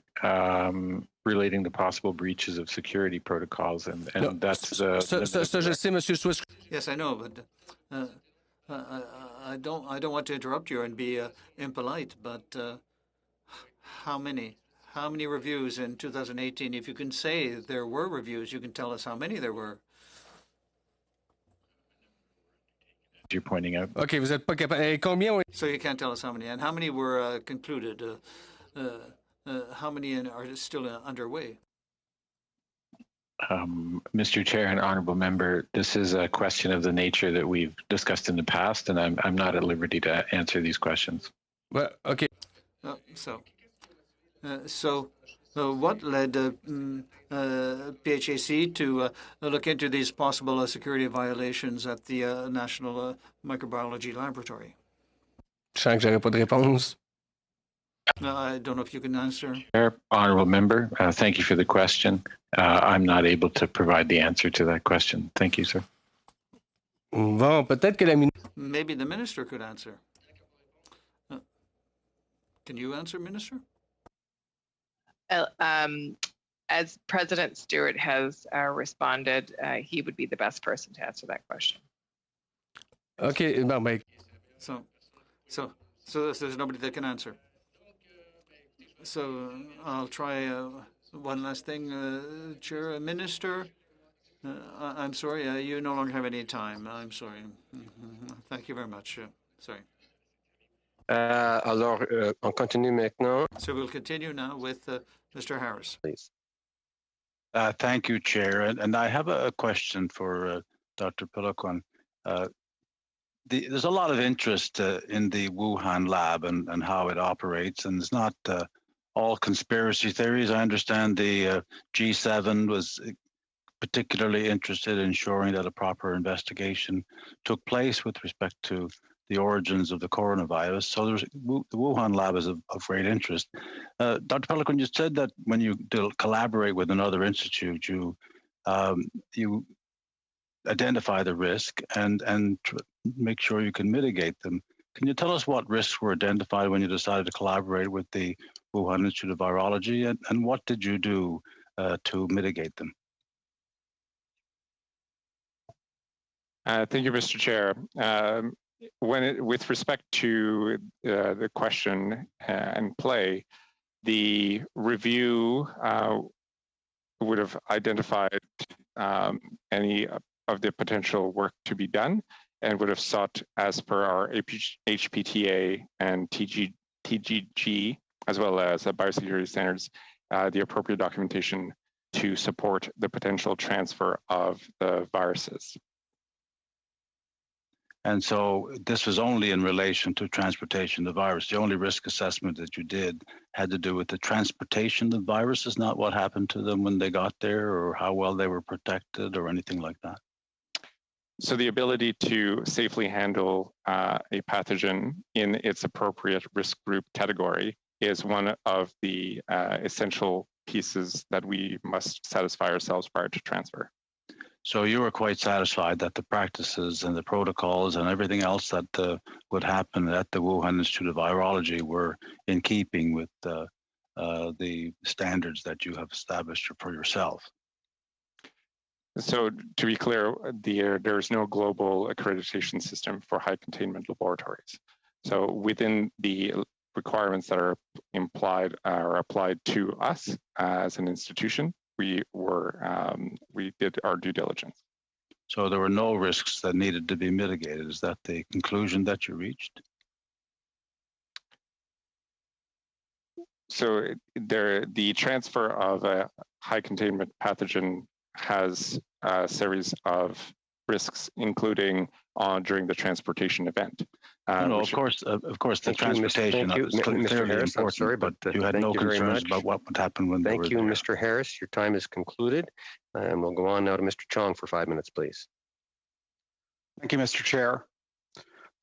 relating to possible breaches of security protocols, and No, that's. Ça, je sais, Monsieur Swiss. Yes, I know, but I don't want to interrupt you and be impolite, but how many? How many reviews in 2018? If you can say there were reviews, you can tell us how many there were. You're pointing out. Okay, vous êtes pas capable. Combien? So you can't tell us how many, and how many were concluded? How many are still underway? Mr. Chair and honorable member, this is a question of the nature that we've discussed in the past, and I'm not at liberty to answer these questions. Well, okay. What led PHAC to look into these possible security violations at the National Microbiology Laboratory? Je sens que j'aurais pas de réponse. I don't know if you can answer. Honorable member, thank you for the question. I'm not able to provide the answer to that question. Thank you, sir. Bon, peut-être que la Maybe the minister could answer. Can you answer, Minister? As President Stewart has responded, he would be the best person to answer that question. Okay, no, Mike. So there's nobody that can answer. So I'll try one last thing, Chair. Minister, I'm sorry, you no longer have any time. I'm sorry. Thank you very much. Sorry. Alors, on continue maintenant. So we'll continue now with Mr. Harris. Please. Thank you, Chair. And I have a question for Dr. Péloquin. There's a lot of interest in the Wuhan lab and how it operates, and it's not all conspiracy theories. I understand the G7 was particularly interested in ensuring that a proper investigation took place with respect to the origins of the coronavirus. So the Wuhan lab is of great interest. Dr. Péloquin, you said that when you collaborate with another institute, you identify the risk and make sure you can mitigate them. Can you tell us what risks were identified when you decided to collaborate with the Wuhan Institute of Virology, and what did you do to mitigate them? Thank you, Mr. Chair. With respect to the question and play, the review would have identified any of the potential work to be done and would have sought, as per our HPTA and TGG, as well as biosecurity standards, the appropriate documentation to support the potential transfer of the viruses. And so this was only in relation to transportation of the virus. The only risk assessment that you did had to do with the transportation of viruses, not what happened to them when they got there or how well they were protected or anything like that. So the ability to safely handle a pathogen in its appropriate risk group category is one of the essential pieces that we must satisfy ourselves prior to transfer. So you were quite satisfied that the practices and the protocols and everything else that would happen at the Wuhan Institute of Virology were in keeping with the standards that you have established for yourself. So to be clear, there's no global accreditation system for high containment laboratories. So within the requirements that are applied to us as an institution, we did our due diligence. So there were no risks that needed to be mitigated. Is that the conclusion that you reached? the transfer of a high containment pathogen has a series of risks, including during the transportation event. Of course, the transportation is clearly Harris, important. I'm sorry, but you had no concerns about what would happen when they were there. Thank you, Mr. Harris. Your time is concluded, and we'll go on now to Mr. Chong for 5 minutes, please. Thank you, Mr. Chair.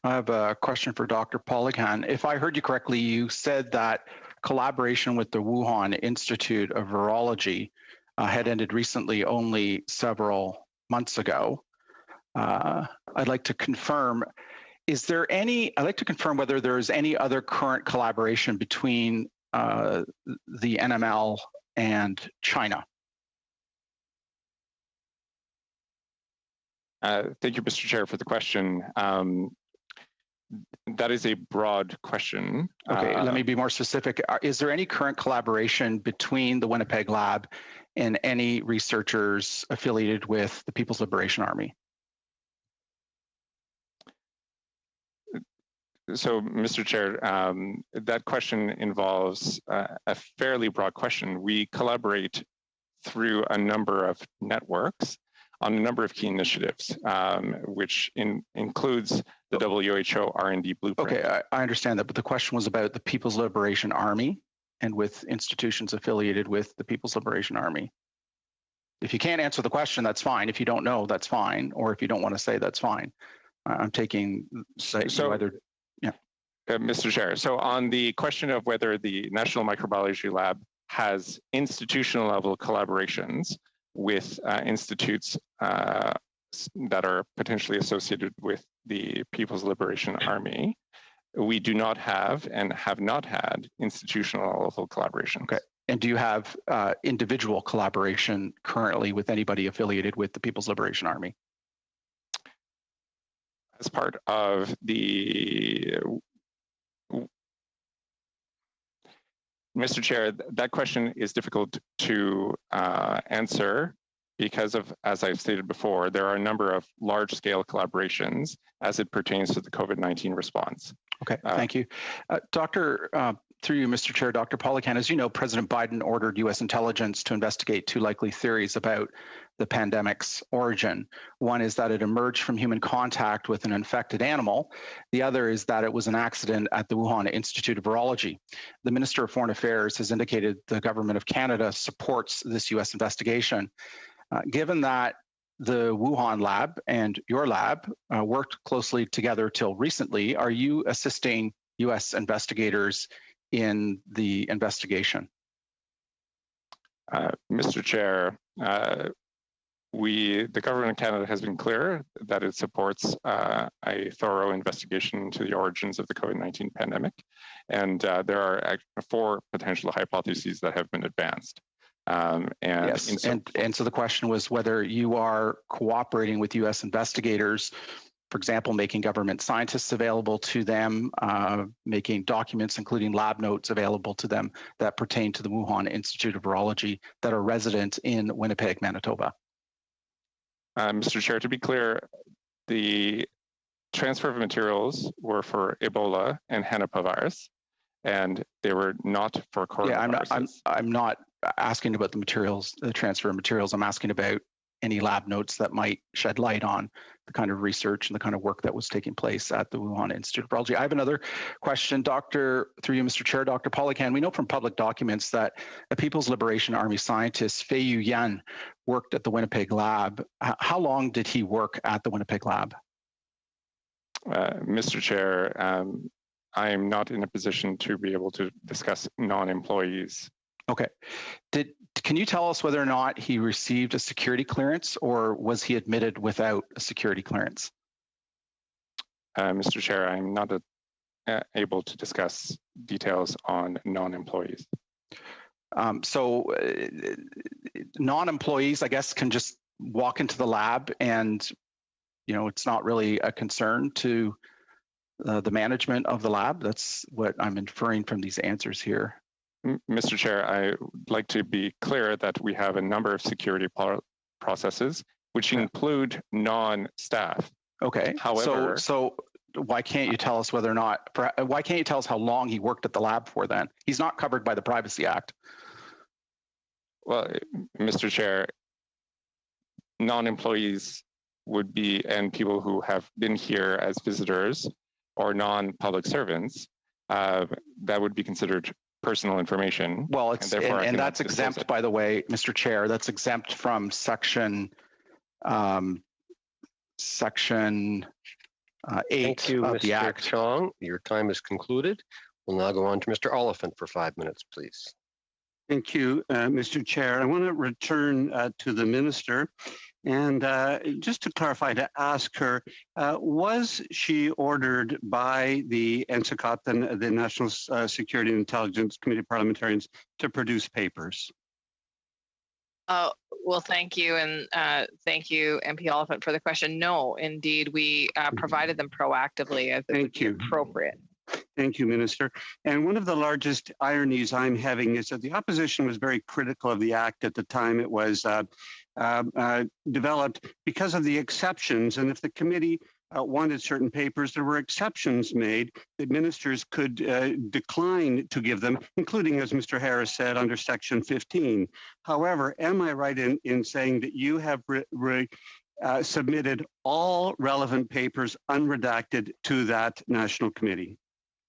I have a question for Dr. Poliquin. If I heard you correctly, you said that collaboration with the Wuhan Institute of Virology had ended recently, only several months ago. I'd like to confirm, I'd like to confirm whether there is any other current collaboration between the NML and China. Thank you, Mr. Chair, for the question. That is a broad question. Okay, let me be more specific. Is there any current collaboration between the Winnipeg Lab and any researchers affiliated with the People's Liberation Army? So, Mr. Chair, that question involves a fairly broad question. We collaborate through a number of networks on a number of key initiatives, which includes the WHO R&D blueprint. Okay, I understand that, but the question was about the People's Liberation Army and with institutions affiliated with the People's Liberation Army. If you can't answer the question, that's fine. If you don't know, that's fine. Or if you don't want to say, that's fine. I'm taking either. Mr. Chair, so on the question of whether the National Microbiology Lab has institutional level collaborations with institutes that are potentially associated with the People's Liberation Army, we do not have and have not had institutional level collaboration. Okay. And do you have individual collaboration currently with anybody affiliated with the People's Liberation Army? As part of the Mr. Chair, that question is difficult to answer because of, as I've stated before, there are a number of large-scale collaborations as it pertains to the COVID-19 response. Okay, thank you. Through you, Mr. Chair, Dr. Poliquin, as you know, President Biden ordered U.S. intelligence to investigate two likely theories about the pandemic's origin. One is that it emerged from human contact with an infected animal. The other is that it was an accident at the Wuhan Institute of Virology. The Minister of Foreign Affairs has indicated the government of Canada supports this U.S. investigation. Given that the Wuhan lab and your lab worked closely together till recently, are you assisting U.S. investigators in the investigation? Mr. Chair, the government of Canada has been clear that it supports a thorough investigation into the origins of the COVID-19 pandemic. And there are 4 potential hypotheses that have been advanced. And so the question was whether you are cooperating with U.S. investigators, for example, making government scientists available to them, making documents, including lab notes, available to them that pertain to the Wuhan Institute of Virology that are resident in Winnipeg, Manitoba. Mr. Chair, to be clear, the transfer of materials were for Ebola and Henipavirus, and they were not for coronaviruses. Yeah, I'm not asking about the materials, the transfer of materials. I'm asking about any lab notes that might shed light on the kind of research and the kind of work that was taking place at the Wuhan Institute of Virology. I have another question, through you, Mr. Chair, Dr. Poliquin. We know from public documents that a People's Liberation Army scientist, Feiyu Yan, worked at the Winnipeg lab. How long did he work at the Winnipeg lab? Mr. Chair, I am not in a position to be able to discuss non-employees. Okay. Can you tell us whether or not he received a security clearance, or was he admitted without a security clearance? Mr. Chair, I'm not able to discuss details on non-employees. So non-employees, I guess, can just walk into the lab and, it's not really a concern to the management of the lab. That's what I'm inferring from these answers here. Mr. Chair, I would like to be clear that we have a number of security processes, which include non-staff. Okay. However, so why can't you tell us whether or not, why can't you tell us how long he worked at the lab for then? He's not covered by the Privacy Act. Well, Mr. Chair, non-employees would be, and people who have been here as visitors or non-public servants, that would be considered personal information. Well, it's, and that's exempt, by the way, Mr. Chair, that's exempt from section 8 Thank you, of Mr. the Act. Chong. Your time is concluded. We'll now go on to Mr. Oliphant for 5 minutes, please. Thank you, Mr. Chair. I want to return to the minister and just to clarify, to ask her, was she ordered by the NSICOP, the National Security and Intelligence Committee parliamentarians, to produce papers? Well, thank you. And thank you, MP Oliphant, for the question. No, indeed, we provided them proactively as appropriate. Thank you, Minister. And one of the largest ironies I'm having is that the opposition was very critical of the Act at the time it was developed because of the exceptions. And if the committee wanted certain papers, there were exceptions made that ministers could decline to give them, including, as Mr. Harris said, under Section 15. However, am I right in saying that you have submitted all relevant papers unredacted to that national committee?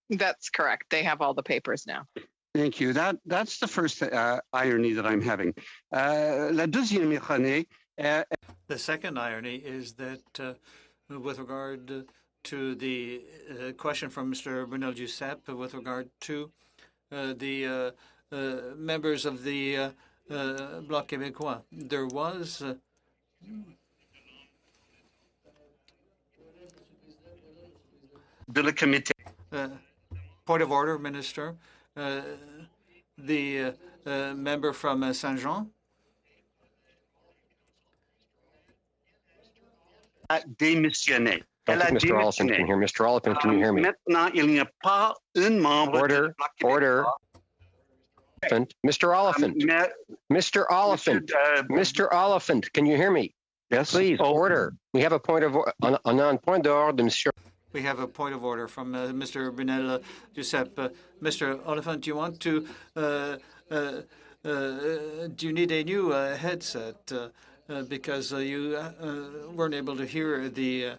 That's correct. They have all the papers now. Thank you. That's the first irony that I'm having. La deuxième ironie. The second irony is that with regard to the question from Mr. Brunel Giuseppe with regard to the members of the Bloc Québécois, there was de la comité. Point of order, Minister. The member from Saint-Jean. Démissionné. I think Mr. Oliphant can hear. Mr. Oliphant, can you hear me? Maintenant, il n'y a pas un membre. Order, order. Mr. Oliphant, Mr. Oliphant, Mr. Oliphant, can you hear me? Yes. Please, order. We have a point of on point d'ordre, Monsieur. We have a point of order from Mr. Brunel Giuseppe. Mr. Oliphant, do you want to, do you need a new headset? Because you weren't able to hear the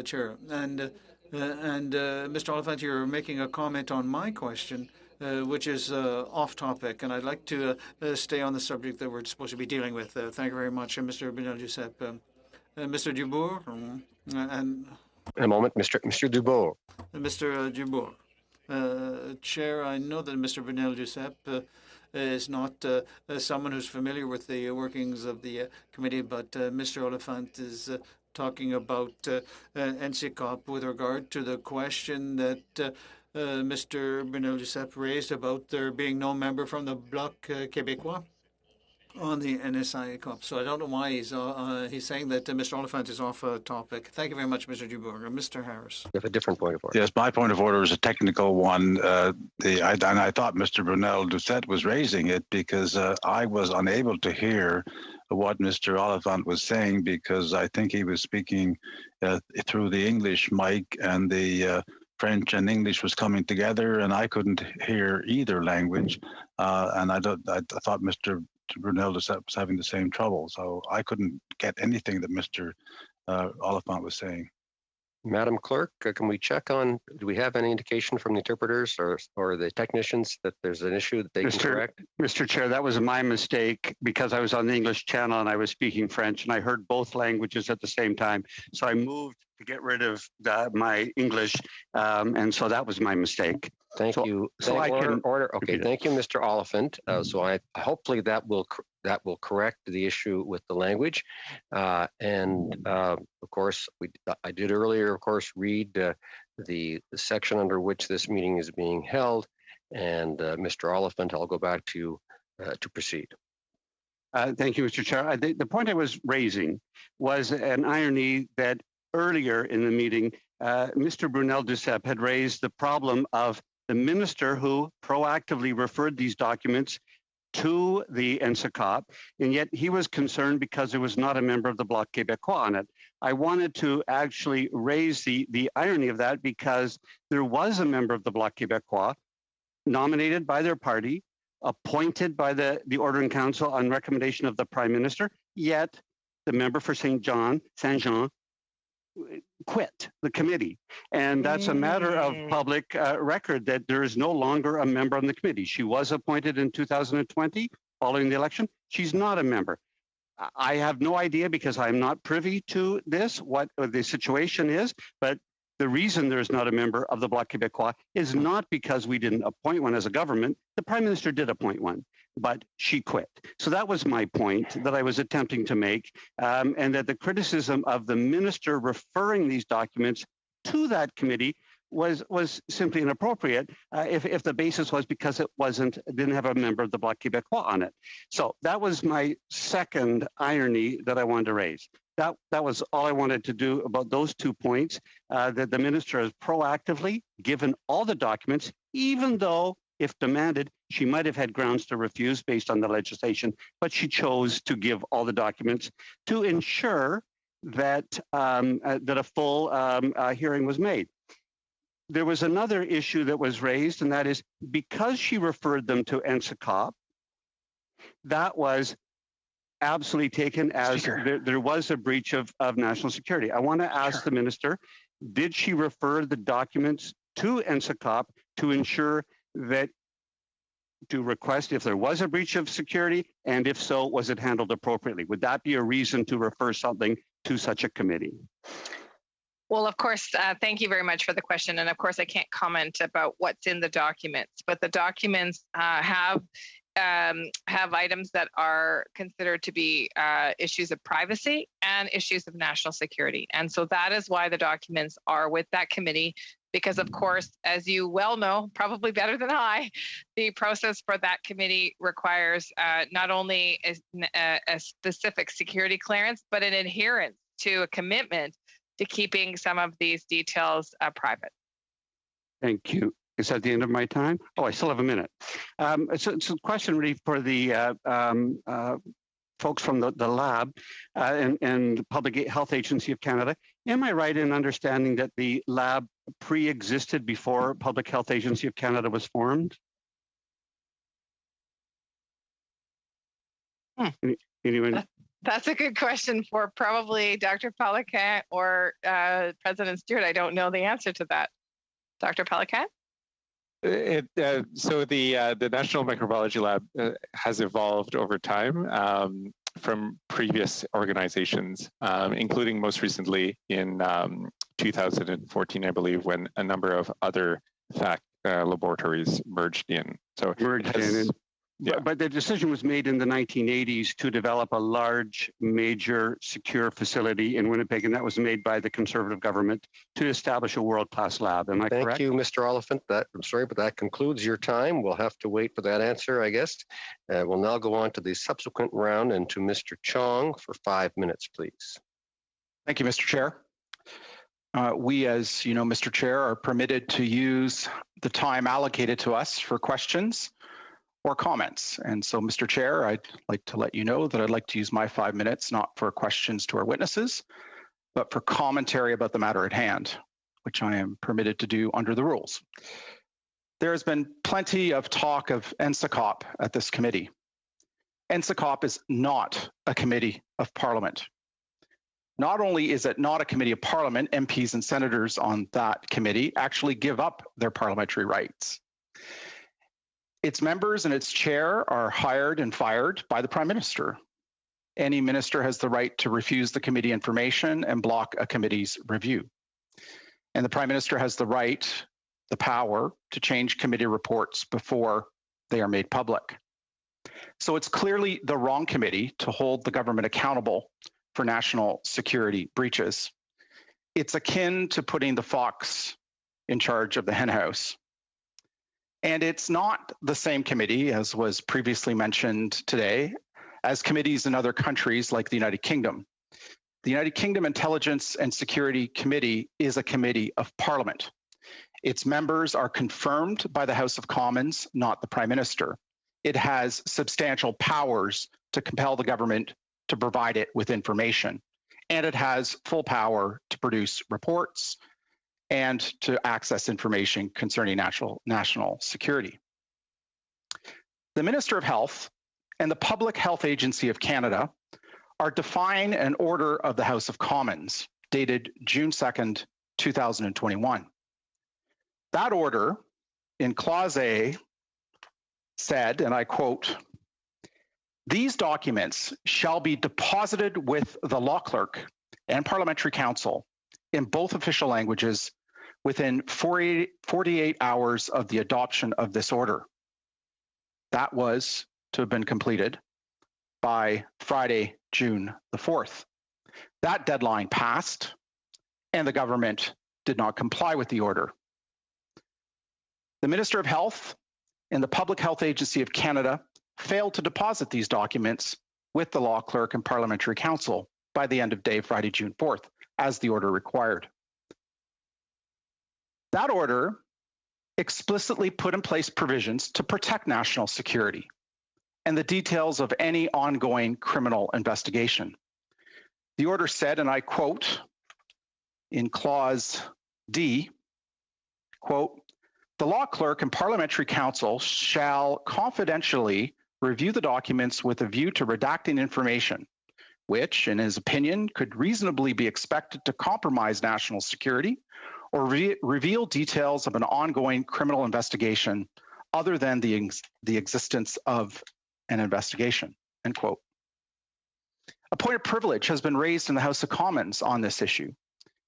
chair. And Mr. Oliphant, you're making a comment on my question, which is off topic, and I'd like to stay on the subject that we're supposed to be dealing with. Thank you very much, Mr. Brunel Giuseppe. Mr. Dubourg, and a moment, Mr. Dubourg. Mr. Dubourg. Chair, I know that Mr. Brunel Giuseppe is not someone who's familiar with the workings of the committee, but Mr. Oliphant is talking about NSICOP with regard to the question that Mr. Brunel Giuseppe raised about there being no member from the Bloc Québécois on the NSICOP. So I don't know why he's saying that Mr. Oliphant is off topic. Thank you very much, Mr. Dubourg. Mr. Harris. You have a different point of order. Yes, my point of order is a technical one. I thought Mr. Brunel Doucette was raising it because I was unable to hear what Mr. Oliphant was saying because I think he was speaking through the English mic and the French and English was coming together, and I couldn't hear either language. And I thought Mr. Brunel was having the same trouble, so I couldn't get anything that Mr. Oliphant was saying. Madam Clerk, can we check on, do we have any indication from the interpreters or the technicians that there's an issue that they can correct? Mr. Chair, that was my mistake because I was on the English channel and I was speaking French and I heard both languages at the same time. So I moved to get rid of my English, and so that was my mistake. Thank you. So I can order. Okay, thank you, Mr. Oliphant. So I hopefully that will correct the issue with the language. Of course, I did earlier, of course, read the section under which this meeting is being held. And Mr. Oliphant, I'll go back to you to proceed. Thank you, Mr. Chair. The point I was raising was an irony that earlier in the meeting, Mr. Brunel Doucette had raised the problem of the minister who proactively referred these documents to the NSICOP, and yet he was concerned because there was not a member of the Bloc Québécois on it. I wanted to actually raise the irony of that because there was a member of the Bloc Québécois nominated by their party, appointed by the Ordering Council on recommendation of the Prime Minister, yet the member for Saint-Jean quit the committee. And that's a matter of public record that there is no longer a member on the committee. She was appointed in 2020 following the election. She's not a member. I have no idea because I'm not privy to this, what the situation is, but the reason there's not a member of the Bloc Québécois is not because we didn't appoint one as a government. The Prime Minister did appoint one, but she quit. So that was my point that I was attempting to make, and that the criticism of the minister referring these documents to that committee was simply inappropriate if the basis was because it didn't have a member of the Bloc Québécois on it. So that was my second irony that I wanted to raise. That was all I wanted to do about those 2 points, that the minister has proactively given all the documents, even though if demanded, she might have had grounds to refuse based on the legislation, but she chose to give all the documents to ensure that, that a full hearing was made. There was another issue that was raised, and that is because she referred them to NSICOP, that was absolutely taken as there was a breach of national security. I want to ask the minister, did she refer the documents to NSICOP to ensure that, to request if there was a breach of security, and if so, was it handled appropriately? Would that be a reason to refer something to such a committee? Well, of course, thank you very much for the question. And of course, I can't comment about what's in the documents, but the documents have items that are considered to be issues of privacy and issues of national security. And so that is why the documents are with that committee, because of course, as you well know, probably better than I, the process for that committee requires not only a specific security clearance, but an adherence to a commitment to keeping some of these details private. Thank you. Is that the end of my time? Oh, I still have a minute. So it's a question really for the folks from the lab and Public Health Agency of Canada. Am I right in understanding that the lab pre-existed before Public Health Agency of Canada was formed? Anyone? That's a good question for probably Dr. Pelican or President Stewart. I don't know the answer to that. Dr. Pelican? So the National Microbiology Lab has evolved over time from previous organizations, including most recently in 2014, I believe, when a number of other laboratories merged in. So yeah. But the decision was made in the 1980s to develop a large, major, secure facility in Winnipeg, and that was made by the Conservative government to establish a world-class lab. Am I correct? Thank you, Mr. Oliphant. I'm sorry, but that concludes your time. We'll have to wait for that answer, I guess. We'll now go on to the subsequent round and to Mr. Chong for 5 minutes, please. Thank you, Mr. Chair. We, as you know, Mr. Chair, are permitted to use the time allocated to us for questions or comments. And so, Mr. Chair, I'd like to let you know that I'd like to use my 5 minutes not for questions to our witnesses, but for commentary about the matter at hand, which I am permitted to do under the rules. There has been plenty of talk of NSICOP at this committee. NSICOP is not a committee of Parliament. Not only is it not a committee of Parliament, MPs and senators on that committee actually give up their parliamentary rights. Its members and its chair are hired and fired by the Prime Minister. Any minister has the right to refuse the committee information and block a committee's review. And the Prime Minister has the right, the power, to change committee reports before they are made public. So it's clearly the wrong committee to hold the government accountable for national security breaches. It's akin to putting the fox in charge of the henhouse. And it's not the same committee, as was previously mentioned today, as committees in other countries like the United Kingdom. The United Kingdom Intelligence and Security Committee is a committee of Parliament. Its members are confirmed by the House of Commons, not the Prime Minister. It has substantial powers to compel the government to provide it with information. and it has full power to produce reports and to access information concerning national security. The Minister of Health and the Public Health Agency of Canada are defying an order of the House of Commons dated June 2nd, 2021. That order in Clause A said, and I quote, "These documents shall be deposited with the law clerk and parliamentary council in both official languages within 48 hours of the adoption of this order." That was to have been completed by Friday, June the 4th. That deadline passed, and the government did not comply with the order. The Minister of Health and the Public Health Agency of Canada failed to deposit these documents with the law clerk and parliamentary council by the end of day, Friday, June 4th, as the order required. That order explicitly put in place provisions to protect national security and the details of any ongoing criminal investigation. The order said, and I quote in Clause D, quote, "The law clerk and parliamentary council shall confidentially review the documents with a view to redacting information, which, in his opinion, could reasonably be expected to compromise national security or reveal details of an ongoing criminal investigation other than the existence of an investigation," end quote. A point of privilege has been raised in the House of Commons on this issue,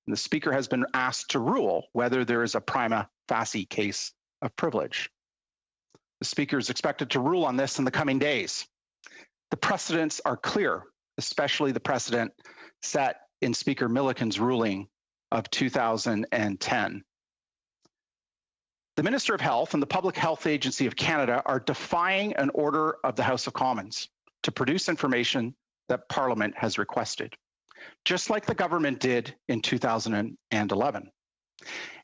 and the Speaker has been asked to rule whether there is a prima facie case of privilege. The Speaker is expected to rule on this in the coming days. The precedents are clear, especially the precedent set in Speaker Milliken's ruling of 2010. The Minister of Health and the Public Health Agency of Canada are defying an order of the House of Commons to produce information that Parliament has requested, just like the government did in 2011.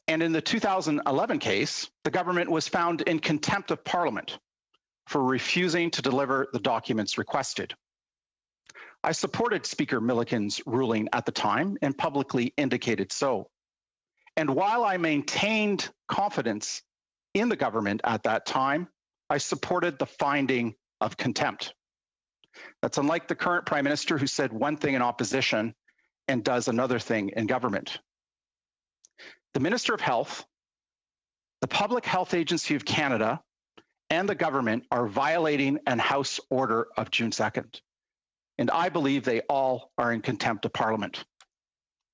And in the 2011 case, the government was found in contempt of Parliament for refusing to deliver the documents requested. I supported Speaker Milliken's ruling at the time and publicly indicated so. And while I maintained confidence in the government at that time, I supported the finding of contempt. That's unlike the current Prime Minister, who said one thing in opposition and does another thing in government. The Minister of Health, the Public Health Agency of Canada, and the government are violating an House order of June 2nd. And I believe they all are in contempt of Parliament.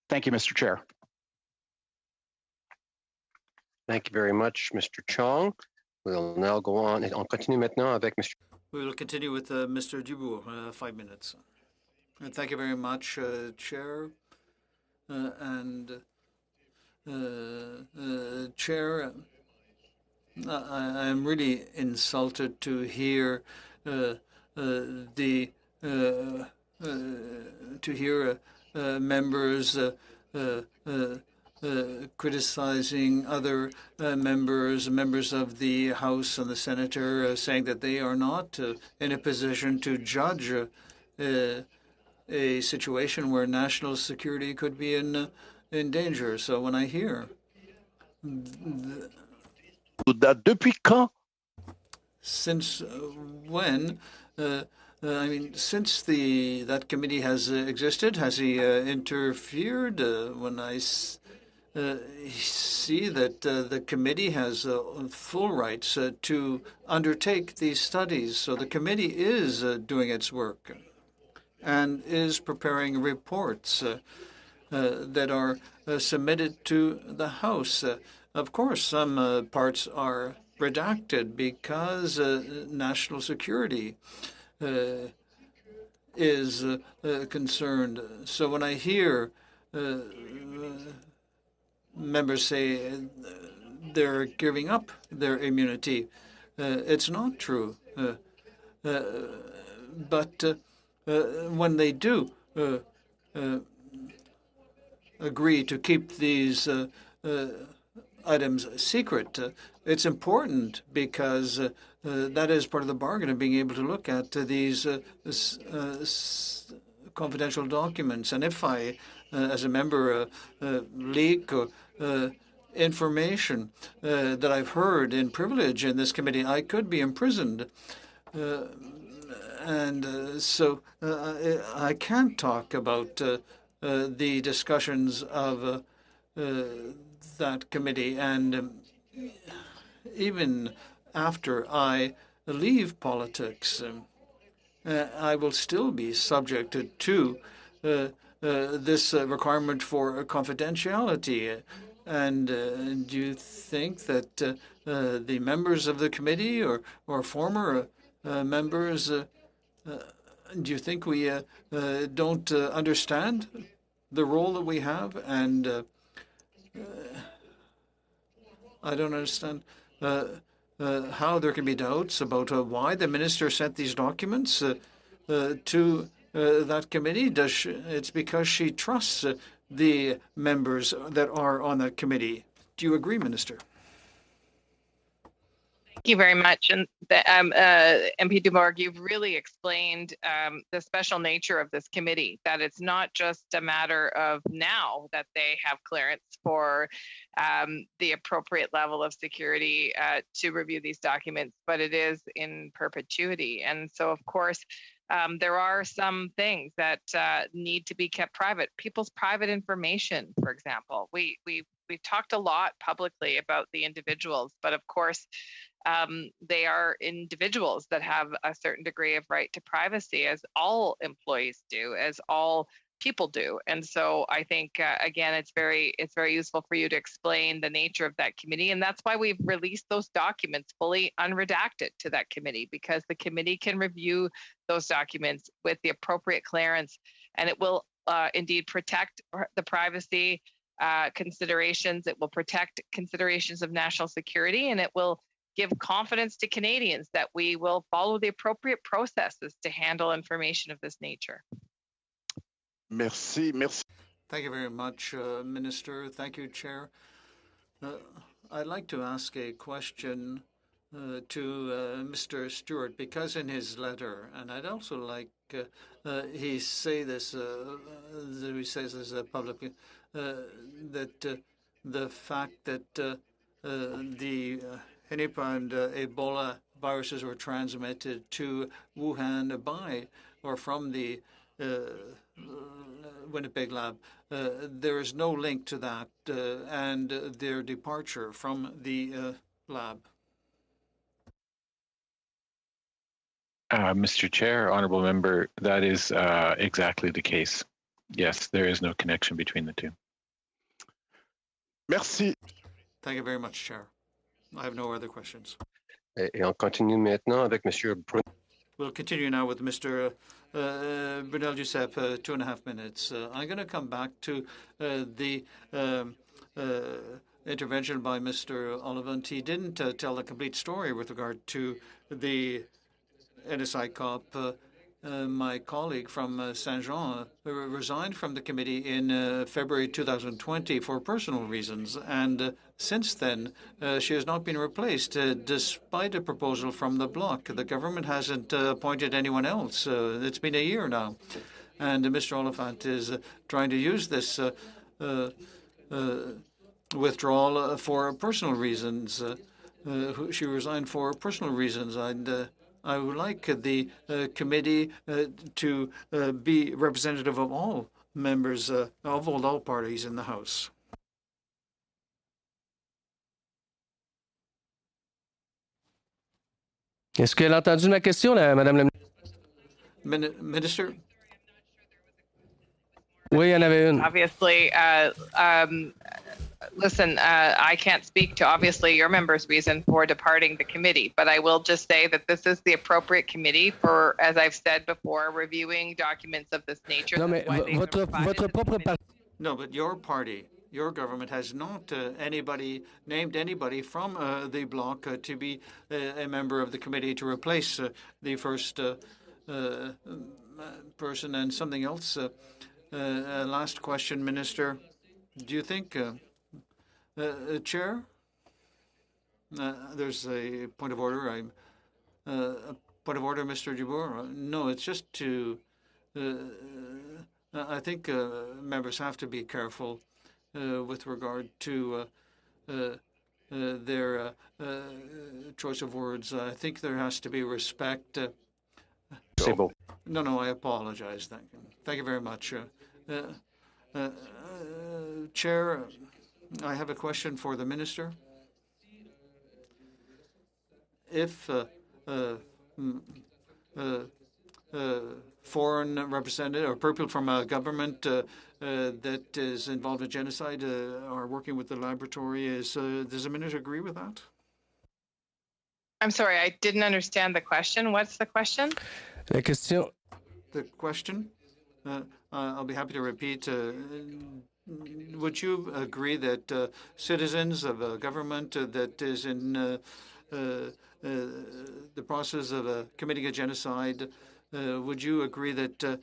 Thank you, Mr. Chair. Thank you very much, Mr. Chong. We'll now go on. On continue maintenant avec Mr. We will continue with Mr. Dubourg, 5 minutes. Thank you very much, Chair. Chair, I'm really insulted to hear members criticizing other members of the House and the Senator, saying that they are not in a position to judge a situation where national security could be in danger. So when I hear depuis quand? Since when? I mean, since that committee has existed, has he interfered? When I see that the committee has full rights to undertake these studies, so the committee is doing its work and is preparing reports that are submitted to the House. Of course, some parts are redacted because national security is concerned. So when I hear members say they're giving up their immunity, it's not true. But when they do agree to keep these items secret, it's important because that is part of the bargain of being able to look at these confidential documents. And if I, as a member, leak information that I've heard in privilege in this committee, I could be imprisoned. So I can't talk about the discussions of that committee. And even after I leave politics, I will still be subject to this requirement for confidentiality. And do you think that the members of the committee or former members, do you think we don't understand the role that we have? And I don't understand how there can be doubts about why the minister sent these documents to that committee. It's because she trusts the members that are on that committee. Do you agree, Minister? Thank you very much. And MP Dubourg, you've really explained the special nature of this committee, that it's not just a matter of now that they have clearance for the appropriate level of security to review these documents, but it is in perpetuity. And so, of course, there are some things that need to be kept private. People's private information, for example. We've talked a lot publicly about the individuals, but of course, they are individuals that have a certain degree of right to privacy, as all employees do, as all people do. And so I think, again, it's very useful for you to explain the nature of that committee. And that's why we've released those documents fully unredacted to that committee, because the committee can review those documents with the appropriate clearance, and it will indeed protect the privacy considerations. It will protect considerations of national security, and it will give confidence to Canadians that we will follow the appropriate processes to handle information of this nature. Merci. Thank you very much, Minister. Thank you, Chair. I'd like to ask a question to Mr. Stewart, because in his letter, and I'd also like he says this publicly, that the fact that the Nipah and Ebola viruses were transmitted to Wuhan by or from the Winnipeg lab. There is no link to that and their departure from the lab. Mr. Chair, honorable member, that is exactly the case. Yes, there is no connection between the two. Merci. Thank you very much, Chair. I have no other questions. Et on continue maintenant avec Monsieur Brunel. We'll continue now with Mr. Brunel Giuseppe, 2.5 minutes. I'm going to come back to the intervention by Mr. Ollivant. He didn't tell the complete story with regard to the NSI COP. My colleague from Saint-Jean resigned from the committee in February 2020 for personal reasons, and since then she has not been replaced, despite a proposal from the Bloc. The government hasn't appointed anyone else. It's been a year now, and Mr. Ollivant is trying to use this withdrawal for personal reasons. She resigned for personal reasons, and I would like the committee to be representative of all members of all parties in the House. Est-ce qu'elle a entendu ma question, Madame la Minister? Oui, il y en avait une. Obviously, listen, I can't speak to obviously your member's reason for departing the committee, but I will just say that this is the appropriate committee for, as I've said before, reviewing documents of this nature. No, mais votre propre parti. No, but your party, your government has not named anybody from the Bloc to be a member of the committee to replace the first person. And something else. Last question, Minister. Do you think, Chair? There's a point of order. A point of order, Mr. Dubourg. No, it's just to I think members have to be careful with regard to their choice of words. I think there has to be respect. No, I apologize. Thank you very much. Chair, I have a question for the minister. If foreign representative or people from a government that is involved in genocide are working with the laboratory, does the minister agree with that? I'm sorry, I didn't understand the question. What's the question? La question. The question, I'll be happy to repeat. Would you agree that citizens of a government that is in the process of committing a genocide, would you agree that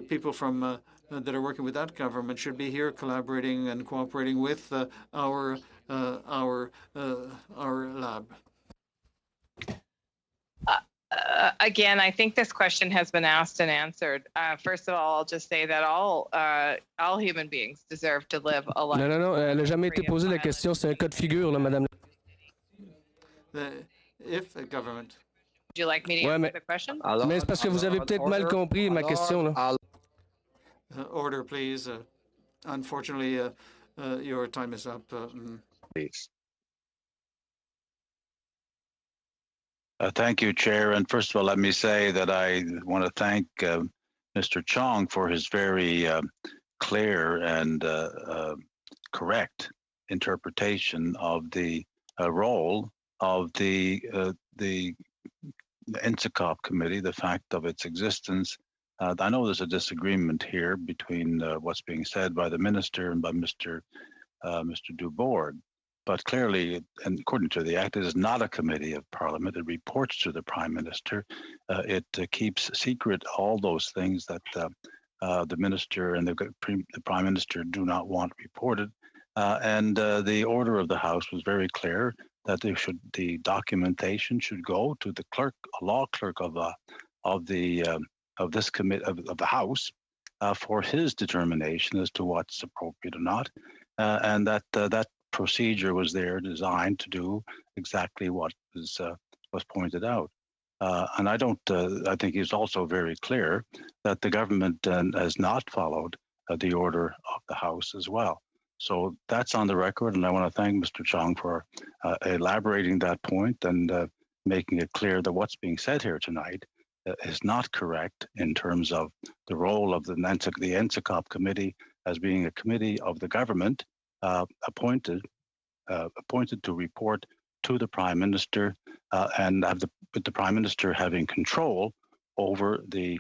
people from that are working with that government should be here collaborating and cooperating with our lab? Again, I think this question has been asked and answered. First of all, I'll just say that all human beings deserve to live a life. Non, elle n'a jamais été posée la question. C'est un cas de figure, là, madame. If a government. Would you like me to answer the question? Mais c'est parce que vous avez peut-être mal compris ma question, là. Order, please. Unfortunately, your time is up. Please. Thank you, Chair. And first of all, let me say that I want to thank Mr. Chong for his very clear and correct interpretation of the role of the NCCOP committee, the fact of its existence. I know there's a disagreement here between what's being said by the minister and by Mr. Dubord. But clearly, and according to the Act, it is not a committee of Parliament. It reports to the Prime Minister. It keeps secret all those things that the Minister and the Prime Minister do not want reported. And the order of the House was very clear that the documentation should go to the clerk, a law clerk of this committee of the House for his determination as to what's appropriate or not, and that procedure was there designed to do exactly what was pointed out. And I think it's also very clear that the government has not followed the order of the House as well. So that's on the record, and I want to thank Mr. Chong for elaborating that point and making it clear that what's being said here tonight is not correct in terms of the role of the NCCOP committee as being a committee of the government appointed to report to the Prime Minister and with the Prime Minister having control over the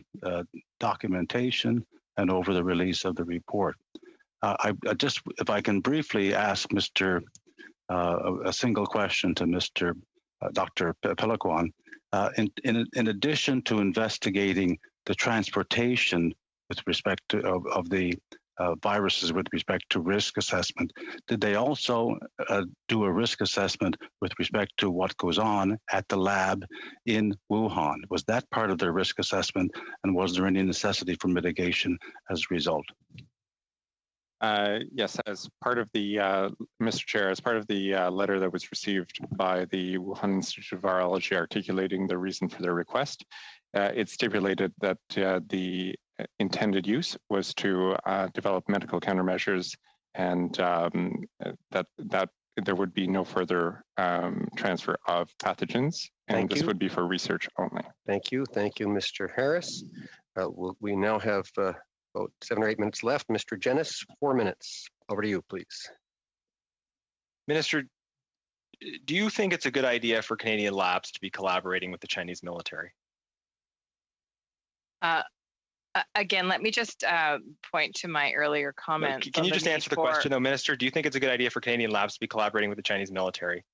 documentation and over the release of the report. I just, if I can briefly ask a single question to Mr. Dr. Péloquin, in addition to investigating the transportation with respect to of the viruses with respect to risk assessment, did they also do a risk assessment with respect to what goes on at the lab in Wuhan? Was that part of their risk assessment, and was there any necessity for mitigation as a result? Yes, as part of the, Mr. Chair, as part of the letter that was received by the Wuhan Institute of Virology articulating the reason for their request, it stipulated that the intended use was to develop medical countermeasures, and that there would be no further transfer of pathogens, and this would be for research only. Thank you, Mr. Harris. We now have about 7 or 8 minutes left. Mr. Genis, 4 minutes. Over to you, please. Minister, do you think it's a good idea for Canadian labs to be collaborating with the Chinese military? Again, let me just point to my earlier comment. Can you just answer the question, though, Minister? Do you think it's a good idea for Canadian labs to be collaborating with the Chinese military?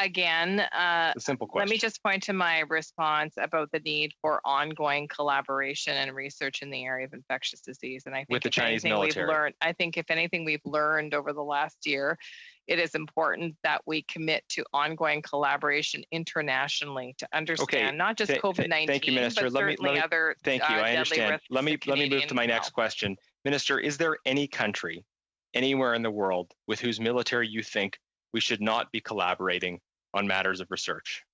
Again, A simple question. let me just point to my response about the need for ongoing collaboration and research in the area of infectious disease. And I think with the Chinese military. I think if anything we've learned over the last year, it is important that we commit to ongoing collaboration internationally to understand not just COVID-19, thank you, Minister. but certainly other thank you. I understand. risks Let me move to my next question. Minister, is there any country anywhere in the world with whose military you think we should not be collaborating on matters of research?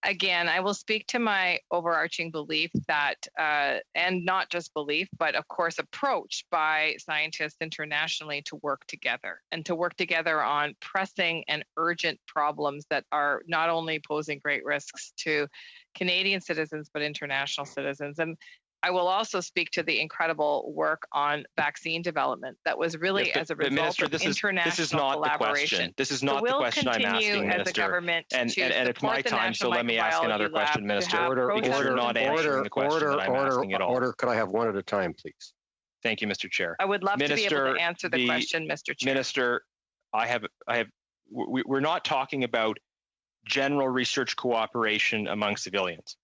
Again, I will speak to my overarching belief that, and not just belief, but of course, approach by scientists internationally to work together and to work together on pressing and urgent problems that are not only posing great risks to Canadian citizens, but international citizens. And I will also speak to the incredible work on vaccine development that was really as a result Minister, of international this is not collaboration. This is not the question I'm asking, Minister. As a government and it's my time, so let me ask another question, Minister. You're not answering the question that I'm asking at all. Order. Could I have one at a time, please? Thank you, Mr. Chair. I would love to be able to answer the question, Mr. Chair. Minister, we're not talking about general research cooperation among civilians.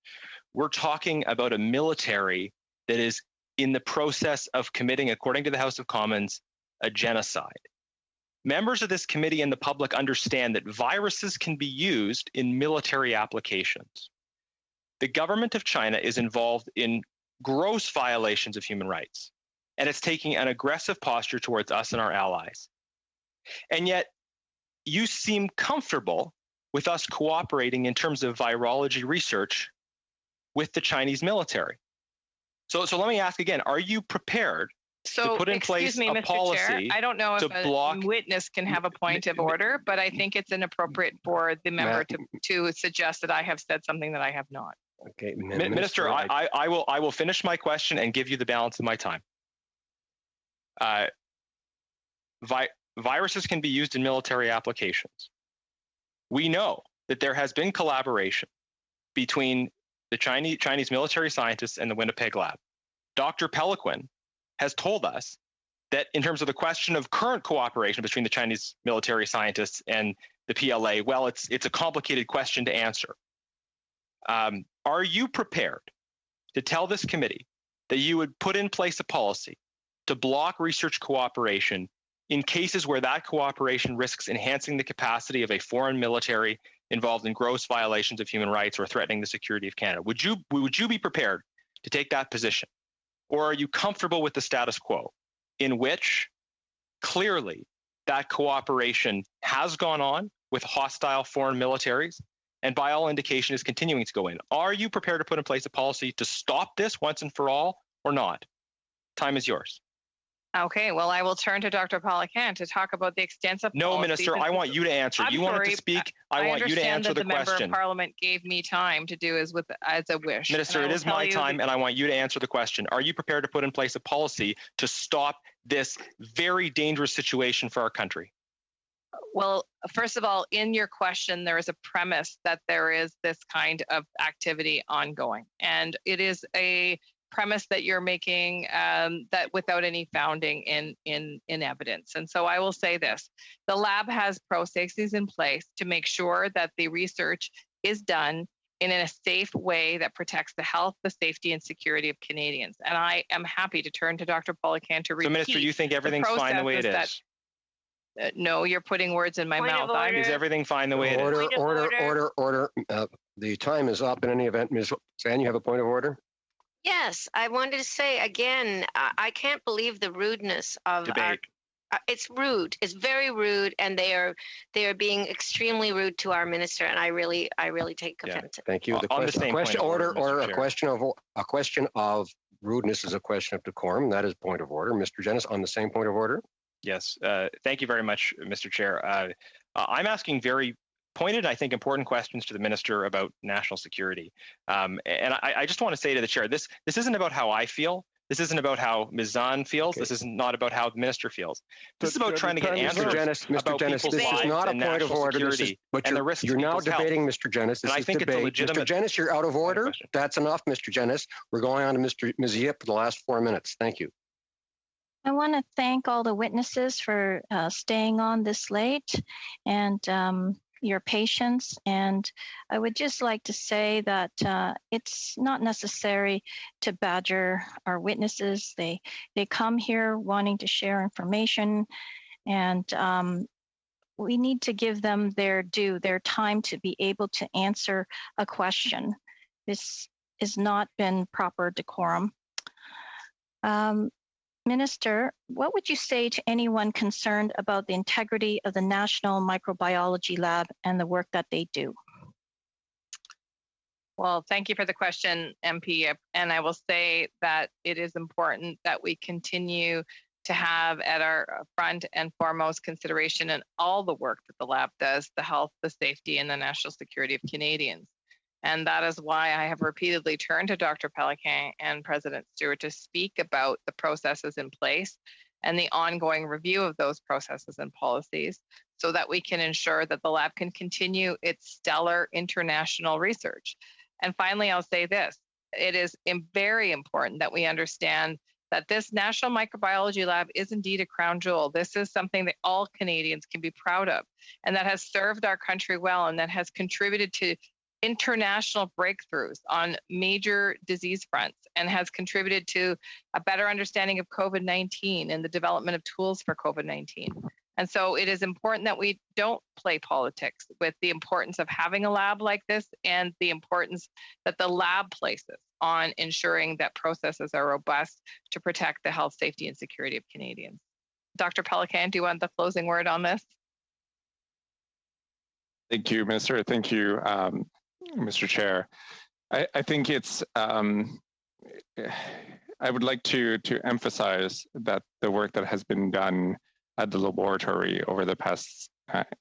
We're talking about a military that is in the process of committing, according to the House of Commons, a genocide. Members of this committee and the public understand that viruses can be used in military applications. The government of China is involved in gross violations of human rights, and it's taking an aggressive posture towards us and our allies. And yet, you seem comfortable with us cooperating in terms of virology research with the Chinese military. So let me ask again, are you prepared to put in place a policy? I don't know if a witness can have a point of order, but I think it's inappropriate for the member to suggest that I have said something that I have not. Okay, Minister, I will finish my question and give you the balance of my time. Viruses can be used in military applications. We know that there has been collaboration between the Chinese military scientists and the Winnipeg lab. Dr. Pelequin has told us that in terms of the question of current cooperation between the Chinese military scientists and the PLA, well, it's a complicated question to answer. Are you prepared to tell this committee that you would put in place a policy to block research cooperation in cases where that cooperation risks enhancing the capacity of a foreign military involved in gross violations of human rights or threatening the security of Canada? Would you be prepared to take that position? Or are you comfortable with the status quo in which clearly that cooperation has gone on with hostile foreign militaries and by all indication is continuing to go in? Are you prepared to put in place a policy to stop this once and for all or not? Time is yours. Okay, well, I will turn to Dr. Pelequin to talk about the extensive No, Minister, I want you to answer. You wanted to speak. I want you to answer the question. The member of Parliament gave me time to do as a wish. Minister, it is my time, and I want you to answer the question. Are you prepared to put in place a policy to stop this very dangerous situation for our country? Well, first of all, in your question, there is a premise that there is this kind of activity ongoing, and it is a premise that you're making that without any founding in evidence. And so I will say this, the lab has processes in place to make sure that the research is done in a safe way that protects the health, the safety, and security of Canadians. And I am happy to turn to Dr. Pelequin to repeat. So, Minister, you think everything's fine the way it is? No, you're putting words in my mouth. Is everything fine the way it is? Order. The time is up in any event. Ms. San, you have a point of order? Yes, I wanted to say again, I can't believe the rudeness of debate. It's rude. It's very rude, and they are being extremely rude to our minister, and I really take offense. Thank you. A question of rudeness is a question of decorum. That is point of order. Mr. Genis, on the same point of order. Yes. Thank you very much, Mr. Chair. I'm asking very pointed, I think, important questions to the minister about national security. And I just want to say to the chair, this isn't about how I feel. This isn't about how Ms. Zahn feels. Okay. This is not about how the minister feels. This is about trying to get answers about people's lives and national security. This is not a point of order. You're now debating Mr. Genis. I think it's a legitimate. Mr. Genis, you're out of order. That's enough, Mr. Genis. We're going on to Ms. Yip for the last 4 minutes. Thank you. I want to thank all the witnesses for staying on this late. And your patience, and I would just like to say that it's not necessary to badger our witnesses. They come here wanting to share information, and we need to give them their due, their time to be able to answer a question. This has not been proper decorum. Minister, what would you say to anyone concerned about the integrity of the National Microbiology Lab and the work that they do? Well, thank you for the question, MP. And I will say that it is important that we continue to have at our front and foremost consideration in all the work that the lab does, the health, the safety, and the national security of Canadians. And that is why I have repeatedly turned to Dr. Pelican and President Stewart to speak about the processes in place and the ongoing review of those processes and policies so that we can ensure that the lab can continue its stellar international research. And finally, I'll say this. It is very important that we understand that this National Microbiology Lab is indeed a crown jewel. This is something that all Canadians can be proud of and that has served our country well and that has contributed to international breakthroughs on major disease fronts and has contributed to a better understanding of COVID-19 and the development of tools for COVID-19. And so it is important that we don't play politics with the importance of having a lab like this and the importance that the lab places on ensuring that processes are robust to protect the health, safety, and security of Canadians. Dr. Pelican, do you want the closing word on this? Thank you, Minister. Thank you, Mr. Chair. I think it's, I would like to emphasize that the work that has been done at the laboratory over the past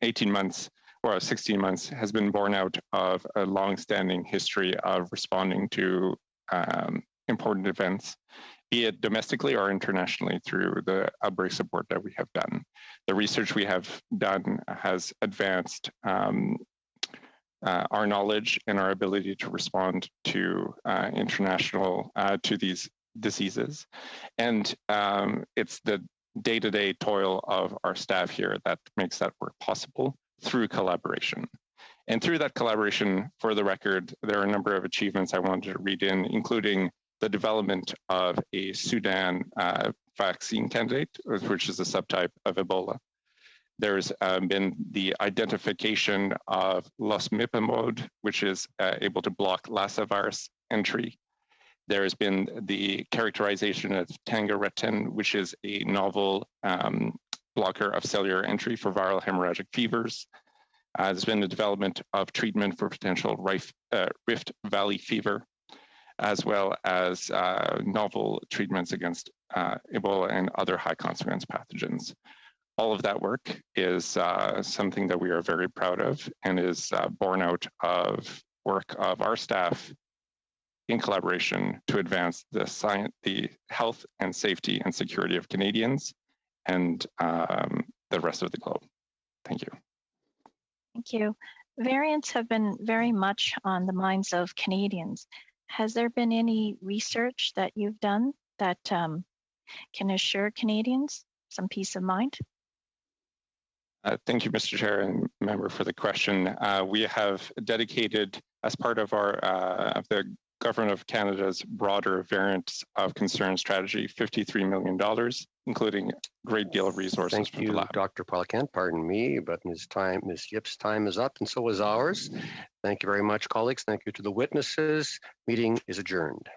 18 months or 16 months has been born out of a long-standing history of responding to important events, be it domestically or internationally through the outbreak support that we have done. The research we have done has advanced our knowledge and our ability to respond to to these diseases. And it's the day-to-day toil of our staff here that makes that work possible through collaboration. And through that collaboration, for the record, there are a number of achievements I wanted to read in, including the development of a Sudan vaccine candidate, which is a subtype of Ebola. There's been the identification of losmapimod, which is able to block Lassa virus entry. There has been the characterization of tangeretin, which is a novel blocker of cellular entry for viral hemorrhagic fevers. There's been the development of treatment for potential Rift Valley fever, as well as novel treatments against Ebola and other high consequence pathogens. All of that work is something that we are very proud of and is born out of work of our staff in collaboration to advance the science, the health and safety and security of Canadians and the rest of the globe. Thank you. Thank you. Variants have been very much on the minds of Canadians. Has there been any research that you've done that can assure Canadians some peace of mind? Thank you, Mr. Chair and member, for the question. We have dedicated, as part of our the Government of Canada's broader variants of concern strategy, $53 million, including a great deal of resources. Thank you, Dr. Pelican. Pardon me, but Ms. Yip's time is up, and so is ours. Thank you very much, colleagues. Thank you to the witnesses. Meeting is adjourned.